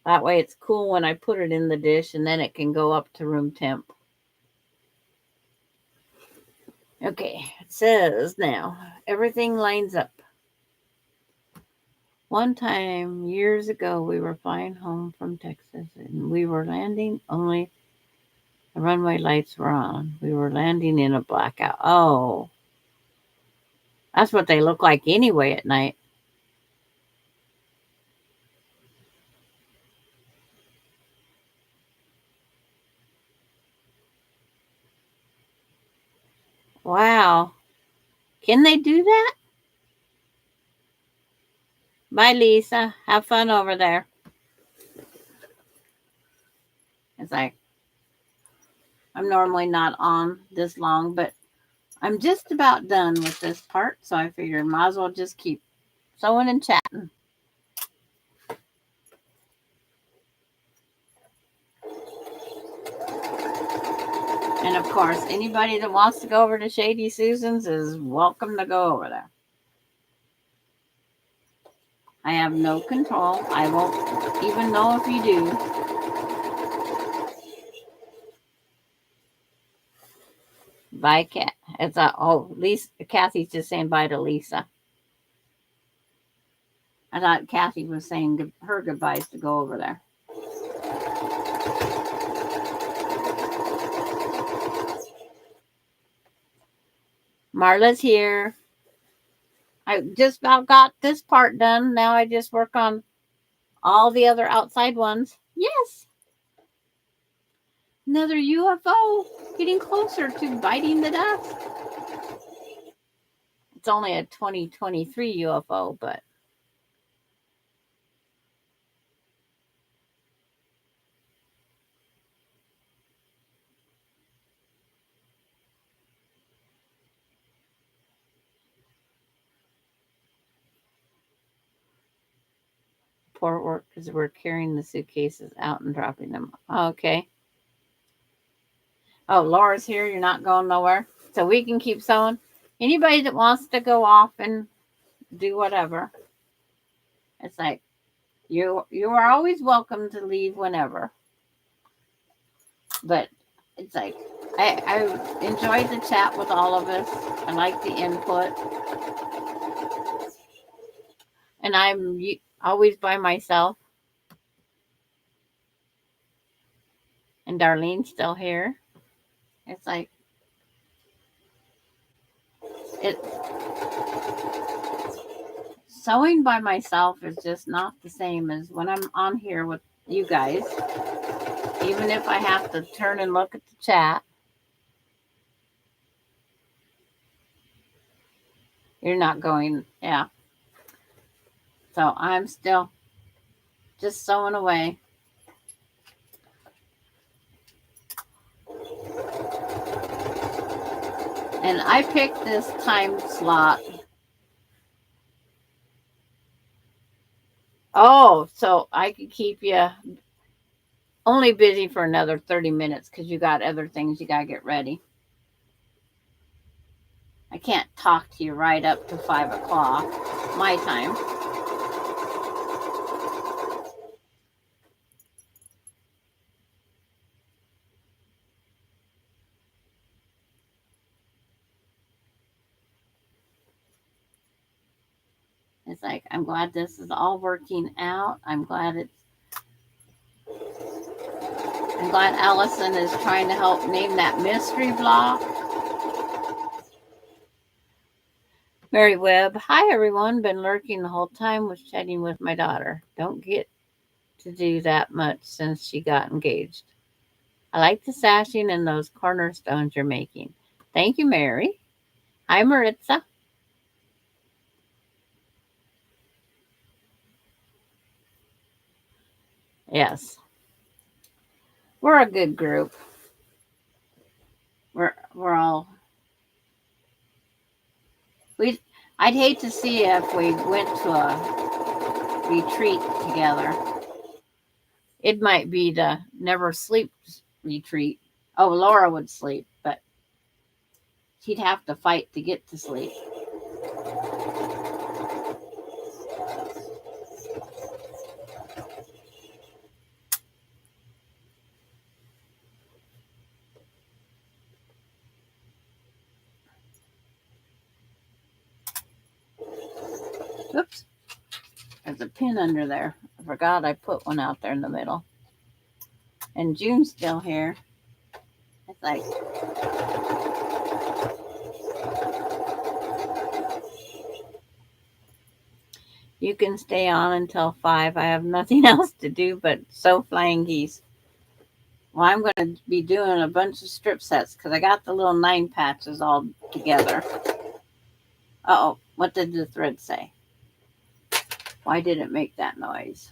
That way it's cool when I put it in the dish and then it can go up to room temp. Okay, it says now, everything lines up. One time, years ago, we were flying home from Texas and we were landing, only the runway lights were on. We were landing in a blackout. Oh, that's what they look like anyway at night. Wow. Can they do that? Bye, Lisa. Have fun over there. It's like, I'm normally not on this long, but I'm just about done with this part, so I figured might as well just keep sewing and chatting. And of course, anybody that wants to go over to Shady Susan's is welcome to go over there. I have no control. I won't even know if you do. Bye, Cat. It's Lisa. Kathy's just saying bye to Lisa. I thought Kathy was saying her goodbyes to go over there. Marla's here. I just about got this part done. Now I just work on all the other outside ones. Yes. Another UFO getting closer to biting the dust. It's only a 2023 UFO, but poor work because we're carrying the suitcases out and dropping them. Okay. Oh, Laura's here. You're not going nowhere. So we can keep sewing. Anybody that wants to go off and do whatever, it's like you are always welcome to leave whenever. But it's like I enjoyed the chat with all of us. I like the input. And I'm always by myself. And Darlene's still here. It's like sewing by myself is just not the same as when I'm on here with you guys. Even if I have to turn and look at the chat. You're not going, yeah. So I'm still just sewing away. And I picked this time slot. Oh, so I could keep you only busy for another 30 minutes because you got other things you got to get ready. I can't talk to you right up to 5 o'clock, my time. It's like, I'm glad this is all working out. I'm glad Allison is trying to help name that mystery block. Mary Webb, hi everyone. Been lurking the whole time, was chatting with my daughter. Don't get to do that much since she got engaged. I like the sashing and those cornerstones you're making. Thank you, Mary. Hi, Maritza. Yes, we're a good group. We're all we. I'd hate to see if we went to a retreat together. It might be the never sleep retreat. Oh, Laura would sleep, but she'd have to fight to get to sleep. Oops, there's a pin under there. I forgot I put one out there in the middle. And June's still here. It's like, you can stay on until 5. I have nothing else to do but sew flying geese. Well, I'm going to be doing a bunch of strip sets because I got the little 9 patches all together. Uh-oh, what did the thread say? Why did it make that noise?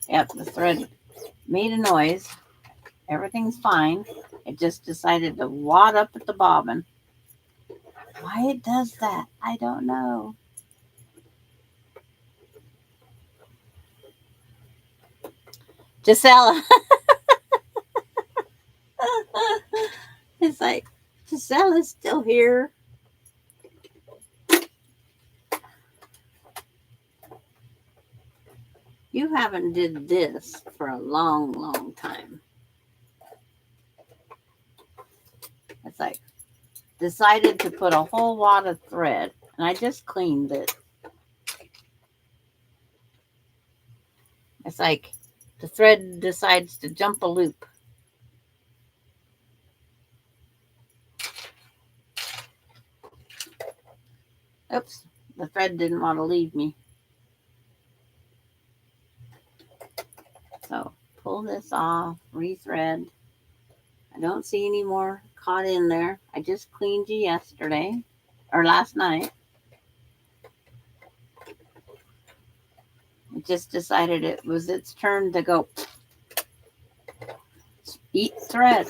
Yep, the thread made a noise. Everything's fine. It just decided to wad up at the bobbin. Why it does that, I don't know. Gisela. It's like, Gisela's still here. You haven't did this for a long, long time. It's like, decided to put a whole wad of thread, and I just cleaned it. It's like the thread decides to jump a loop. Oops, the thread didn't want to leave me. So pull this off, rethread. I don't see any more caught in there. I just cleaned you yesterday or last night. It just decided it was its turn to go eat thread.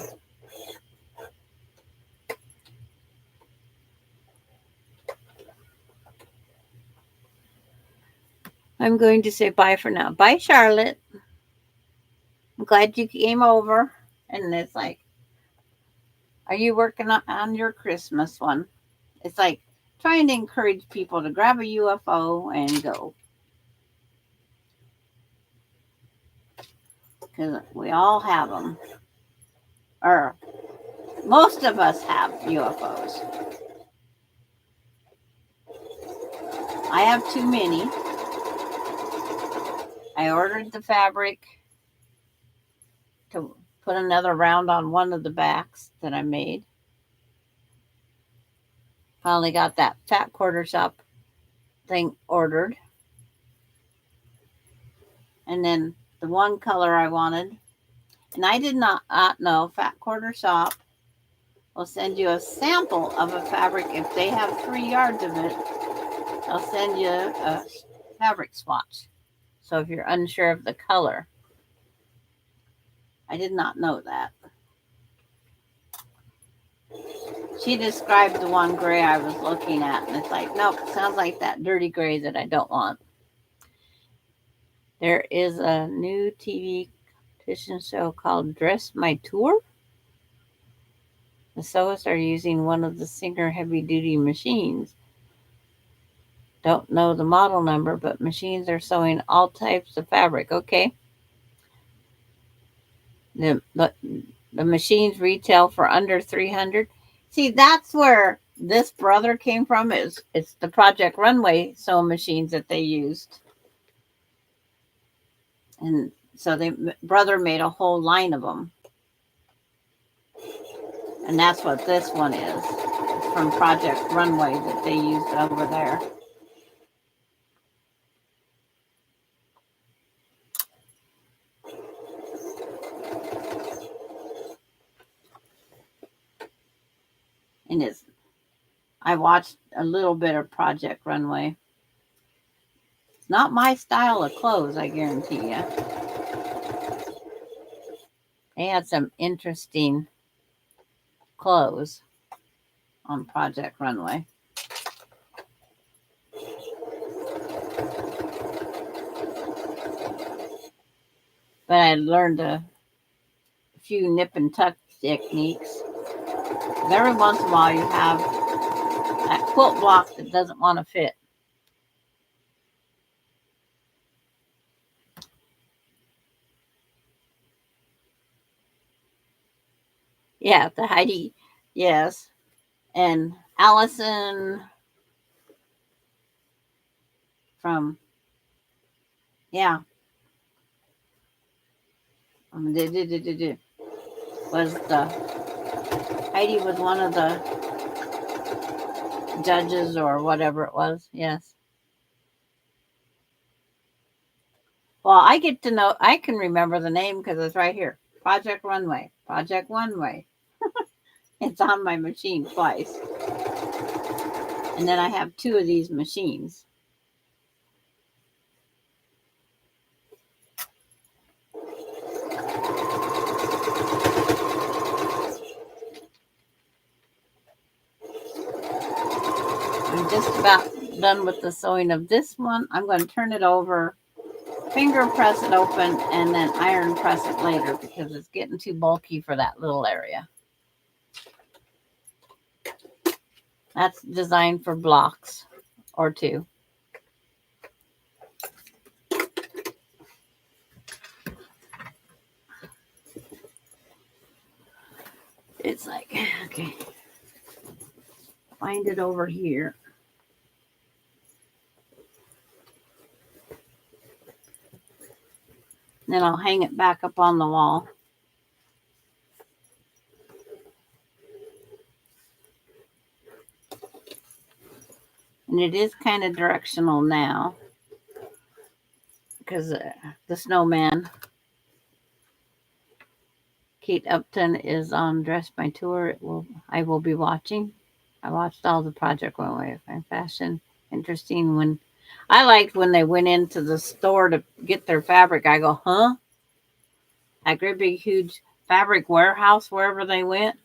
I'm going to say bye for now. Bye, Charlotte. I'm glad you came over. And it's like, are you working on your Christmas one? It's like trying to encourage people to grab a UFO and go. Because we all have them. Or most of us have UFOs. I have too many. I ordered the fabric to put another round on one of the backs that I made. Finally got that fat quarter shop thing ordered. And then the one color I wanted. And I did not know fat quarter shop will send you a sample of a fabric. If they have 3 yards of it, they'll send you a fabric swatch. So if you're unsure of the color, I did not know that. She described the one gray I was looking at, and it's like, nope, sounds like that dirty gray that I don't want. There is a new TV competition show called Dress My Tour. The sewists are using one of the Singer heavy-duty machines. Don't know the model number, but machines are sewing all types of fabric. Okay. The machines retail for under $300. See, that's where this brother came from. It's the Project Runway sewing machines that they used, and so brother made a whole line of them, and that's what this one is. It's from Project Runway that they used over there. And I watched a little bit of Project Runway. It's not my style of clothes, I guarantee you. They had some interesting clothes on Project Runway. But I learned a few nip and tuck techniques. But every once in a while you have that quilt block that doesn't want to fit. Yeah, the Heidi, yes. And Allison from, yeah, was Heidi was one of the judges or whatever it was. Yes. Well, I get to know, I can remember the name because it's right here. Project Runway. Project Runway. It's on my machine twice. And then I have 2 of these machines. I'm just about done with the sewing of this one. I'm going to turn it over, finger press it open, and then iron press it later because it's getting too bulky for that little area. That's designed for blocks or 2. It's like, okay, find it over here. And then I'll hang it back up on the wall. And it is kind of directional now because the snowman, Kate Upton, is on Dress My Tour. I will be watching. I watched all the Project Runway. I find fashion interesting. When I liked when they went into the store to get their fabric. I go, huh? That great big huge fabric warehouse wherever they went.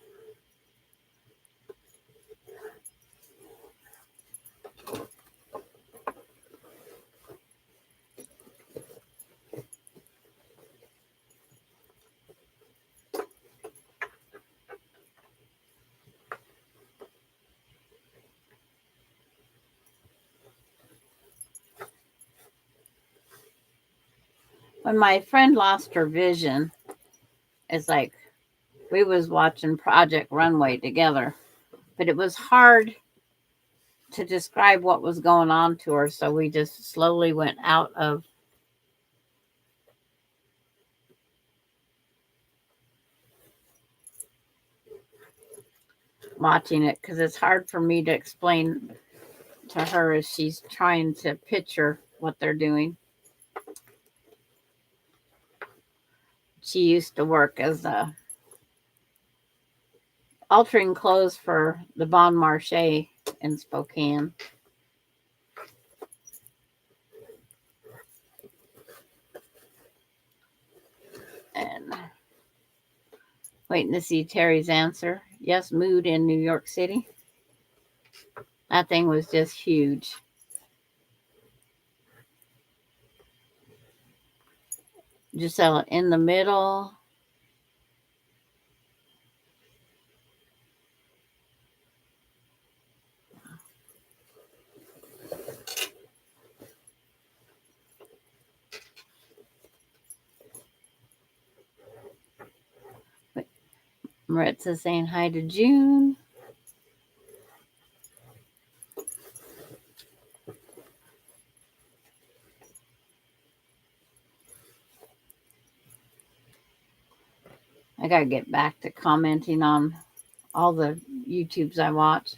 When my friend lost her vision, it's like we was watching Project Runway together, but it was hard to describe what was going on to her, so we just slowly went out of watching it because it's hard for me to explain to her as she's trying to picture what they're doing. She used to work as a altering clothes for the Bon Marché in Spokane. And waiting to see Terry's answer. Yes, mood in New York City. That thing was just huge. Gisela in the middle. Maritza saying hi to June. I gotta get back to commenting on all the YouTubes I watch.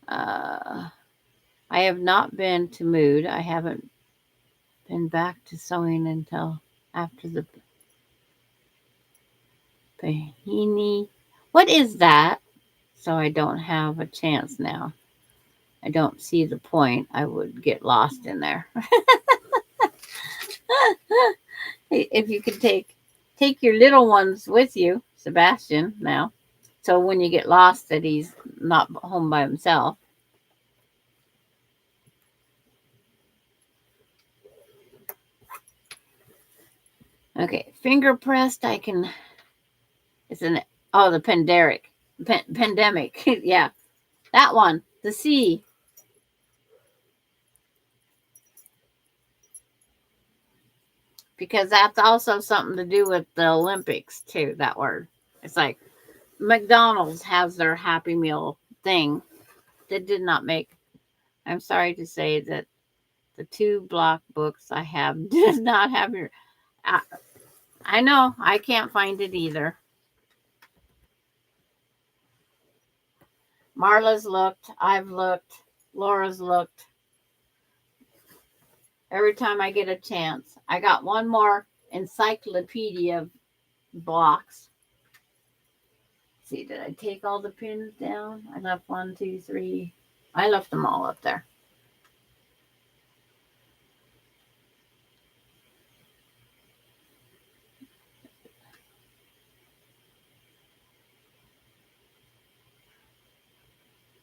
I have not been to Mood. I haven't been back to sewing until after the Pahini. What is that? So I don't have a chance now. I don't see the point. I would get lost in there. If you could take your little ones with you, Sebastian, now. So when you get lost that he's not home by himself. Okay, finger pressed. I can. It's an the pandemic. Yeah, that one. The C. Because that's also something to do with the Olympics too. That word. It's like McDonald's has their Happy Meal thing that did not make. I'm sorry to say that the 2 block books I have did not have your. I know I can't find it either. Marla's looked. I've looked. Laura's looked. Every time I get a chance, I got one more encyclopedia blocks. See, did I take all the pins down? I left 1, 2, 3. I left them all up there.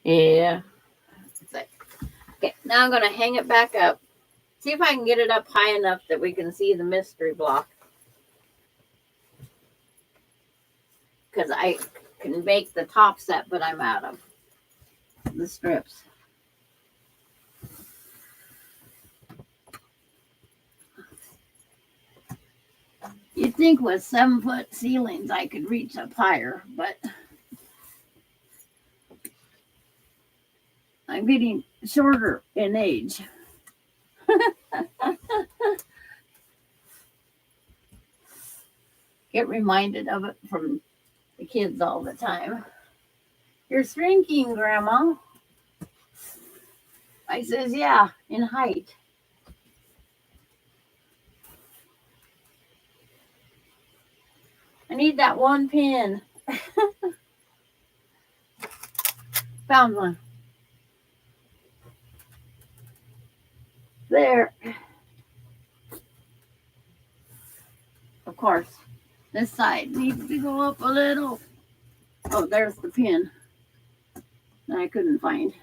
Yeah. Okay, now I'm going to hang it back up. See if I can get it up high enough that we can see the mystery block. Because I can make the top set, but I'm out of the strips. You'd think with 7-foot ceilings I could reach up higher, but I'm getting shorter in age. Get reminded of it from the kids all the time. You're shrinking, Grandma. I says, yeah, in height. I need that one pin. Found one. There. Of course, this side needs to go up a little. Oh, there's the pin that I couldn't find.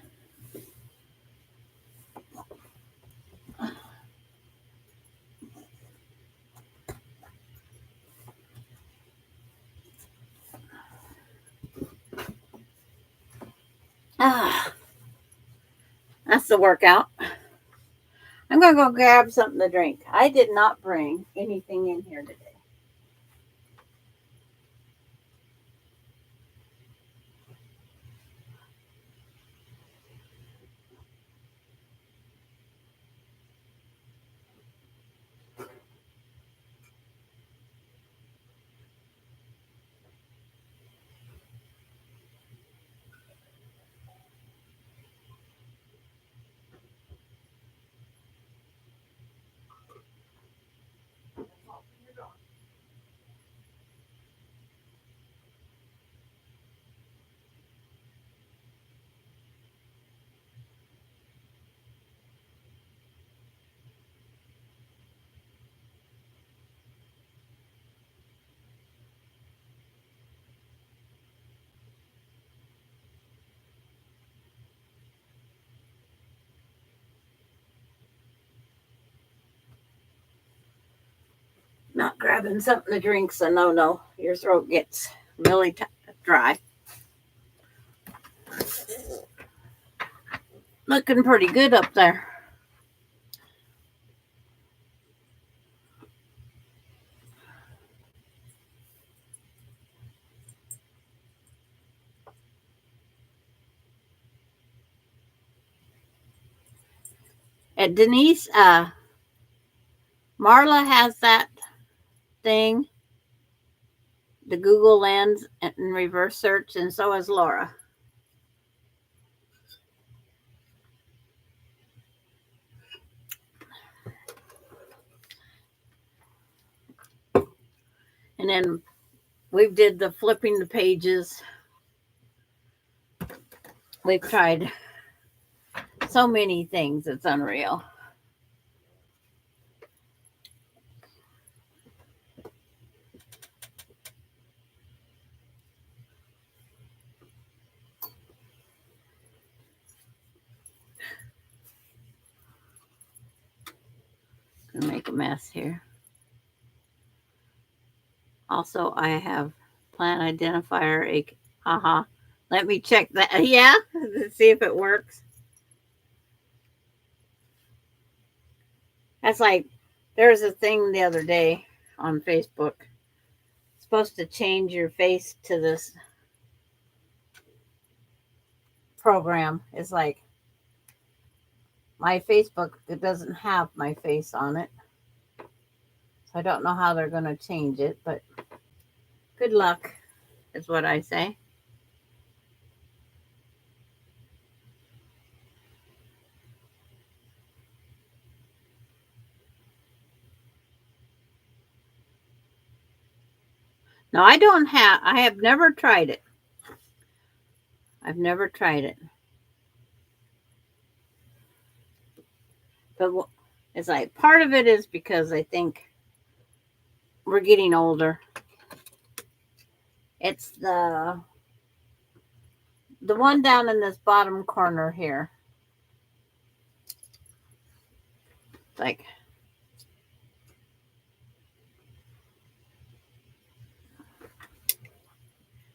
That's the workout. I'm going to go grab something to drink. I did not bring anything in here today. Not grabbing something to drink, so no. Your throat gets really dry. Looking pretty good up there. And Denise, Marla has that thing, the Google Lens and reverse search, and so has Laura. And then we did the flipping the pages. We've tried so many things. It's unreal. Gonna make a mess here. Also, I have plant identifier. Haha. Let me check that. Yeah, let's see if it works. That's like, there's a thing the other day on Facebook. It's supposed to change your face to this program. It's like my Facebook, it doesn't have my face on it. So I don't know how they're going to change it, but good luck is what I say. No, I have never tried it. I've never tried it. But it's like part of it is because I think we're getting older. It's the one down in this bottom corner here. It's like,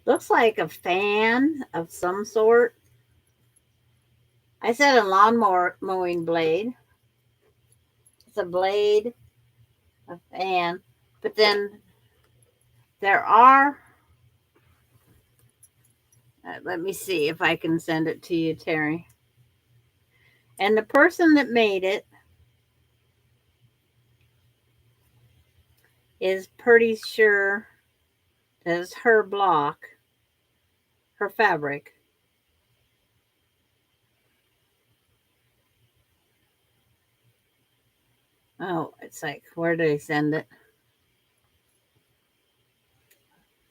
looks like a fan of some sort. I said a lawnmower mowing blade. It's a blade, a fan. But then there are, let me see if I can send it to you, Terry. And the person that made it is pretty sure that it's her block, her fabric. Oh, it's like, where did I send it?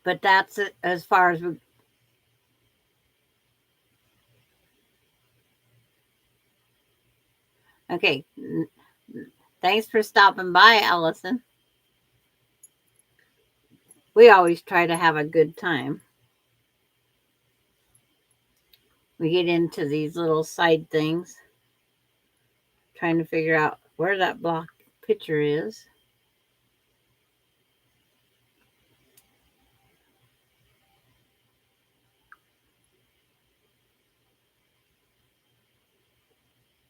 But that's it as far as we. Okay. Thanks for stopping by, Allison. We always try to have a good time. We get into these little side things, trying to figure out where that block picture is.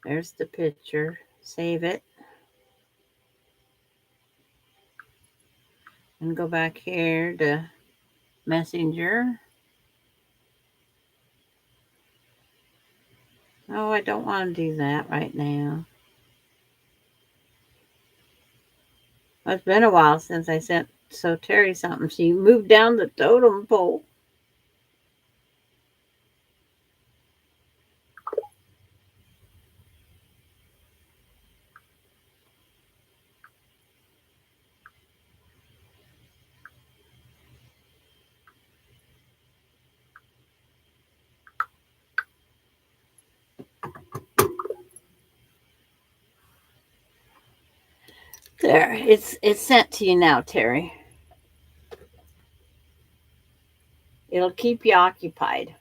There's the picture. Save it. And go back here to Messenger. Oh, I don't want to do that right now. It's been a while since I sent Terry something. She moved down the totem pole. There, it's sent to you now, Terry. It'll keep you occupied.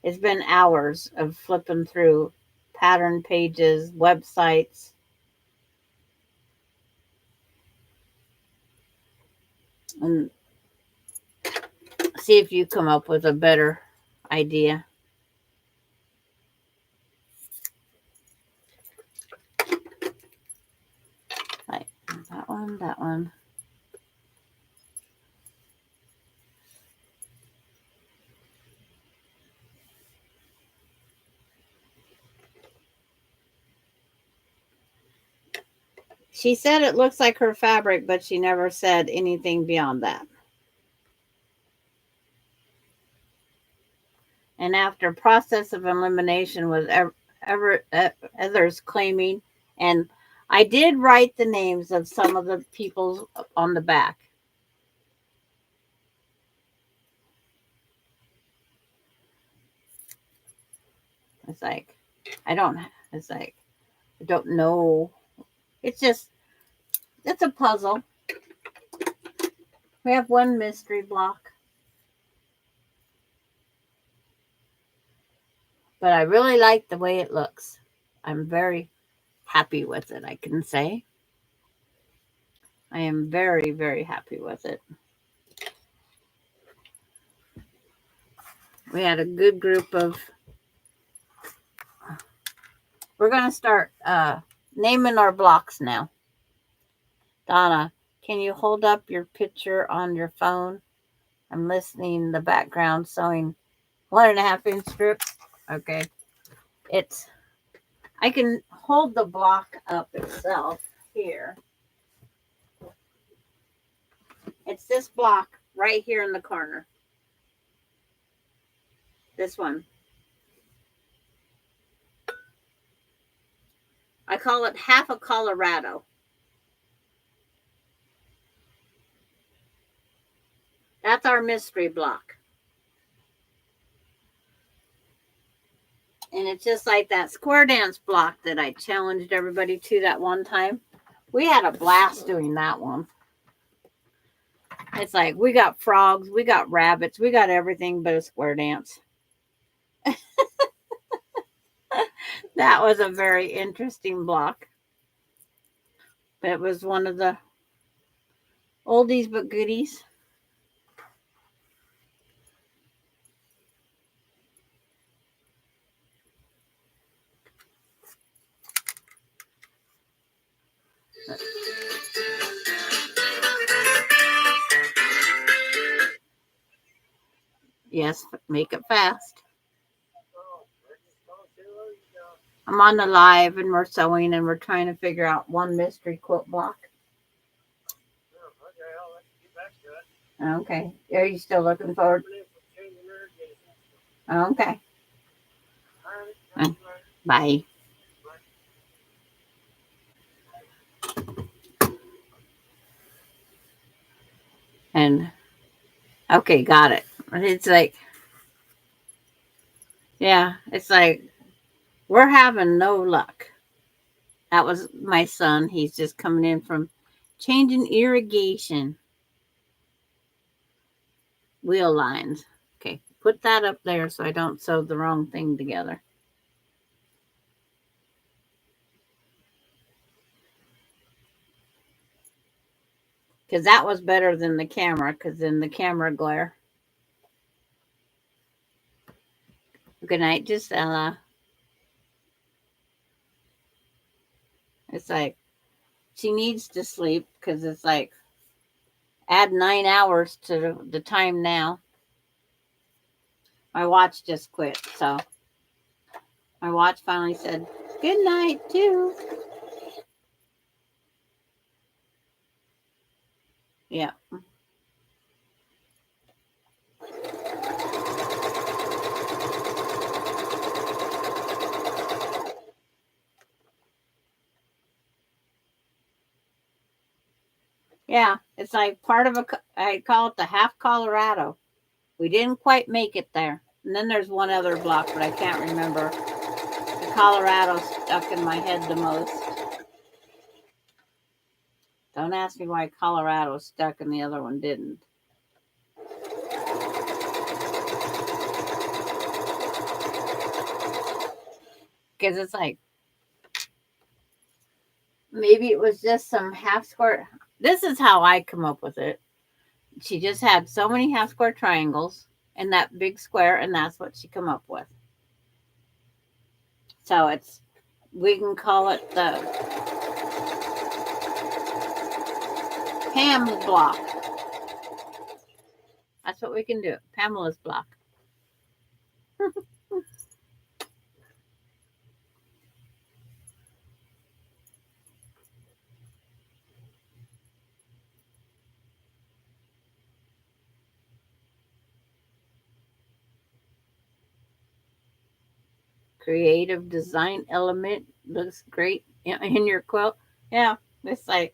It's been hours of flipping through pattern pages, websites. and see if you come up with a better idea. Like that one, that one. She said it looks like her fabric, but she never said anything beyond that. And after process of elimination was others claiming, and I did write the names of some of the people on the back. It's like, it's like, I don't know. It's just, it's a puzzle. We have one mystery block. But I really like the way it looks. I'm very happy with it, I can say. I am very, very happy with it. We had a good group of... We're going to start naming our blocks now. Donna, can you hold up your picture on your phone? I'm listening in the background sewing 1.5-inch strips. Okay. I can hold the block up itself here. It's this block right here in the corner. This one. I call it half a Colorado. That's our mystery block. And it's just like that square dance block that I challenged everybody to that one time. We had a blast doing that one. It's like we got frogs, we got rabbits, we got everything but a square dance. That was a very interesting block. But it was one of the oldies but goodies. Yes, make it fast. I'm on the live and we're sewing and we're trying to figure out one mystery quilt block. Okay. Are you still looking forward? Okay. Bye. And okay, got it. It's like, yeah, it's like we're having no luck. That was my son. He's just coming in from changing irrigation wheel lines. Okay, put that up there so I don't sew the wrong thing together. Because that was better than the camera, because in the camera glare. Good night, Gisela. It's like she needs to sleep because it's like add 9 hours to the time now. My watch just quit, so my watch finally said good night too. Yeah. Yeah, it's like part of I call it the half Colorado. We didn't quite make it there. And then there's one other block, but I can't remember. The Colorado stuck in my head the most. Don't ask me why Colorado stuck and the other one didn't. Because it's like, maybe it was just some half square. This is how I come up with it. she just had so many half square triangles in that big square, and that's what she come up with. So we can call it the Pam's block. That's what we can do. Pamela's block. Creative design element looks great in your quilt. Yeah, it's like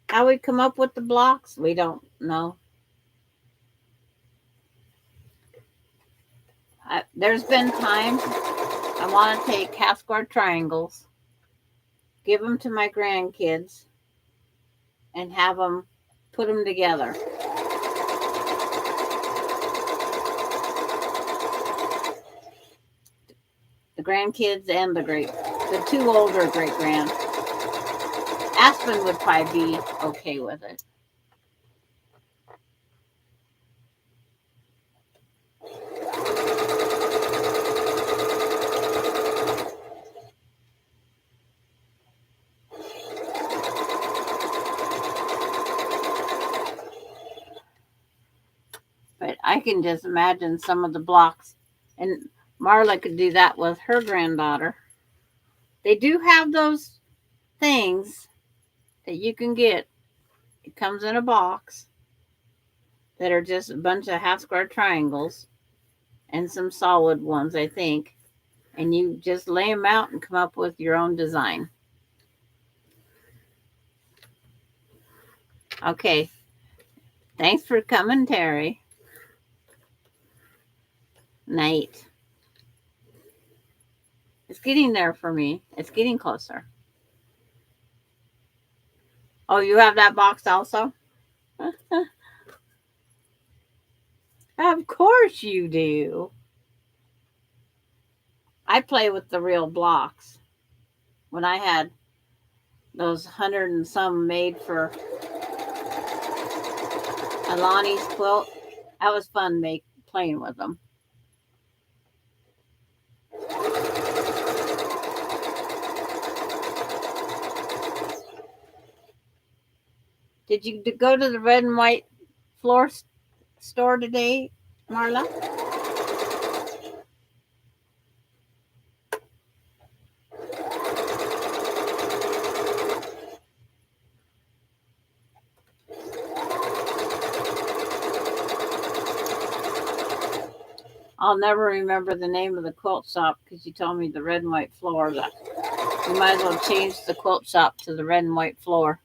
how we come up with the blocks, we don't know. There's been times I want to take half square triangles, give them to my grandkids, and have them put them together. The grandkids and the two older great grand. Aspen would probably be okay with it. But I can just imagine some of the blocks, and Marla could do that with her granddaughter. They do have those things that you can get. It comes in a box that are just a bunch of half square triangles and some solid ones, I think. And you just lay them out and come up with your own design. Okay. Thanks for coming, Terry. Night. It's getting there for me. It's getting closer. Oh, you have that box also? Of course you do. I play with the real blocks. When I had those 100 and some made for Alani's quilt, that was fun playing with them. Did you go to the red and white floor store today, Marla? I'll never remember the name of the quilt shop because you told me the red and white floor. That you might as well change the quilt shop to the red and white floor.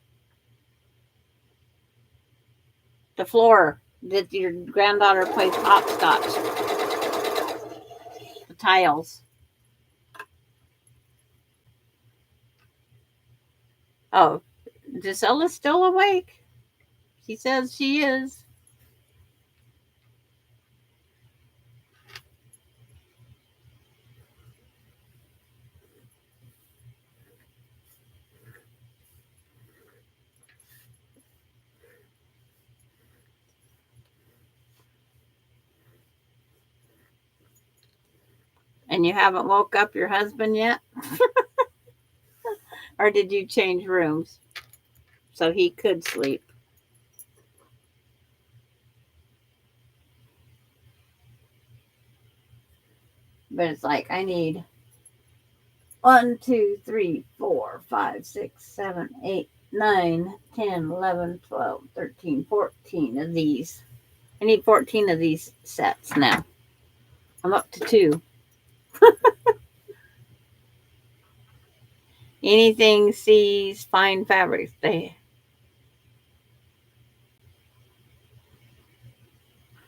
The floor that your granddaughter plays hopscotch. The tiles. Oh, Gisella's still awake. She says she is. And you haven't woke up your husband yet? Or did you change rooms so he could sleep? But it's like I need 1, 2, 3, 4, 5, 6, 7, 8, 9, 10, 11, 12, 13, 14 of these. I need 14 of these sets now. I'm up to 2. Anything sees fine fabrics.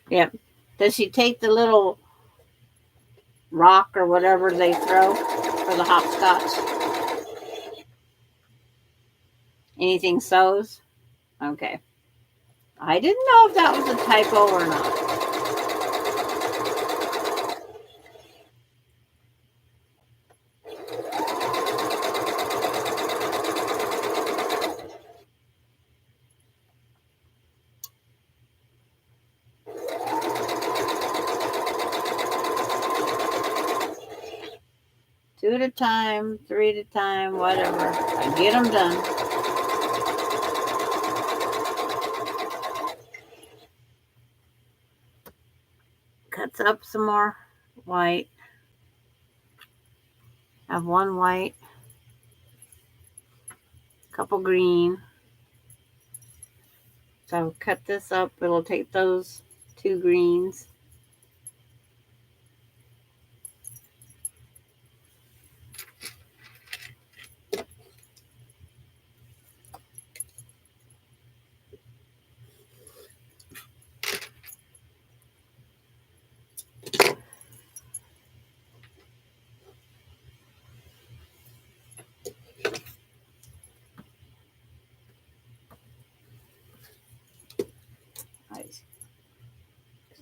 Yep. Does she take the little rock or whatever they throw for the hopscotch? Anything sews? Okay. I didn't know if that was a typo or not. 2 at a time, 3 at a time, whatever. I get them done. Cuts up some more white. Have one white, couple green. So I'll cut this up. It'll take those 2 greens.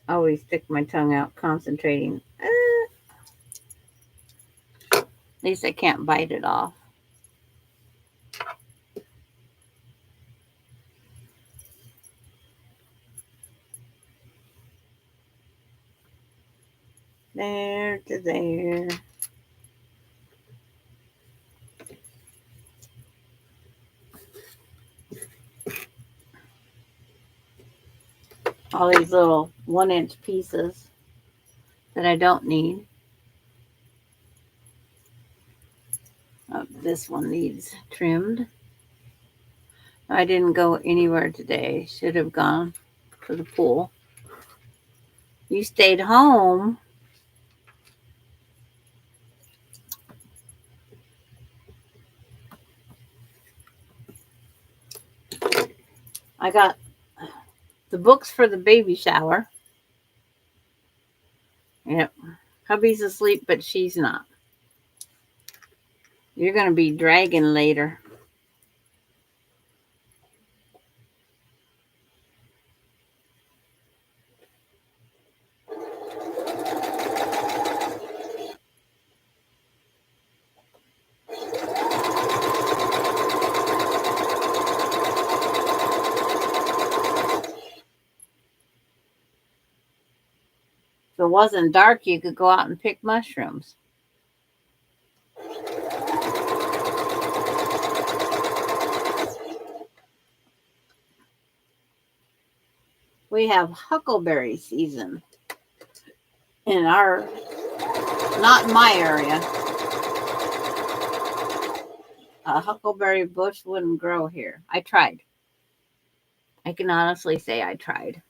I always stick my tongue out concentrating. At least I can't bite it off. There to there. All these little 1-inch pieces that I don't need. Oh, this one needs trimmed. I didn't go anywhere today. Should have gone to the pool. You stayed home. I got the books for the baby shower. Yep. Hubby's asleep, but she's not. You're going to be dragging later. If it wasn't dark, you could go out and pick mushrooms. We have huckleberry season in our, not in my area. A huckleberry bush wouldn't grow here. I tried. I can honestly say I tried.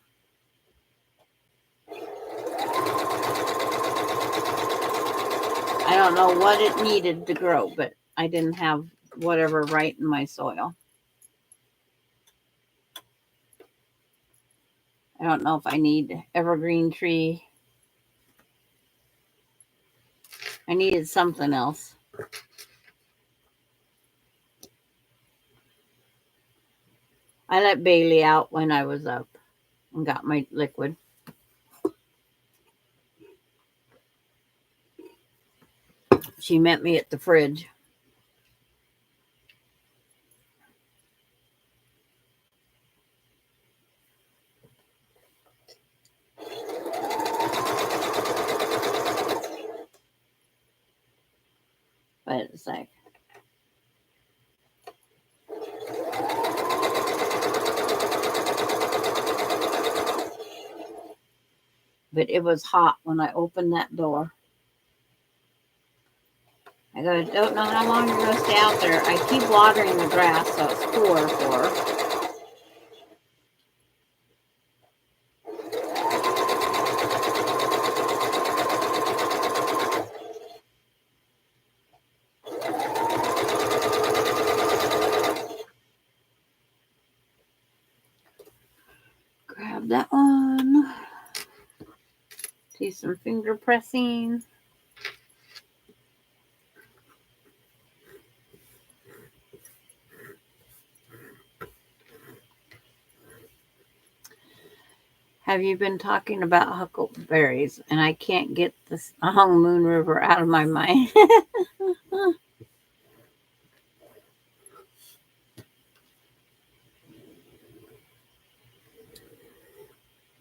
I don't know what it needed to grow, but I didn't have whatever right in my soil. I don't know if I need evergreen tree. I needed something else. I let Bailey out when I was up and got my liquid. She met me at the fridge. But it's like, but it was hot when I opened that door. I go, don't know how long you're going to stay out there. I keep watering the grass so it's cooler for her. Grab that one. Do some finger pressing. Have you been talking about huckleberries? And I can't get this Hung Moon River out of my mind.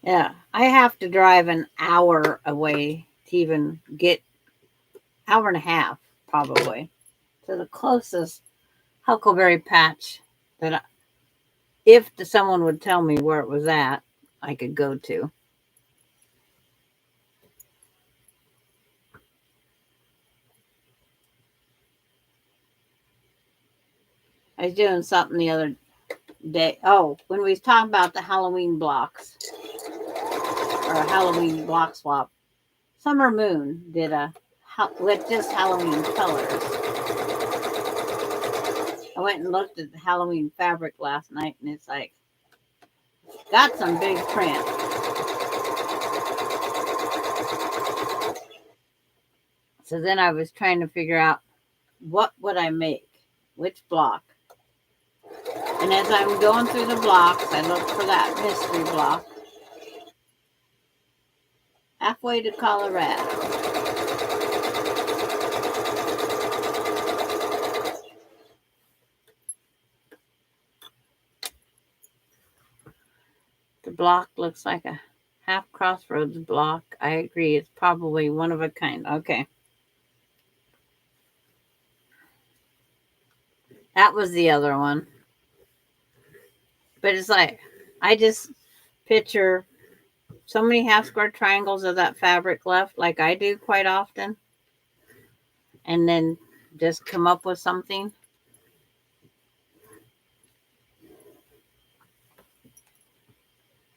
Yeah, I have to drive an hour away to even get hour and a half probably to the closest huckleberry patch that if someone would tell me where it was at, I could go to. I was doing something the other day. Oh, when we was talking about the Halloween blocks or a Halloween block swap, Summer Moon did a with just Halloween colors. I went and looked at the Halloween fabric last night, and it's like got some big print. So then I was trying to figure out what would I make, which block. And as I'm going through the blocks, I look for that mystery block. Halfway to Colorado. The block looks like a half crossroads block. I agree. It's probably one of a kind. Okay. That was the other one. But it's like, I just picture so many half square triangles of that fabric left, like I do quite often. And then just come up with something.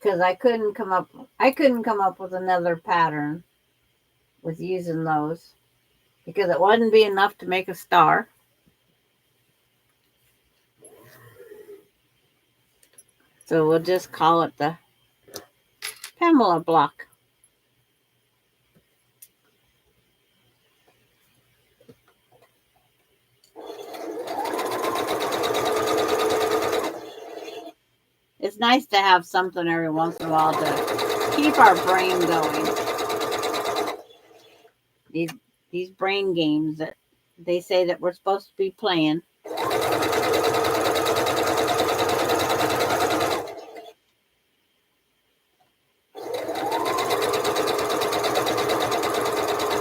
Because I couldn't come up with another pattern with using those. Because it wouldn't be enough to make a star. So we'll just call it the Pamela block. It's nice to have something every once in a while to keep our brain going. These brain games that they say that we're supposed to be playing.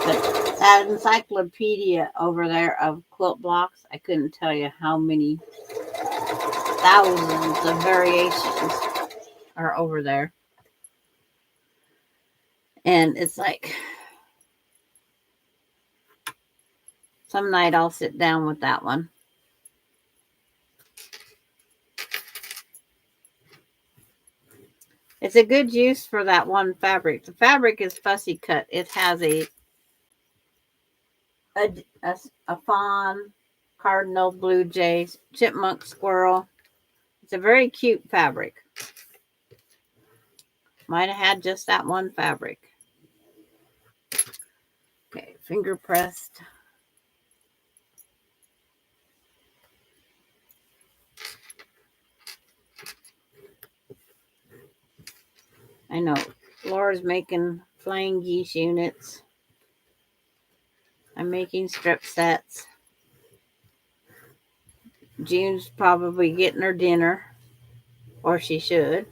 But that encyclopedia over there of quilt blocks, I couldn't tell you how many thousands of variations are over there. And it's like, some night I'll sit down with that one. It's a good use for that one fabric. The fabric is fussy cut. It has a fawn, cardinal, blue jay, chipmunk, squirrel. It's a very cute fabric. Might have had just that one fabric. Okay, finger pressed. I know Laura's making flying geese units. I'm making strip sets. June's probably getting her dinner, or she should.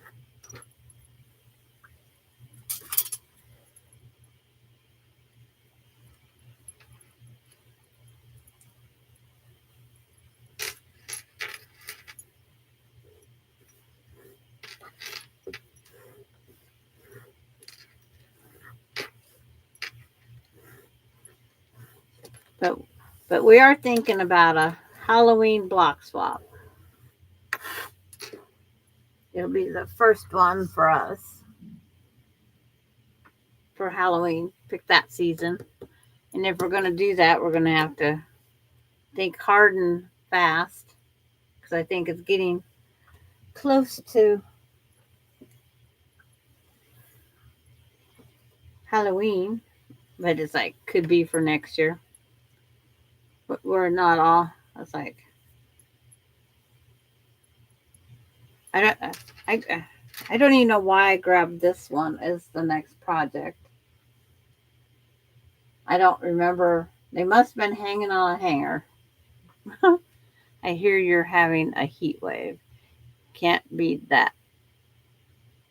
But we are thinking about a Halloween block swap. It'll be the first one for us for Halloween. Pick that season. And if we're going to do that, we're going to have to think hard and fast. Because I think it's getting close to Halloween. But it's like, could be for next year. But we're not all. It's like, I don't even know why I grabbed this one as the next project. I don't remember. They must have been hanging on a hanger. I hear you're having a heat wave. Can't be that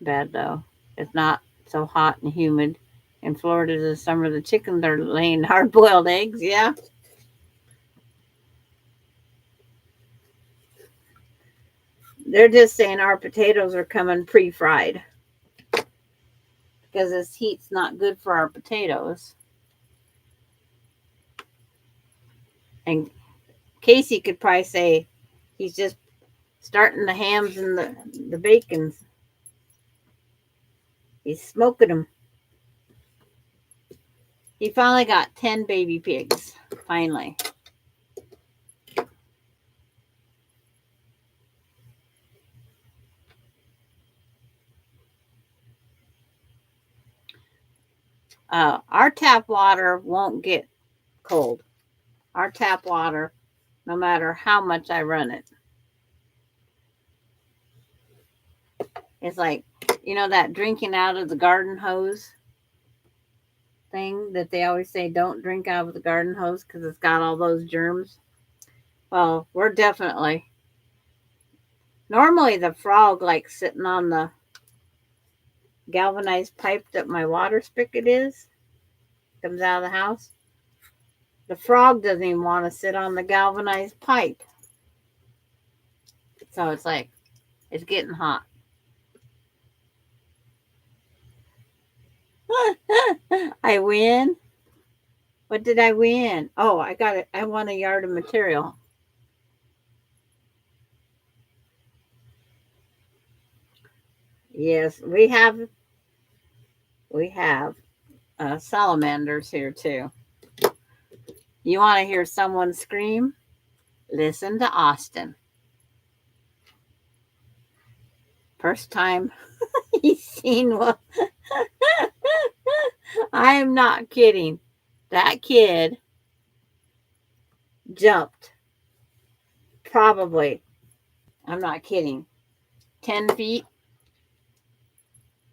bad though. It's not so hot and humid. In Florida this summer, the chickens are laying hard-boiled eggs. Yeah. They're just saying our potatoes are coming pre-fried because this heat's not good for our potatoes. And Casey could probably say he's just starting the hams and the bacons. He's smoking them. He finally got 10 baby pigs. Finally. Our tap water won't get cold. Our tap water, no matter how much I run it. It's like, you know, that drinking out of the garden hose thing that they always say, don't drink out of the garden hose because it's got all those germs. Well, we're definitely. Normally the frog likes sitting on the galvanized pipe that my water spigot is. Comes out of the house. The frog doesn't even want to sit on the galvanized pipe. So it's like, it's getting hot. I win. What did I win? Oh, I got it. I won a yard of material. Yes, we have salamanders here too. You want to hear someone scream? Listen to Austin. First time he's seen one. I am not kidding. That kid jumped probably, I'm not kidding, 10 feet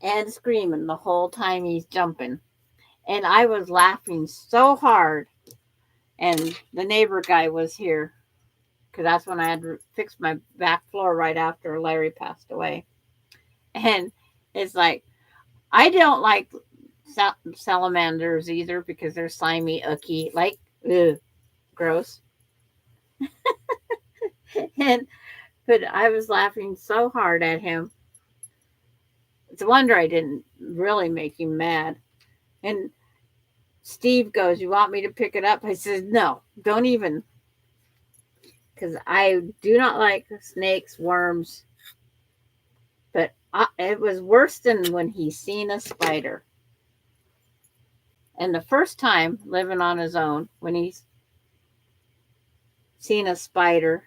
and screaming the whole time he's jumping. And I was laughing so hard. And the neighbor guy was here because that's when I had fixed my back floor right after Larry passed away. And it's like, I don't like salamanders either because they're slimy, icky, like, ugh, gross. But I was laughing so hard at him. It's a wonder I didn't really make him mad. And Steve goes, you want me to pick it up? I said, no, don't even. Because I do not like snakes, worms. But it was worse than when he seen a spider. And the first time living on his own, when he's seen a spider,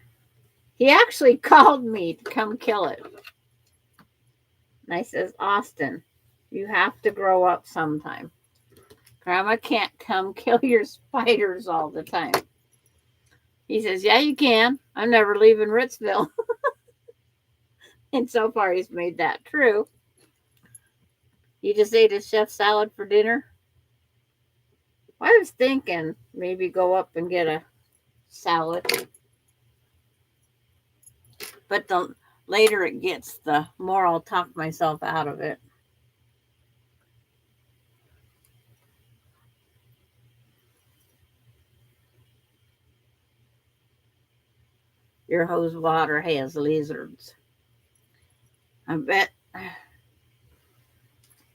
he actually called me to come kill it. And I says, Austin, you have to grow up sometime. Grandma can't come kill your spiders all the time. He says, yeah, you can. I'm never leaving Ritzville. And so far, he's made that true. You just ate a chef salad for dinner? I was thinking maybe go up and get a salad. But the later it gets, the more I'll talk myself out of it. Your hose water has lizards. I bet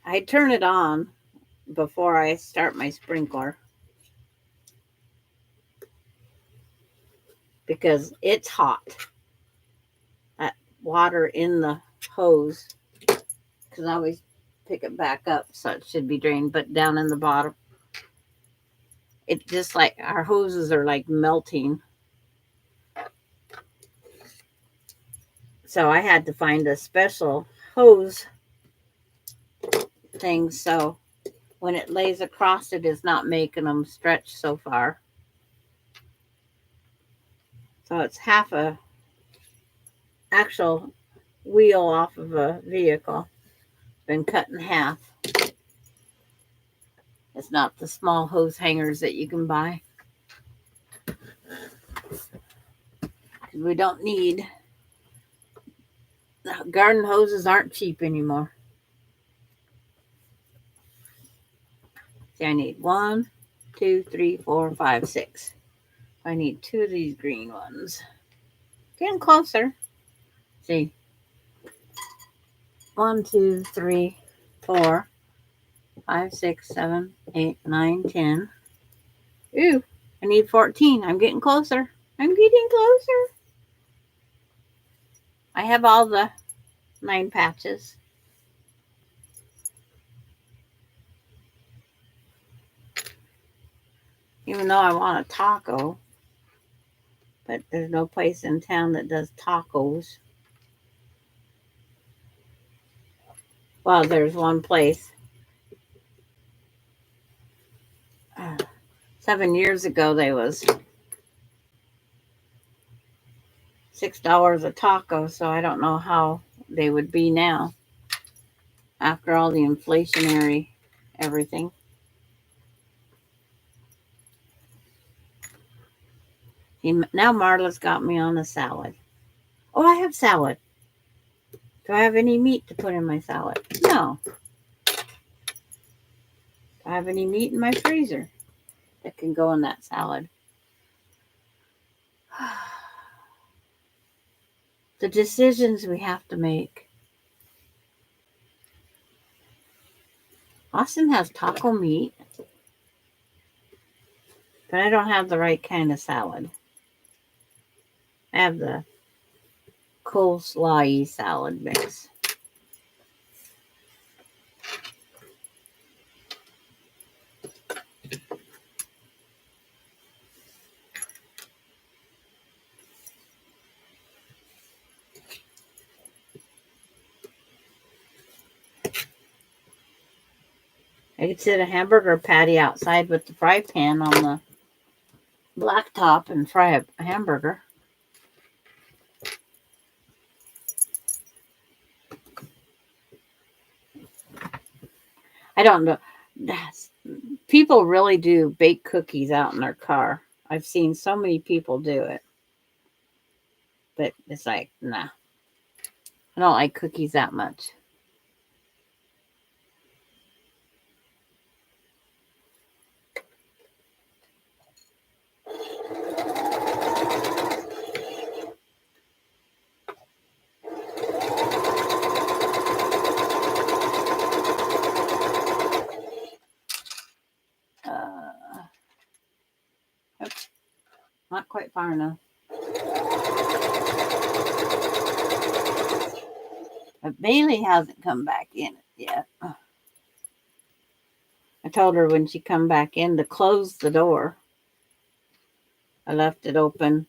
I turn it on before I start my sprinkler because it's hot. That water in the hose, because I always pick it back up so it should be drained, but down in the bottom, it's just like our hoses are like melting. So I had to find a special hose thing so when it lays across it, it's not making them stretch so far. So it's half a actual wheel off of a vehicle. Been cut in half. It's not the small hose hangers that you can buy. We don't need. Garden hoses aren't cheap anymore. See, I need 1, 2, 3, 4, 5, 6. I need 2 of these green ones. Getting closer. See, 1, 2, 3, 4, 5, 6, 7, 8, 9, 10. Ooh, I need 14. I'm getting closer. I'm getting closer. I have all the 9 patches. Even though I want a taco. But there's no place in town that does tacos. Well, there's one place. 7 years ago, they was $6 a taco, so I don't know how they would be now after all the inflationary everything. Now Marla's got me on the salad. Oh, I have salad. Do I have any meat to put in my salad? No. Do I have any meat in my freezer that can go in that salad? The decisions we have to make. Austin has taco meat, but I don't have the right kind of salad. I have the coleslaw-y salad mix. I could sit a hamburger patty outside with the fry pan on the blacktop and fry a hamburger. I don't know. People really do bake cookies out in their car. I've seen so many people do it. But it's like, nah. I don't like cookies that much. Oops, not quite far enough. But Bailey hasn't come back in yet. I told her when she come back in to close the door. I left it open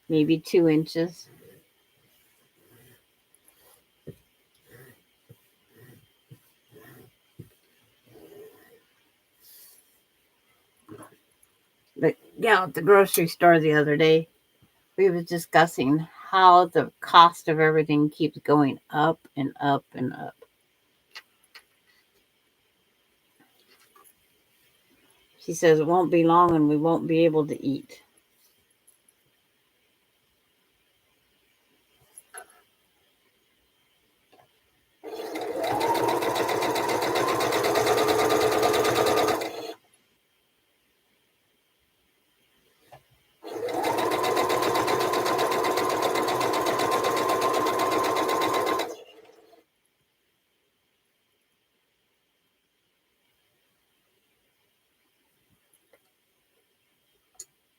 maybe 2 inches. But yeah, at the grocery store the other day, we were discussing how the cost of everything keeps going up and up and up. She says it won't be long and we won't be able to eat.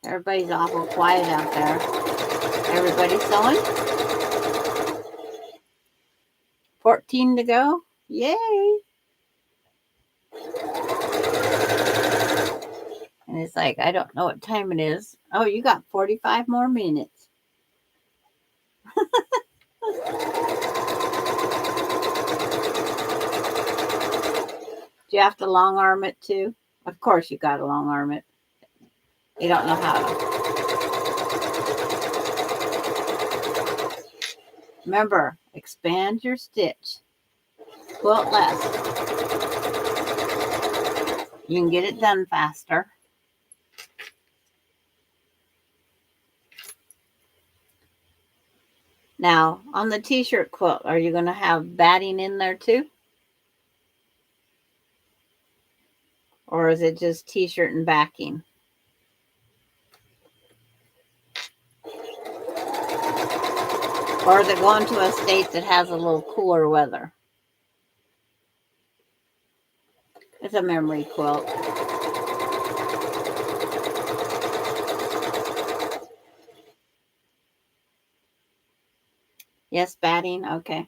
Everybody's awful quiet out there. Everybody sewing? 14 to go? Yay! And it's like, I don't know what time it is. Oh, you got 45 more minutes. Do you have to long arm it too? Of course you got to long arm it. You don't know how to. Remember, expand your stitch. Quilt less. You can get it done faster. Now, on the t-shirt quilt, are you going to have batting in there too? Or is it just t-shirt and backing? Or they're going to a state that has a little cooler weather. It's a memory quilt. Yes, batting. Okay.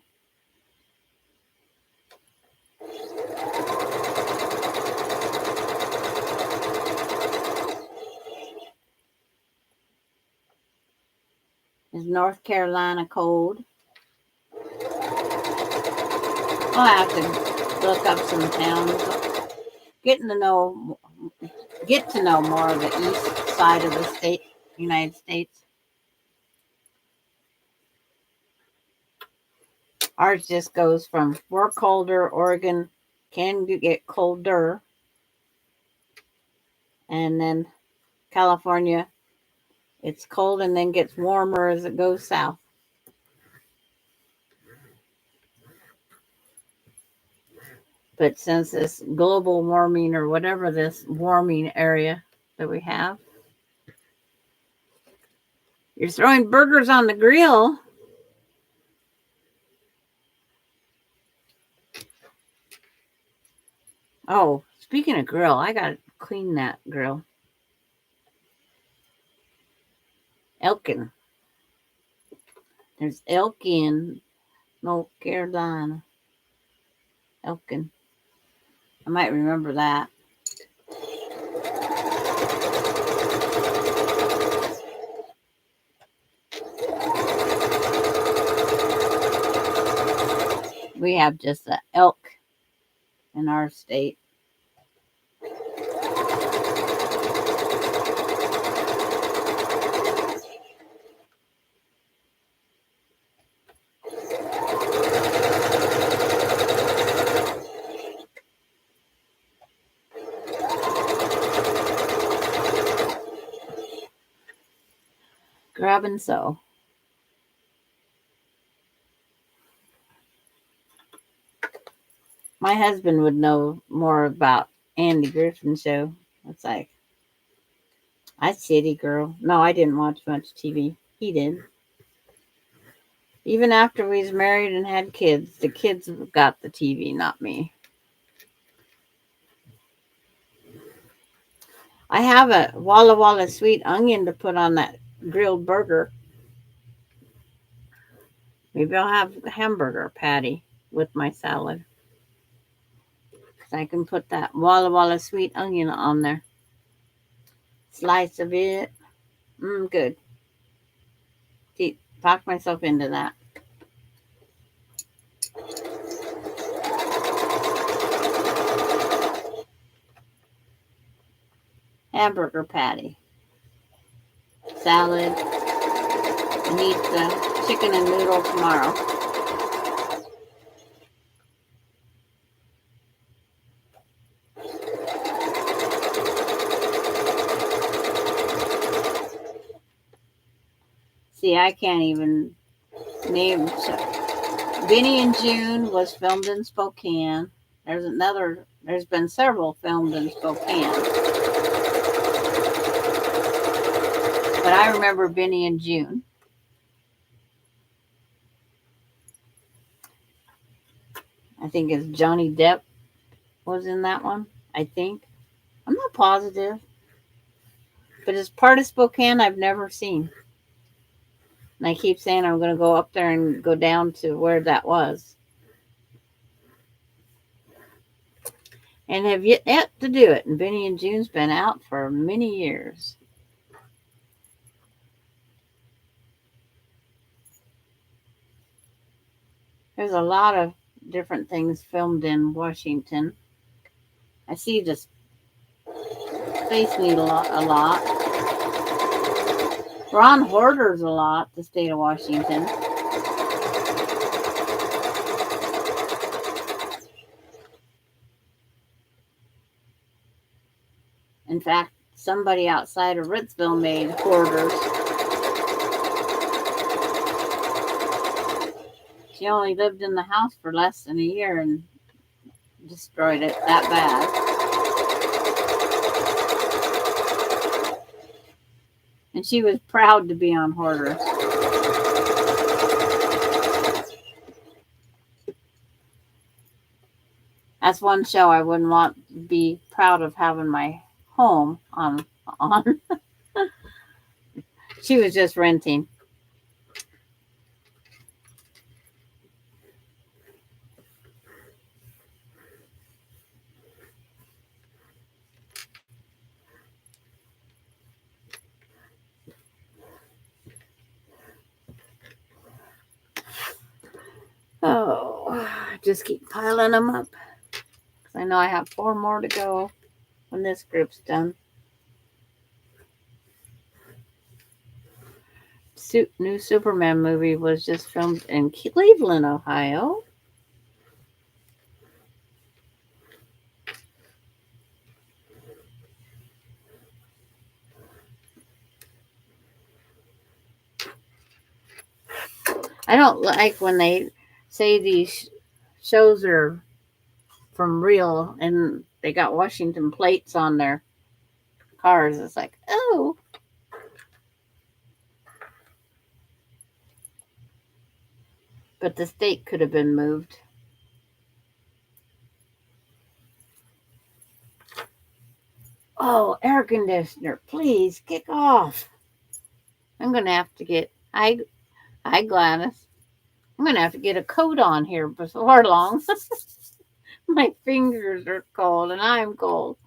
Is North Carolina cold? I'll have to look up some towns. Get to know more of the east side of the United States. Ours just goes from we're colder, Oregon can get colder, and then California, it's cold and then gets warmer as it goes south. But since this global warming or whatever this warming area that we have, you're throwing burgers on the grill. Oh, speaking of grill, I got to clean that grill. Elkin. There's Elkin, North Carolina. Elkin. I might remember that. We have just an elk in our state. Grab and sew. My husband would know more about Andy Griffin show. It's like, I city girl. No, I didn't watch much TV. He did. Even after we was married and had kids, the kids got the TV, not me. I have a Walla Walla sweet onion to put on that grilled burger. Maybe I'll have a hamburger patty with my salad. I can put that Walla Walla sweet onion on there. Slice of it. Good. See, talk myself into that. Hamburger patty. Salad. And eat the chicken and noodle tomorrow. See, I can't even name. Benny and June was filmed in Spokane. There's been several filmed in Spokane. But I remember Benny and June. I think it's Johnny Depp was in that one. I think. I'm not positive. But it's part of Spokane I've never seen. And I keep saying I'm going to go up there and go down to where that was. And have yet to do it. And Benny and June's been out for many years. There's a lot of different things filmed in Washington. I see this Space Needle a lot. Ron Hoarder's a lot, the state of Washington. In fact, somebody outside of Ritzville made Hoarders. She only lived in the house for less than a year and destroyed it that bad. And she was proud to be on Hoarders. That's one show I wouldn't want to be proud of having my home on. On. She was just renting. Oh, just keep piling them up. Because I know I have 4 more to go when this group's done. New Superman movie was just filmed in Cleveland, Ohio. I don't like when they say these shows are from real and they got Washington plates on their cars. It's like, oh. But the state could have been moved. Oh, air conditioner, please kick off. I'm going to have to get, hi Gladys. I'm going to have to get a coat on here before long. My fingers are cold and I'm cold.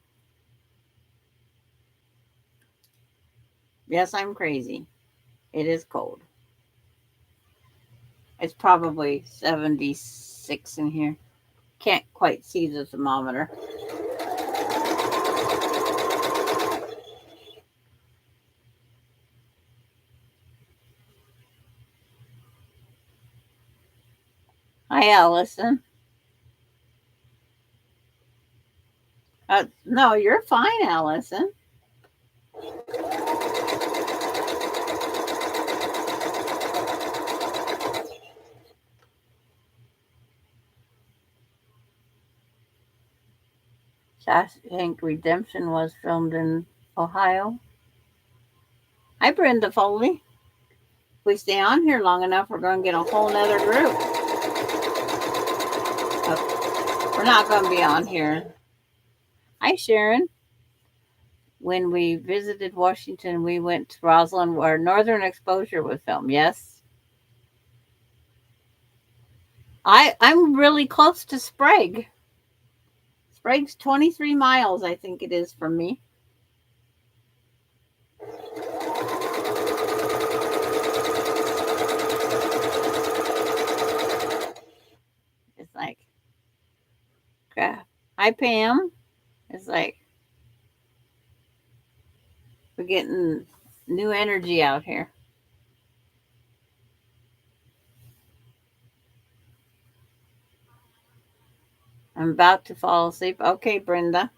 Yes, I'm crazy. It is cold. It's probably 76 in here. Can't quite see the thermometer. Hi, Allison. No, you're fine, Allison. Shawshank Redemption was filmed in Ohio. Hi, Brenda Foley. If we stay on here long enough, we're going to get a whole nother group. Oh, we're not going to be on here. Hi, Sharon. When we visited Washington, we went to Roslyn where Northern Exposure was filmed. Yes. I'm really close to Sprague. Sprague's 23 miles, I think it is, from me. It's like, crap. Hi, Pam. It's like, we're getting new energy out here. I'm about to fall asleep. Okay, Brenda.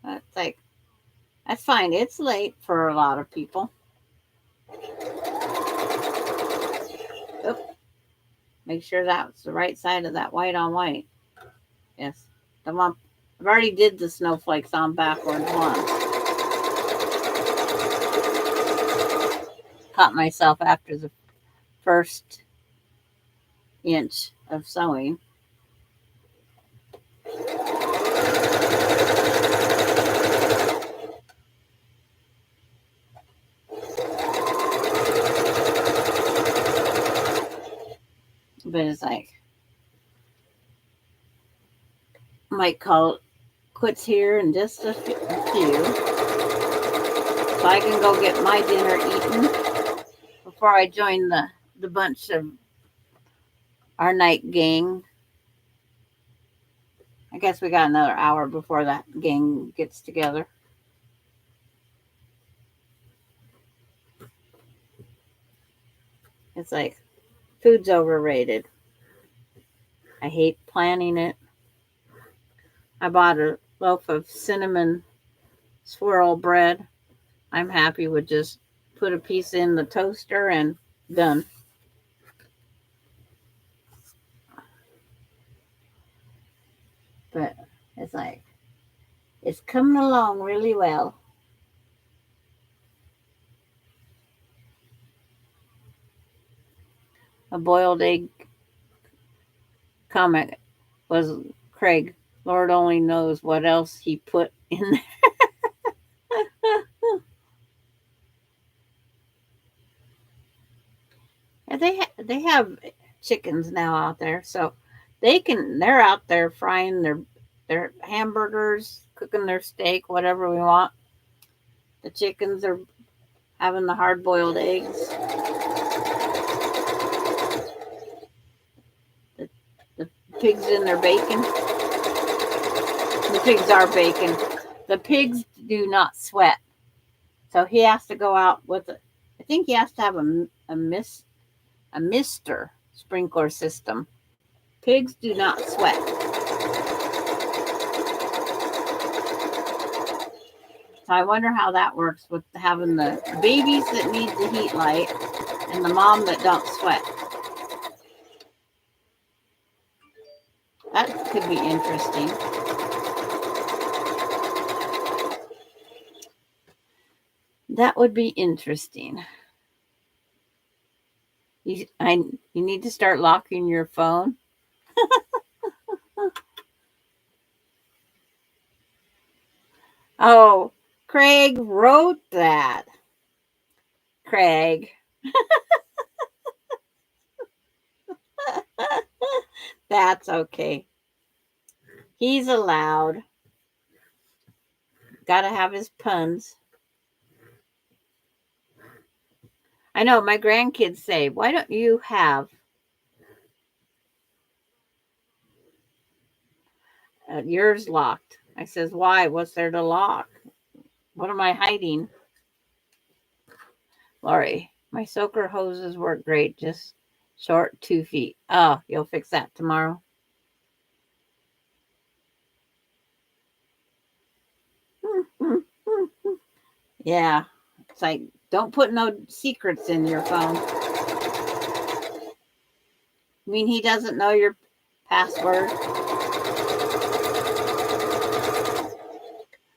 That's like, that's fine. It's late for a lot of people. Oop. Make sure that's the right side of that white on white. Yes. The one I've already did the snowflakes on backwards once. Caught myself after the first inch of sewing. But it's like, might call it quits here in just a few. So I can go get my dinner eaten before I join the bunch of our night gang. I guess we got another hour before that gang gets together. It's like, food's overrated. I hate planning it. I bought a loaf of cinnamon swirl bread. I'm happy with just put a piece in the toaster and done. But it's like, it's coming along really well. A boiled egg comment was Craig Lord only knows what else he put in there. And they have chickens now out there, so they're out there frying their hamburgers, cooking their steak, whatever we want. The chickens are having the hard boiled eggs. The, the pigs in their bacon. The pigs are bacon. The pigs do not sweat, so he has to go out with it. I think he has to have a mister sprinkler system. Pigs do not sweat. So I wonder how that works with having the babies that need the heat light and the mom that don't sweat. That could be interesting. That would be interesting. You need to start locking your phone. Oh, Craig wrote that. Craig. That's okay. He's allowed. Gotta have his puns. I know my grandkids say, why don't you have yours locked? I says, why? What's there to lock? What am I hiding? Lori, my soaker hoses work great, just short 2 feet. Oh, you'll fix that tomorrow. Yeah, it's like, don't put no secrets in your phone. I mean, he doesn't know your password.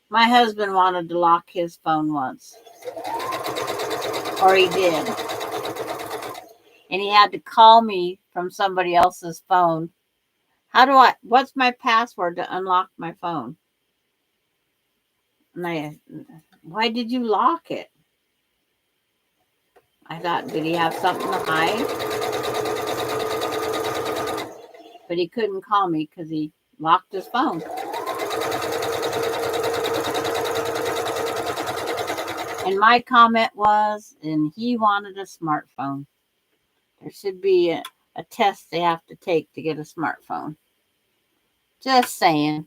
My husband wanted to lock his phone once. Or he did. And he had to call me from somebody else's phone. What's my password to unlock my phone? And why did you lock it? I thought, did he have something to hide? But he couldn't call me because he locked his phone. And my comment was, and he wanted a smartphone. There should be a test they have to take to get a smartphone. Just saying.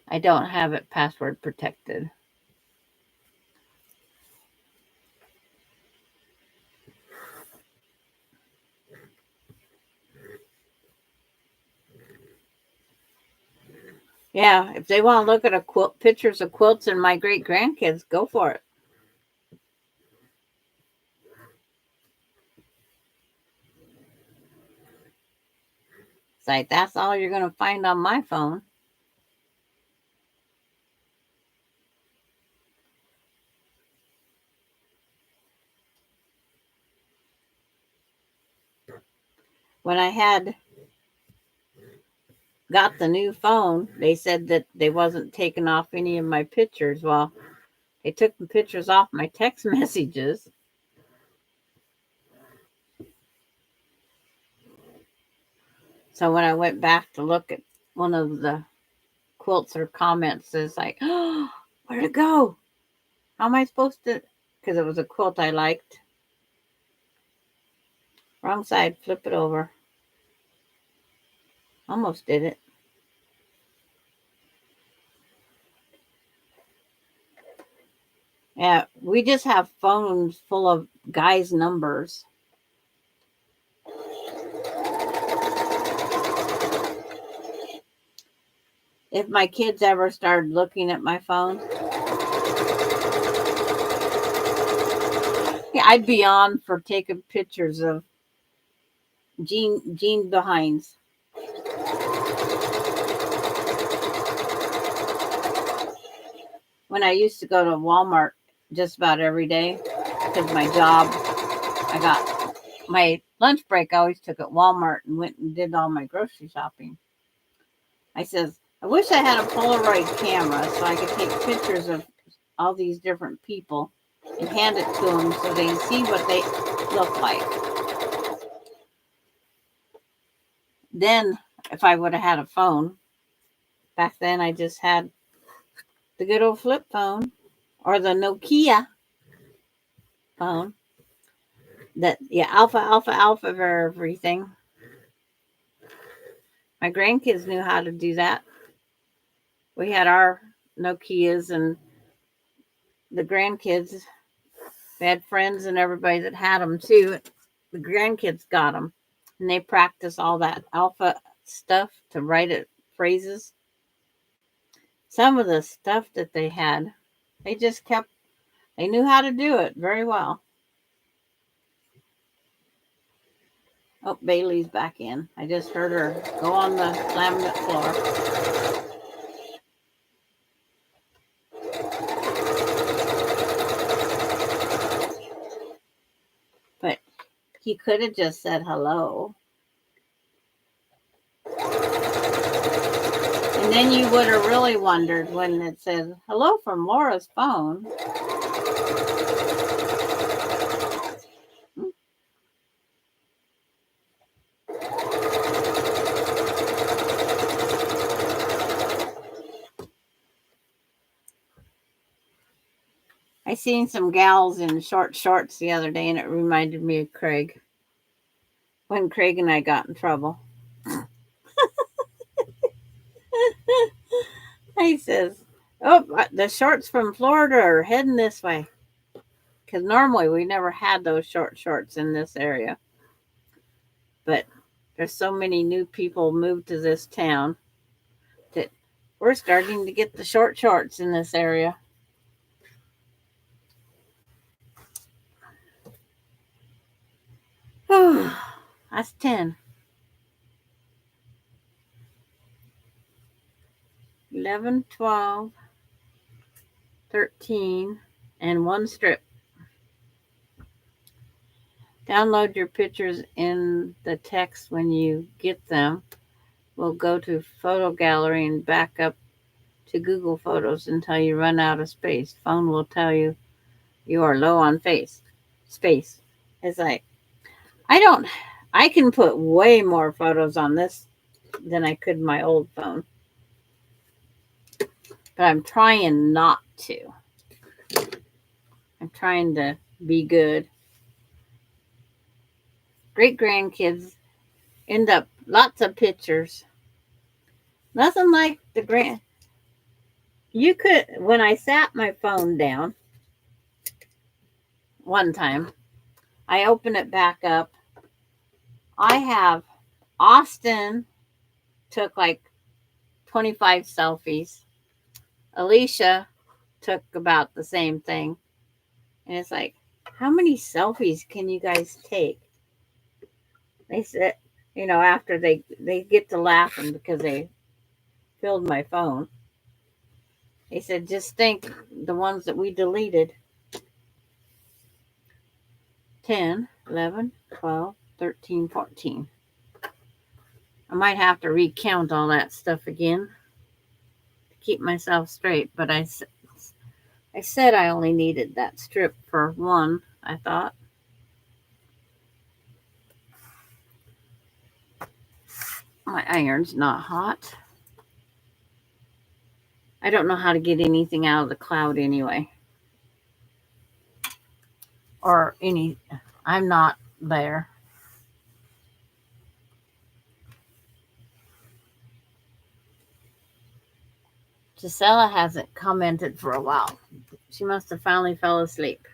I don't have it password protected. Yeah, if they want to look at pictures of quilts and my great grandkids, go for it. It's like, that's all you're going to find on my phone. When I got the new phone, they said that they wasn't taking off any of my pictures. Well, they took the pictures off my text messages. So when I went back to look at one of the quilts or comments, it's like, oh, where'd it go? How am I supposed to? Because it was a quilt I liked. Wrong side, flip it over. Almost did it. Yeah, we just have phones full of guys' numbers. If my kids ever started looking at my phone, yeah, I'd be on for taking pictures of Jean behinds. When I used to go to Walmart just about every day because my job, I got my lunch break, I always took at Walmart and went and did all my grocery shopping. I says, I wish I had a Polaroid camera so I could take pictures of all these different people and hand it to them so they see what they look like. Then, if I would have had a phone, back then I just had the good old flip phone or the Nokia phone. That, yeah, alpha for everything. My grandkids knew how to do that. We had our Nokias, and the grandkids, they had friends and everybody that had them too. The grandkids got them, and they practiced all that alpha stuff to write it phrases. Some of the stuff that they had, they just kept, they knew how to do it very well. Oh, Bailey's back in. I just heard her go on the laminate floor. But he could have just said hello. And then you would have really wondered when it said, hello from Laura's phone. I seen some gals in short shorts the other day, and it reminded me of Craig. When Craig and I got in trouble. He says, oh, the shorts from Florida are heading this way. Because normally we never had those short shorts in this area. But there's so many new people moved to this town that we're starting to get the short shorts in this area. That's 10. 11, 12, 13, and one strip. Download your pictures in the text when you get them. We'll go to Photo Gallery and back up to Google Photos until you run out of space. Phone will tell you you are low on space. It's like, I can put way more photos on this than I could my old phone. But I'm trying not to. I'm trying to be good. Great grandkids end up lots of pictures. Nothing like the you could, when I sat my phone down one time, I opened it back up. I have Austin took like 25 selfies. Alicia took about the same thing. And it's like, how many selfies can you guys take? They said, after they get to laughing because they filled my phone. They said, just think the ones that we deleted. 10, 11, 12, 13, 14. I might have to recount all that stuff again to keep myself straight, but I said I only needed that strip for one, I thought. My iron's not hot. I don't know how to get anything out of the cloud anyway. I'm not there. Gisela hasn't commented for a while. She must have finally fell asleep.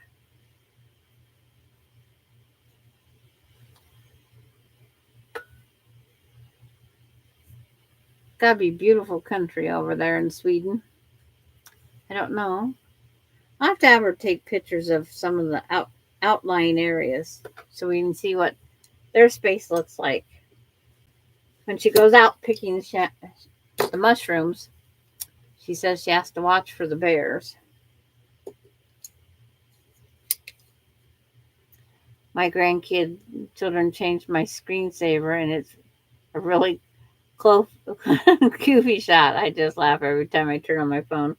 Gotta be beautiful country over there in Sweden. I don't know. I'll have to have her take pictures of some of the outlying areas so we can see what their space looks like. When she goes out picking the mushrooms, she says she has to watch for the bears. My children changed my screensaver, and it's a really close, goofy shot. I just laugh every time I turn on my phone.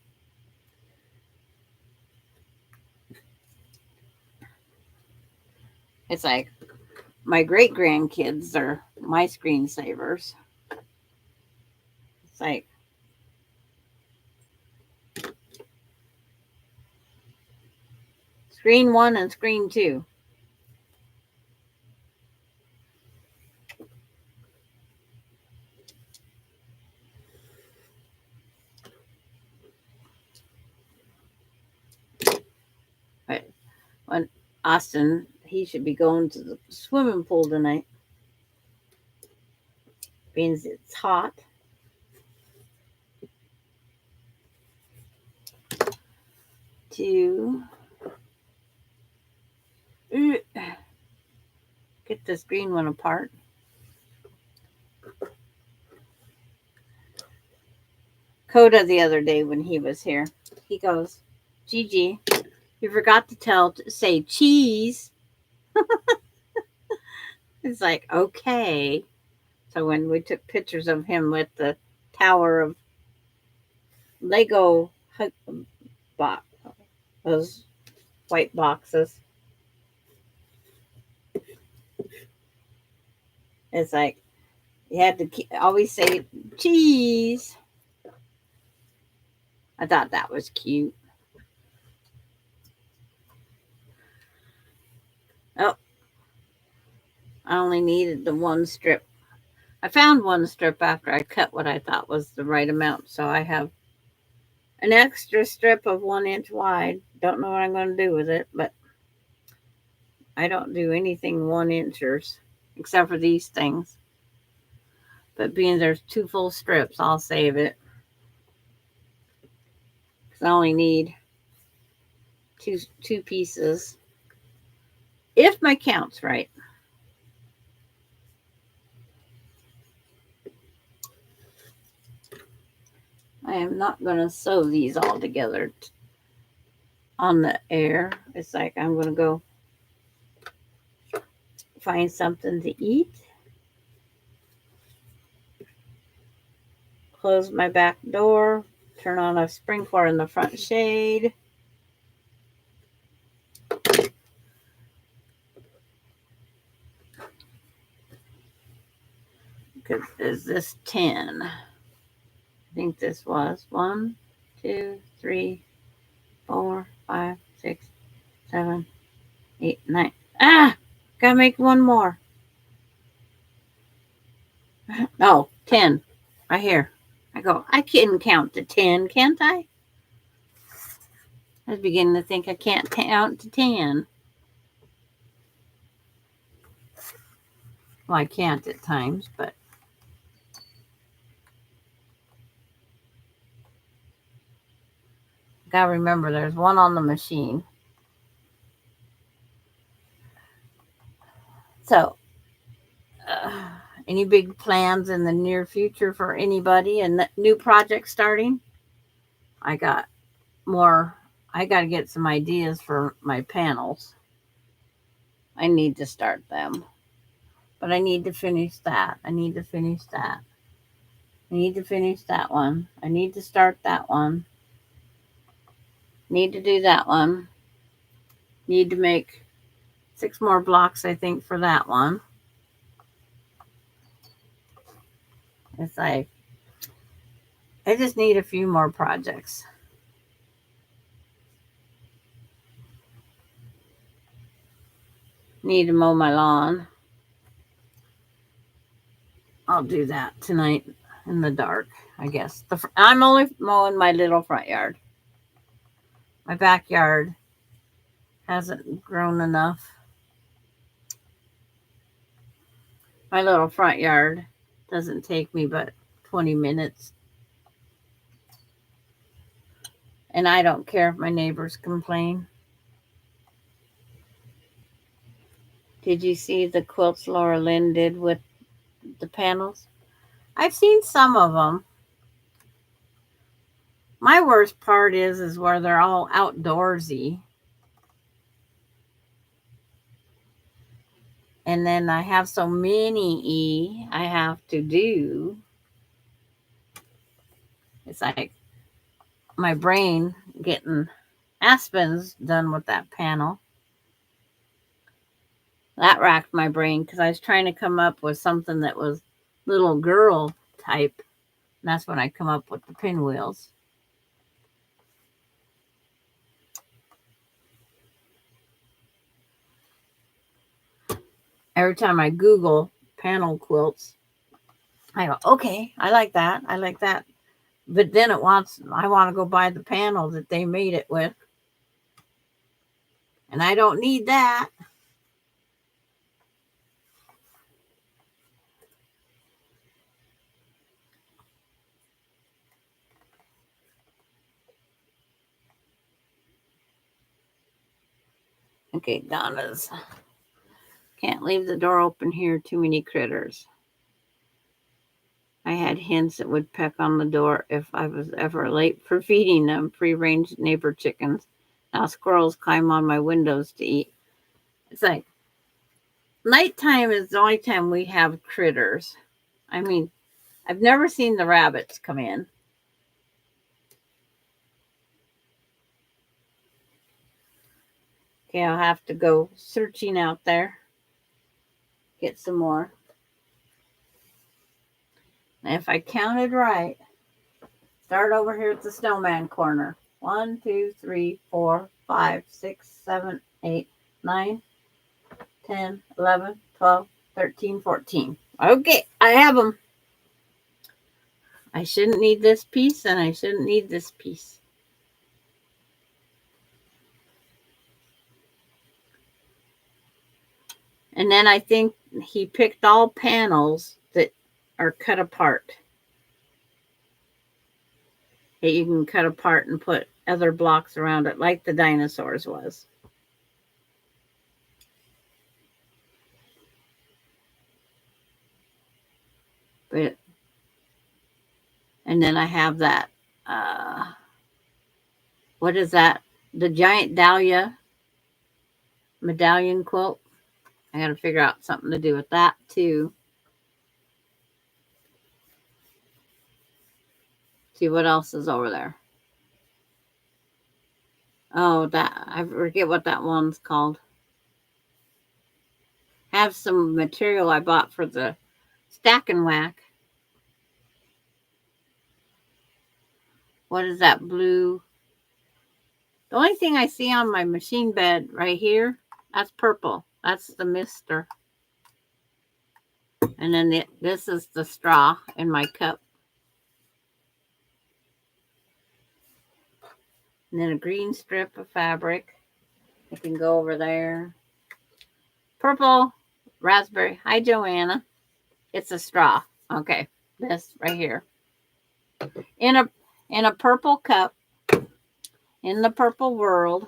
It's like my great grandkids are my screensavers. It's like screen 1 and screen 2. But when Austin, he should be going to the swimming pool tonight, being it's hot. To get this green one apart. Coda the other day when he was here, he goes, Gigi, you forgot to say cheese. It's like, okay. So when we took pictures of him with the tower of Lego box, those white boxes, it's like you had to always say cheese. I thought that was cute. Oh, I only needed the one strip. I found one strip after I cut what I thought was the right amount, so I have an extra strip of 1 inch wide. Don't know what I'm going to do with it, but I don't do anything 1 inchers except for these things. But being there's 2 full strips, I'll save it. Because I only need two pieces. If my count's right. I am not going to sew these all together on the air. It's like I'm going to go find something to eat. Close my back door. Turn on a sprinkler in the front shade. Because is this 10? I think this was 1, 2, 3, 4, 5, 6, 7, 8, 9. Ah! Gotta make one more. Oh, 10. Right here. I go, I can count to 10, can't I? I was beginning to think I can't count to 10. Well, I can't at times, but gotta remember there's one on the machine. So, any big plans in the near future for anybody and new projects starting? I got more. I got to get some ideas for my panels. I need to start them. But I need to finish that. I need to finish that. I need to finish that one. I need to start that one. Need to do that one. Need to make 6 more blocks, I think, for that one. It's like, I just need a few more projects. Need to mow my lawn. I'll do that tonight in the dark, I guess. I'm only mowing my little front yard. My backyard hasn't grown enough. My little front yard doesn't take me but 20 minutes. And I don't care if my neighbors complain. Did you see the quilts Laura Lynn did with the panels? I've seen some of them. My worst part is where they're all outdoorsy. And then I have so many I have to do. It's like my brain getting Aspen's done with that panel. That racked my brain because I was trying to come up with something that was little girl type. And that's when I come up with the pinwheels. Every time I Google panel quilts, I go, okay, I like that. I like that. But then I want to go buy the panel that they made it with. And I don't need that. Okay, Donna's. Can't leave the door open here. Too many critters. I had hens that would peck on the door if I was ever late for feeding them. Free-range neighbor chickens. Now squirrels climb on my windows to eat. It's like nighttime is the only time we have critters. I mean, I've never seen the rabbits come in. Okay, I'll have to go searching out there. Get some more. And if I counted right, start over here at the snowman corner. 1, 2, 3, 4, 5, 6, 7, 8, 9, 10, 11, 12, 13, 14. Okay, I have them. I shouldn't need this piece and I shouldn't need this piece. And then I think he picked all panels that are cut apart. That you can cut apart and put other blocks around it like the dinosaurs was. But, and then I have that, what is that? The giant dahlia medallion quilt. I got to figure out something to do with that too. See what else is over there. Oh, that, I forget what that one's called. Have some material I bought for the stack and whack. What is that blue? The only thing I see on my machine bed right here, that's purple. That's the mister. And then this is the straw in my cup. And then a green strip of fabric. I can go over there. Purple raspberry. Hi, Joanna. It's a straw. Okay, this right here. In a purple cup. In the purple world.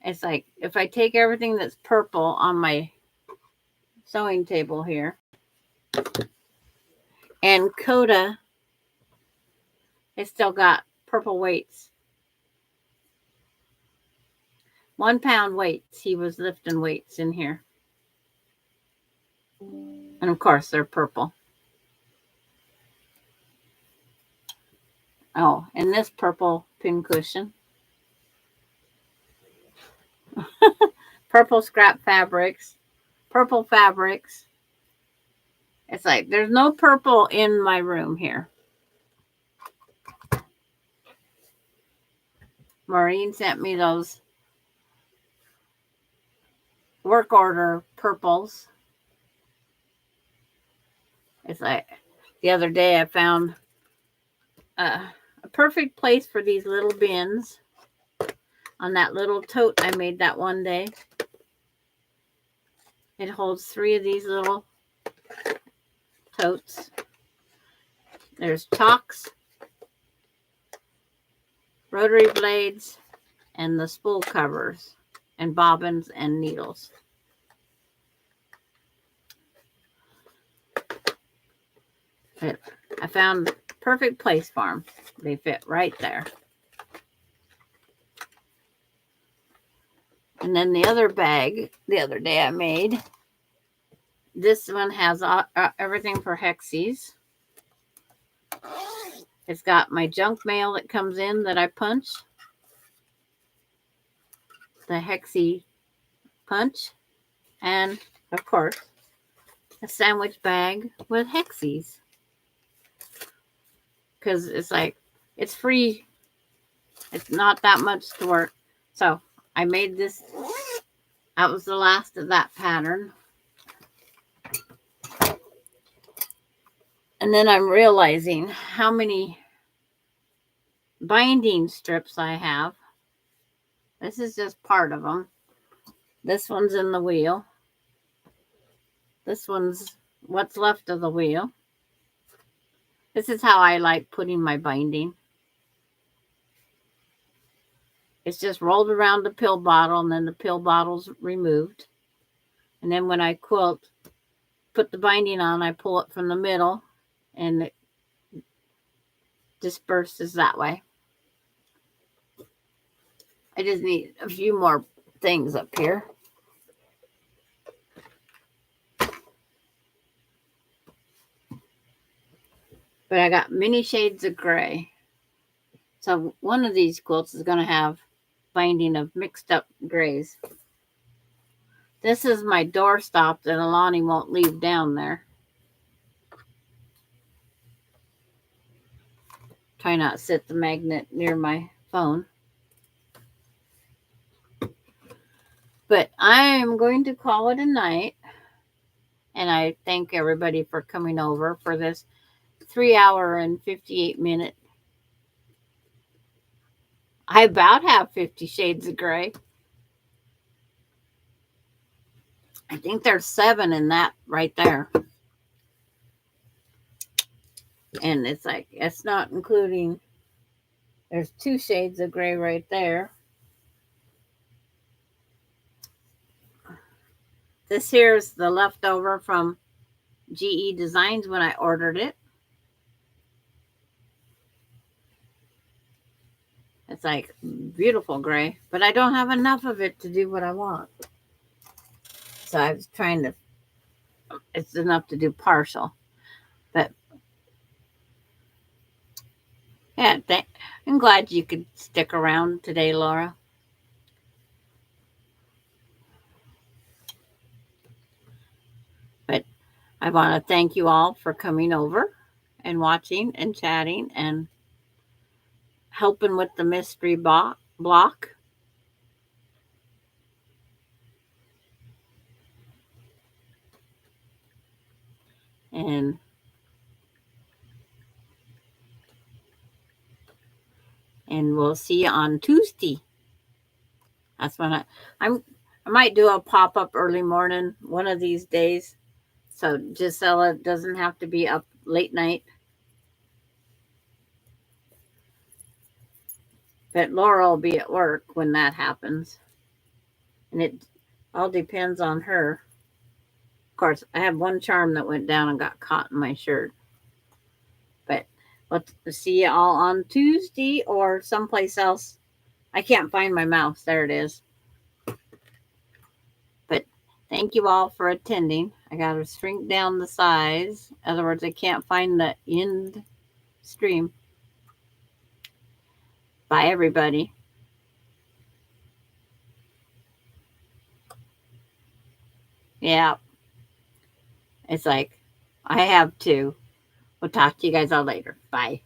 It's like if I take everything that's purple on my sewing table here. And Coda, it's still got purple weights. 1 pound weights. He was lifting weights in here. And of course, they're purple. Oh, and this purple pincushion. Purple scrap fabrics. Purple fabrics. It's like there's no purple in my room here. Maureen sent me those work order purples. It's like the other day I found a perfect place for these little bins on that little tote I made that one day. It holds 3 of these little totes. There's chalks, rotary blades, and the spool covers, and bobbins and needles. But I found perfect place for them. They fit right there. And then the other bag the other day I made This one has everything for Hexies. It's got my junk mail that comes in that I punch. The Hexie punch. And, of course, a sandwich bag with Hexies. Because it's like, it's free. It's not that much to work. So, I made this. That was the last of that pattern. And then I'm realizing how many binding strips I have. This is just part of them. This one's in the wheel. This one's what's left of the wheel. This is how I like putting my binding. It's just rolled around the pill bottle, and then the pill bottle's removed. And then when I quilt, put the binding on, I pull it from the middle, and it disperses that way. I just need a few more things up here. But I got many shades of gray. So one of these quilts is going to have binding of mixed up grays. This is my doorstop that Alani won't leave down there. Try not to sit the magnet near my phone. But I'm going to call it a night. And I thank everybody for coming over for this 3-hour and 58-minute. I about have 50 shades of gray. I think there's 7 in that right there. And it's like, it's not including, there's 2 shades of gray right there. This here is the leftover from GE Designs when I ordered it. It's like beautiful gray, but I don't have enough of it to do what I want. So I was trying to, it's enough to do partial. But yeah, I'm glad you could stick around today, Laura. But I want to thank you all for coming over and watching and chatting and helping with the mystery block. And we'll see you on Tuesday. That's when I might do a pop-up early morning one of these days. So Gisela doesn't have to be up late night. But Laura will be at work when that happens. And it all depends on her. Of course, I have one charm that went down and got caught in my shirt. But let's see you all on Tuesday or someplace else. I can't find my mouse. There it is. But thank you all for attending. I got to shrink down the size. In other words, I can't find the end stream. Bye, everybody. Yeah. It's like, I have 2. We'll talk to you guys all later. Bye.